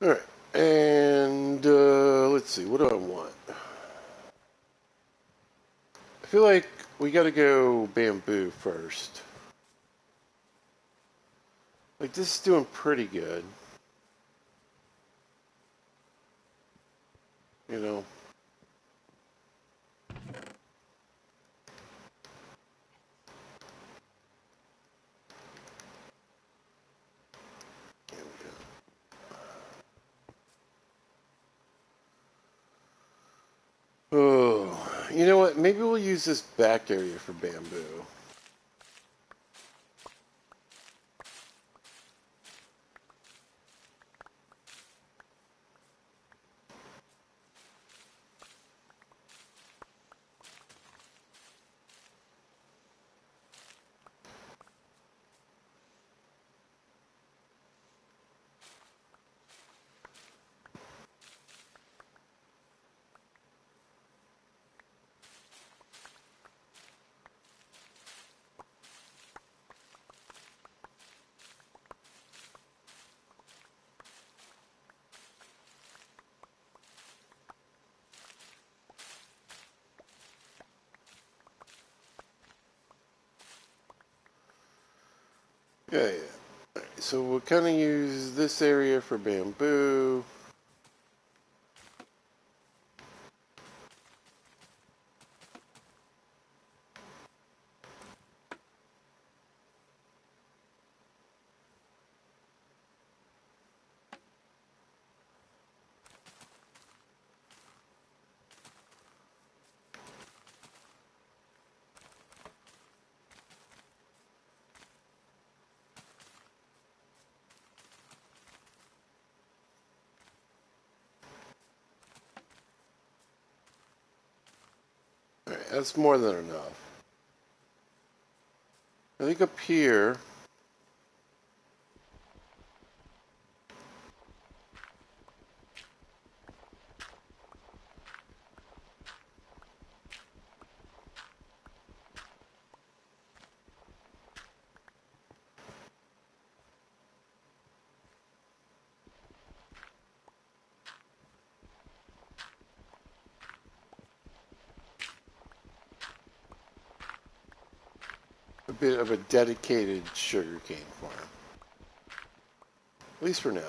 All right, and let's see. What do I want? I feel like we got to go bamboo first. Like this is doing pretty good, you know. There we go. Oh, you know what? Maybe we'll use this back area for bamboo. Yeah, yeah. All right, so we'll kind of use this area for bamboo. All right, that's more than enough. I think up here, bit of a dedicated sugarcane farm, at least for now.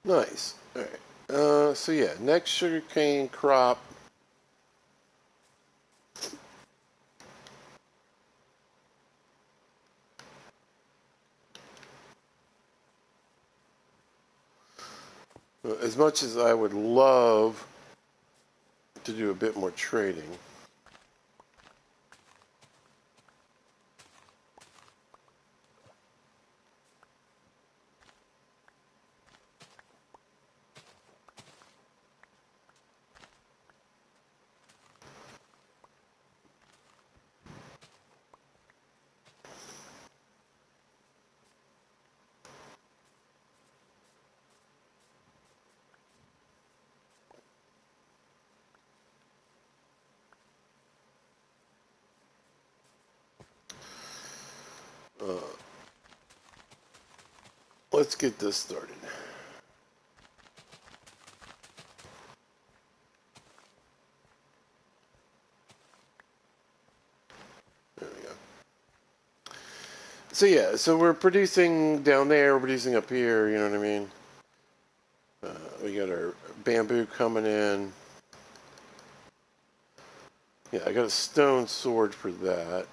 Nice. All right. So yeah, next sugarcane crop. As much as I would love to do a bit more trading, let's get this started. There we go. So yeah, so we're producing down there, we're producing up here, you know what I mean? We got our bamboo coming in. Yeah, I got a stone sword for that.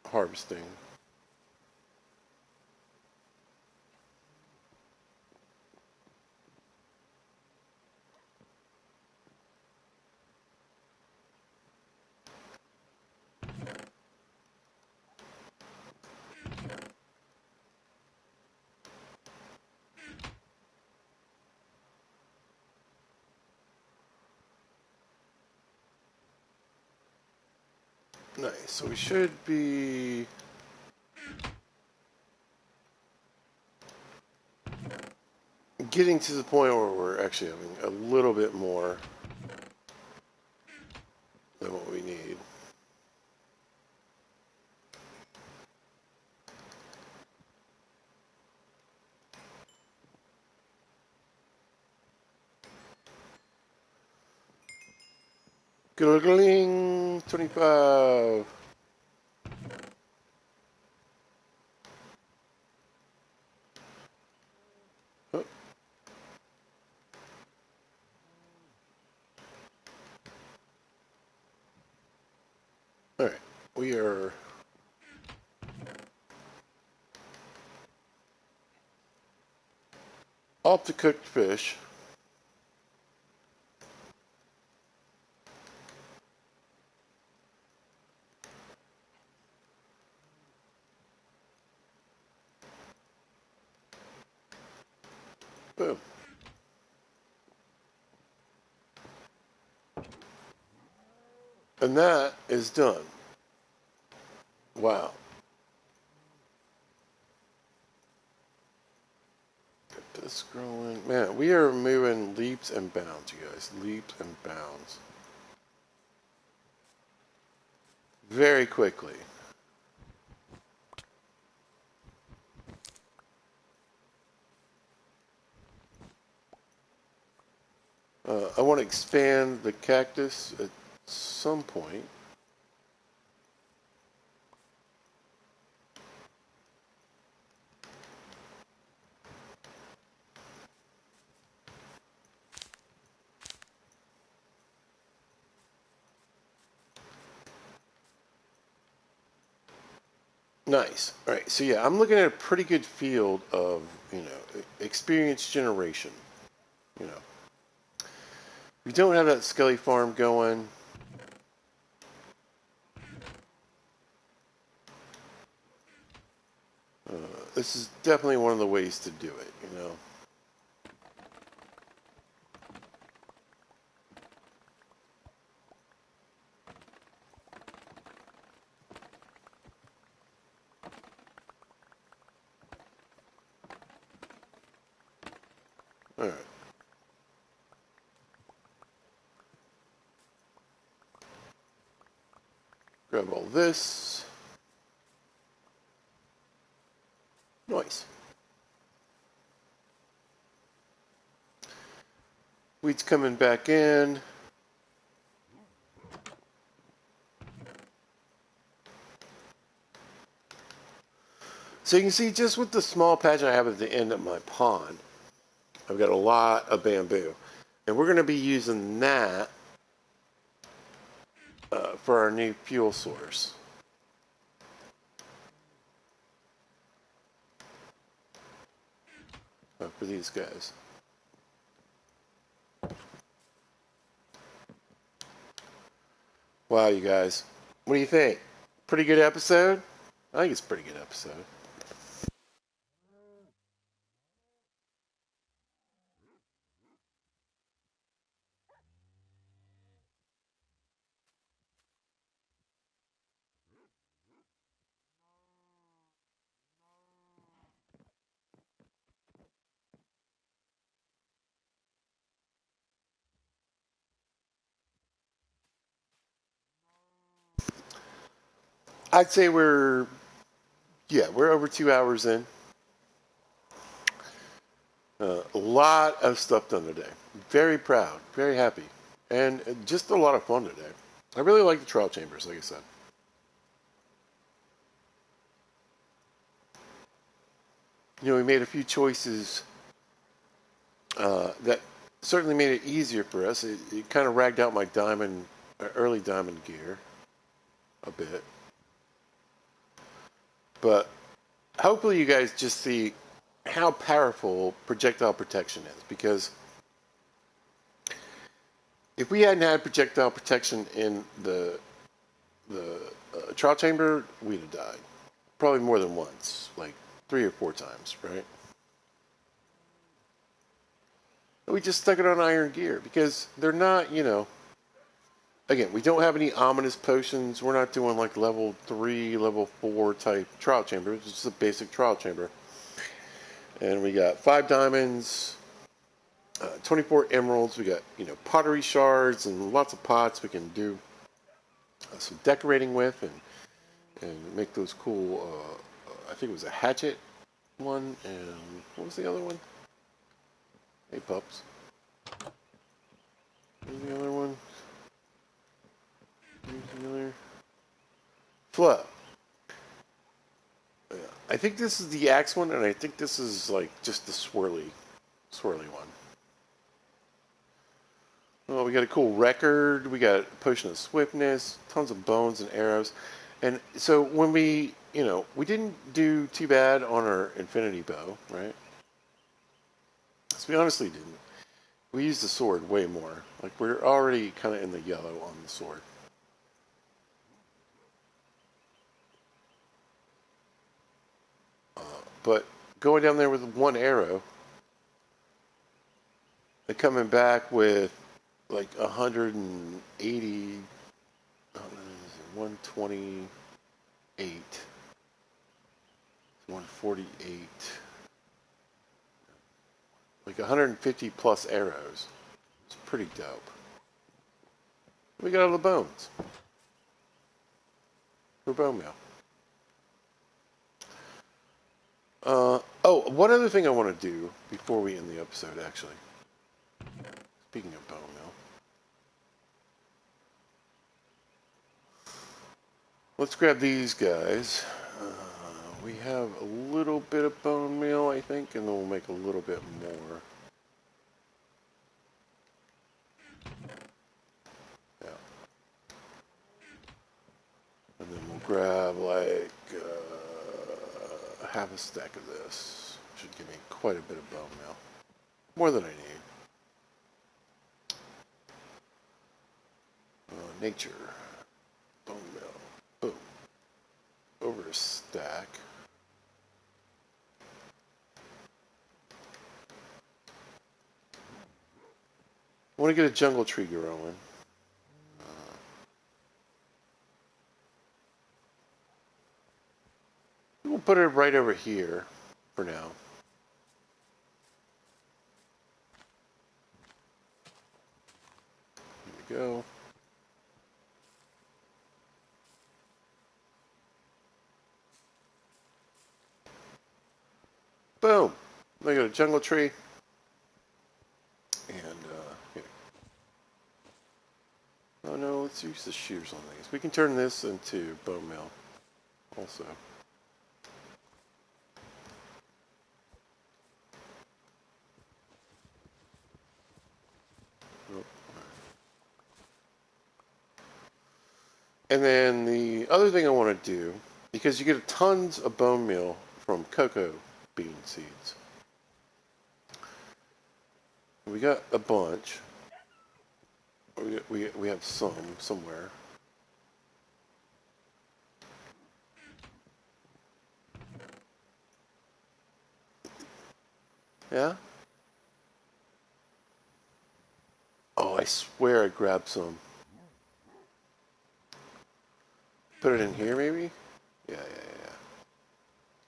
Harvesting. Nice. So we should be getting to the point where we're actually having a little bit more than what we need. Gling 25. Oh, all right. We are off the cooked fish. Boom. And that is done. Wow. Get this growing. Man, we are moving leaps and bounds, you guys. Leaps and bounds. Very quickly. I want to expand the cactus at some point. Nice. All right. So yeah, I'm looking at a pretty good field of, experience generation. You know, we don't have that Skelly farm going. This is definitely one of the ways to do it. All right. Grab all this. Nice. Wheat's coming back in. So you can see just with the small patch I have at the end of my pond, I've got a lot of bamboo. And we're going to be using that for our new fuel source. For these guys. Wow, you guys. What do you think? Pretty good episode? I think it's a pretty good episode. I'd say we're over 2 hours in. A lot of stuff done today. Very proud, very happy, and just a lot of fun today. I really like the trial chambers, like I said. We made a few choices that certainly made it easier for us. It kind of ragged out my early diamond gear a bit, but hopefully you guys just see how powerful projectile protection is, because if we hadn't had projectile protection in the trial chamber, we'd have died. Probably more than once, like 3 or 4 times, right? We just stuck it on iron gear because they're not, again, we don't have any ominous potions. We're not doing like level 3, level 4 type trial chamber. It's just a basic trial chamber. And we got 5 diamonds, 24 emeralds. We got, pottery shards and lots of pots we can do some decorating with and make those cool, I think it was a hatchet one. And what was the other one? Hey, pups. What was the other one? Another flow. I think this is the axe one, and I think this is like just the swirly one. Well, we got a cool record. We got a potion of swiftness, tons of bones and arrows, and so when we didn't do too bad on our infinity bow, right? We honestly didn't. We used the sword way more. Like, we're already kind of in the yellow on the sword. But going down there with one arrow and coming back with like 180, 128, 148, like 150 plus arrows. It's pretty dope. We got all the bones for bone meal. Oh, one other thing I want to do before we end the episode, actually. Speaking of bone meal, let's grab these guys. We have a little bit of bone meal, I think, and then we'll make a little bit more. Yeah. And then we'll grab like half a stack of this. Should give me quite a bit of bone meal. More than I need. Nature. Bone meal. Boom. Over a stack. I want to get a jungle tree growing. We'll put it right over here for now. Here we go. Boom. I got a jungle tree. And, here. Oh no, let's use the shears on these. We can turn this into bone meal also. And then the other thing I want to do, because you get tons of bone meal from cocoa bean seeds. We got a bunch. We have some somewhere. Yeah? Oh, I swear I grabbed some. Put it in here, maybe? Yeah.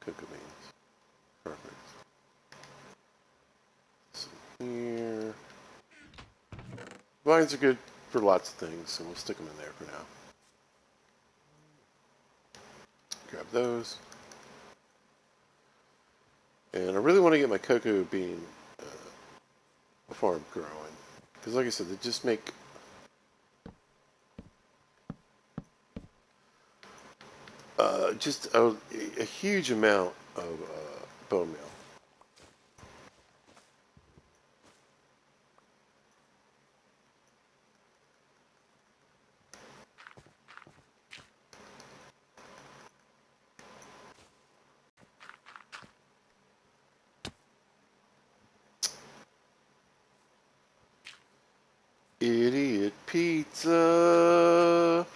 Cocoa beans. Perfect. Some here. Vines are good for lots of things, so we'll stick them in there for now. Grab those. And I really want to get my cocoa bean farm growing. Because like I said, they just make just a huge amount of bone meal. Idiot pizza.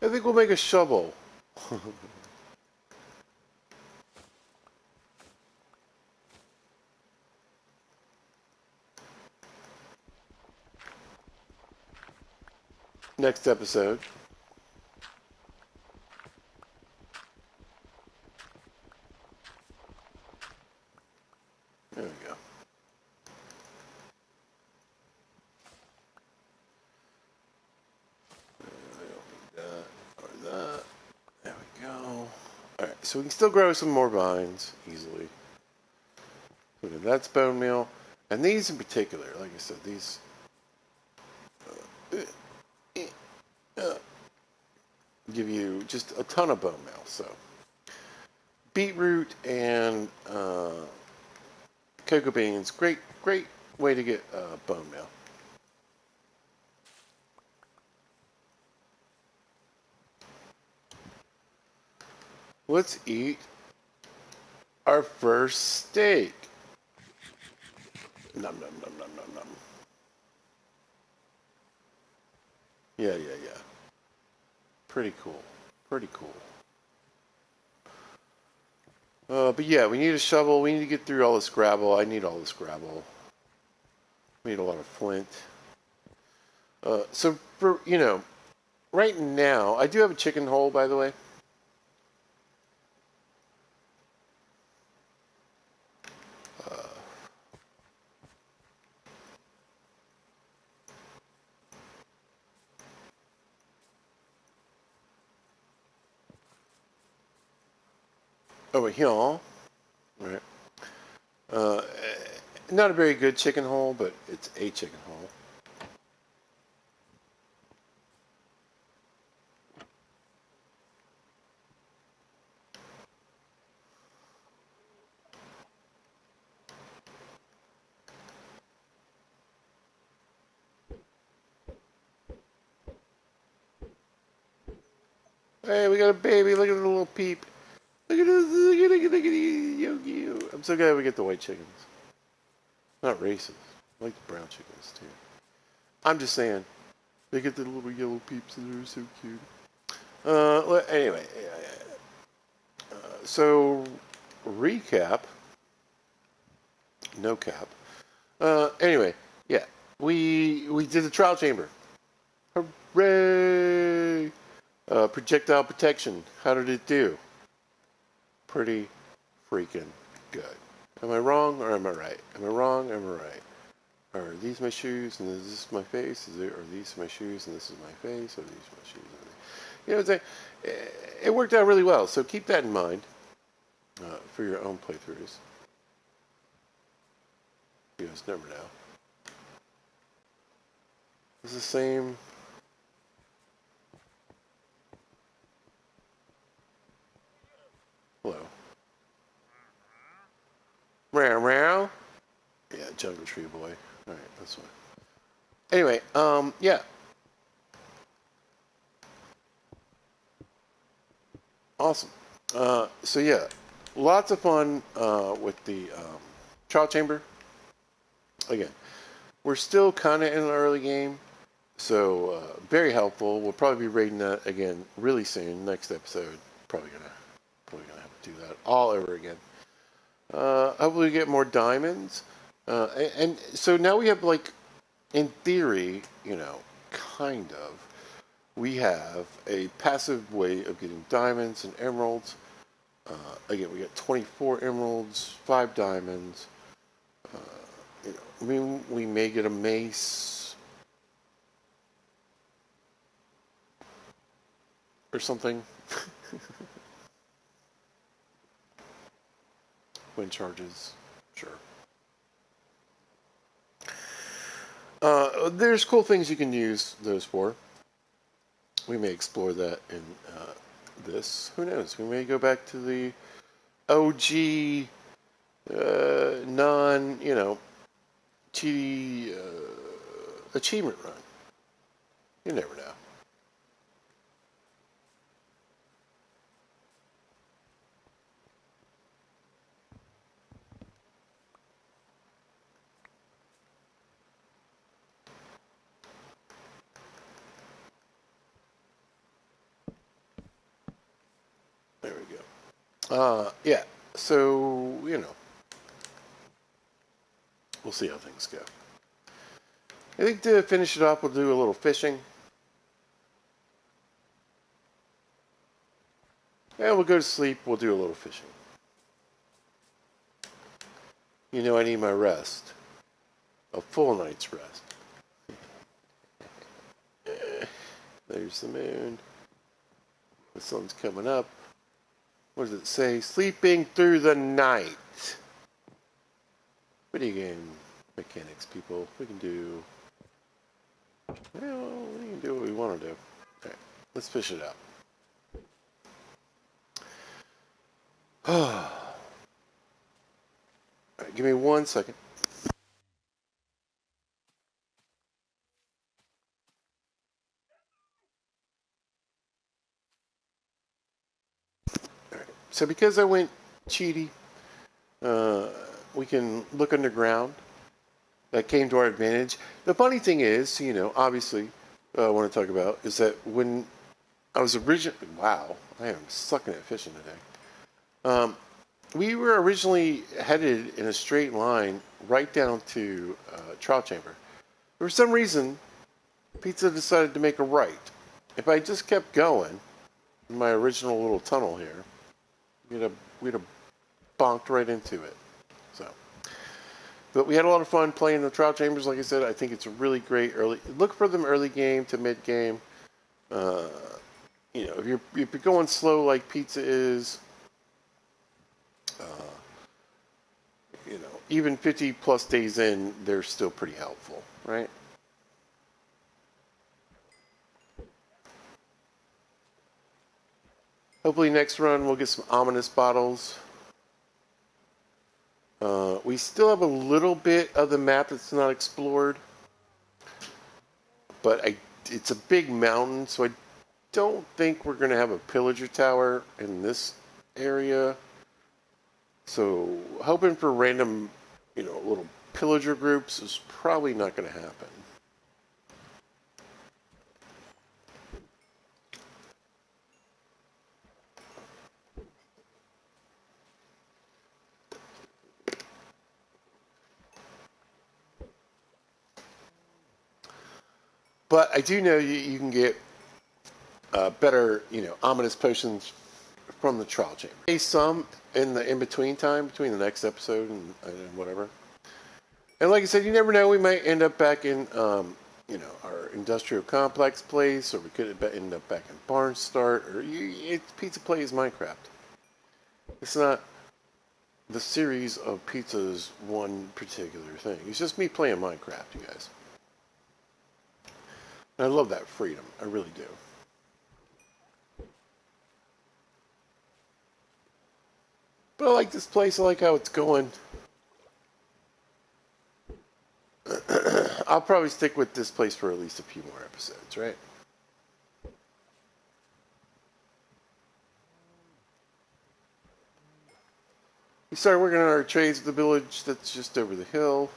I think we'll make a shovel. Next episode. There we go. That. There we go. Alright, so we can still grow some more vines easily. Okay, that's bone meal. And these in particular, like I said, these give you just a ton of bone meal. So beetroot and cocoa beans, great way to get bone meal. Let's eat our first steak. Nom nom nom nom nom nom. Yeah. Pretty cool. Pretty cool. But yeah, we need a shovel. We need to get through all this gravel. I need all this gravel. We need a lot of flint. So for right now, I do have a chicken hole, by the way. Over here, right? Uh, Not a very good chicken hole, but it's a chicken hole. Hey, we got a baby. Look at the little peep. Look at this. Look at yo. I'm so glad we get the white chickens. Not racist. I like the brown chickens too. I'm just saying. They get the little yellow peeps and they're so cute. Anyway, so recap. No cap. Anyway, yeah, we did the trial chamber. Hooray! Projectile protection. How did it do? Pretty freaking good. Am I wrong or am I right? Am I wrong or am I right? Are these my shoes and is this my face? Are these my shoes and this is my face? Are these my shoes? You know what I'm saying? It worked out really well. So keep that in mind for your own playthroughs. You just never know. It's the same. Hello. Meow meow. Yeah, Jungle Tree Boy. All right, that's fine. Anyway, yeah. Awesome. So yeah, lots of fun with the trial chamber. Again, we're still kind of in an early game, so very helpful. We'll probably be raiding that again really soon. Next episode, probably gonna have to do that all over again. Hopefully, we get more diamonds, and so now we have like, in theory, kind of, we have a passive way of getting diamonds and emeralds. Again, we got 24 emeralds, 5 diamonds. We may get a mace or something. Wind charges, sure. There's cool things you can use those for. We may explore that in this. Who knows? We may go back to the OG non, TD achievement run. You never know. There we go. Yeah. So we'll see how things go. I think to finish it off, we'll do a little fishing. And we'll go to sleep. We'll do a little fishing. I need my rest. A full night's rest. There's the moon. The sun's coming up. What does it say? Sleeping through the night. Video game. mechanics, people. We can do... Well, we can do what we want to do. Alright, let's fish it out. Alright, give me 1 second. Alright, so because I went cheaty, we can look underground. That came to our advantage. The funny thing is, obviously, I want to talk about is that when I was originally... Wow, I am sucking at fishing today. We were originally headed in a straight line right down to Trout Chamber. For some reason, Pizza decided to make a right. If I just kept going in my original little tunnel here, we'd have bonked right into it. So, but we had a lot of fun playing the Trout Chambers. Like I said, I think it's a really great early. Look for them early game to mid game. If you're going slow like Pizza is, even 50 plus days in, they're still pretty helpful, right? Hopefully next run we'll get some ominous bottles. We still have a little bit of the map that's not explored, but it's a big mountain, so I don't think we're going to have a pillager tower in this area. So hoping for random, little pillager groups is probably not going to happen. But I do know you can get better, ominous potions from the trial chamber. Some in the in-between time, between the next episode and whatever. And like I said, you never know. We might end up back in, our industrial complex place, or we could end up back in Barnstart, or Pizza plays Minecraft. It's not the series of Pizza's one particular thing. It's just me playing Minecraft, you guys. And I love that freedom. I really do. But I like this place. I like how it's going. I'll probably stick with this place for at least a few more episodes, right? We started working on our trades at the village that's just over the hill.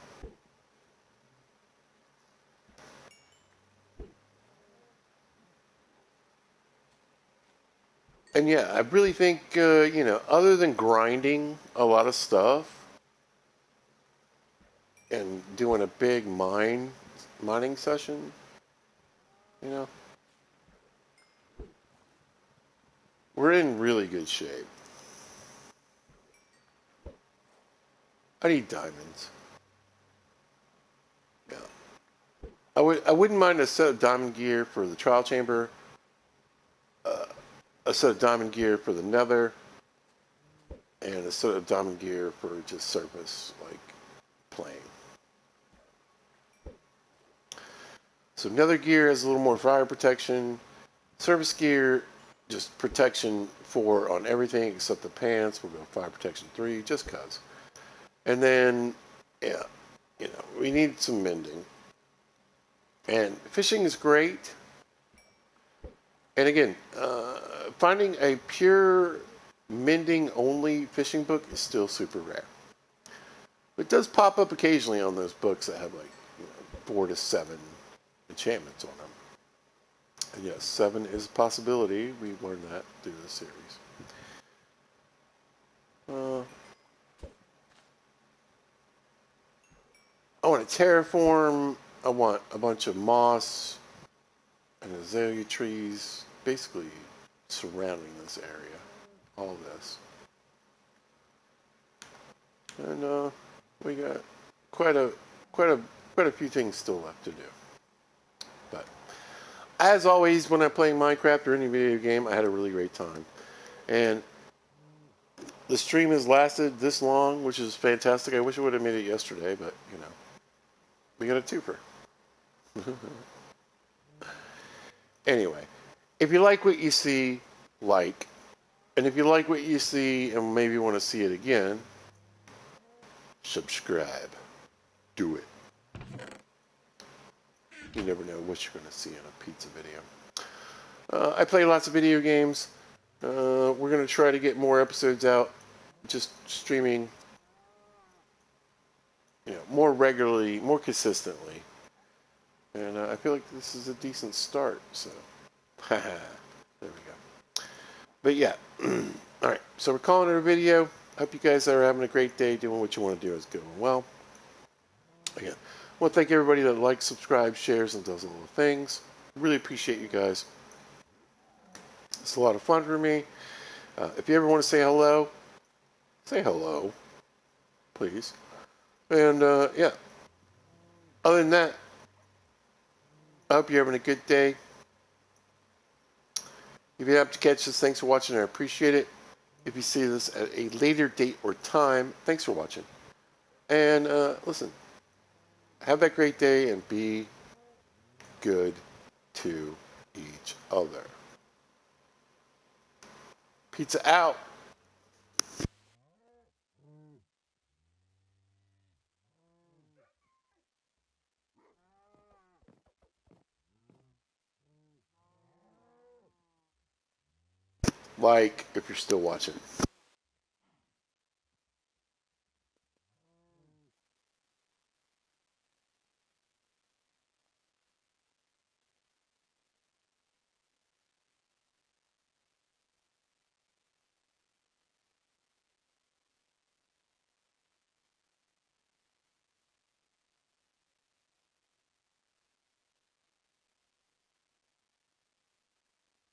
And yeah, I really think, other than grinding a lot of stuff and doing a big mining session, we're in really good shape. I need diamonds. Yeah. I wouldn't mind a set of diamond gear for the trial chamber, a set of diamond gear for the nether, and a set of diamond gear for just surface, like playing. So nether gear has a little more fire protection. Surface gear, just protection 4 on everything except the pants. We'll go fire protection 3, just cause. And then, yeah, we need some mending. And fishing is great. And again, finding a pure mending only fishing book is still super rare. It does pop up occasionally on those books that have 4 to 7 enchantments on them. And yes, 7 is a possibility. We learned that through the series. I want to terraform. I want a bunch of moss and azalea trees basically surrounding this area. All this. And we got quite a few things still left to do. But as always, when I'm playing Minecraft or any video game, I had a really great time. And the stream has lasted this long, which is fantastic. I wish I would have made it yesterday, but We got a twofer. Anyway, if you like what you see, like. And if you like what you see and maybe want to see it again, subscribe. Do it. You never know what you're going to see in a pizza video. I play lots of video games. We're going to try to get more episodes out, just streaming, more regularly, more consistently. And I feel like this is a decent start. So, there we go. But yeah, all right. So we're calling it a video. Hope you guys are having a great day, doing what you want to do is going well. Again, I want to thank everybody that likes, subscribes, shares, and does all the things. Really appreciate you guys. It's a lot of fun for me. If you ever want to say hello, please. And yeah, other than that, I hope you're having a good day. If you happen to catch this, thanks for watching. I appreciate it. If you see this at a later date or time, thanks for watching. And listen, have that great day and be good to each other. Pizza out. Like if you're still watching.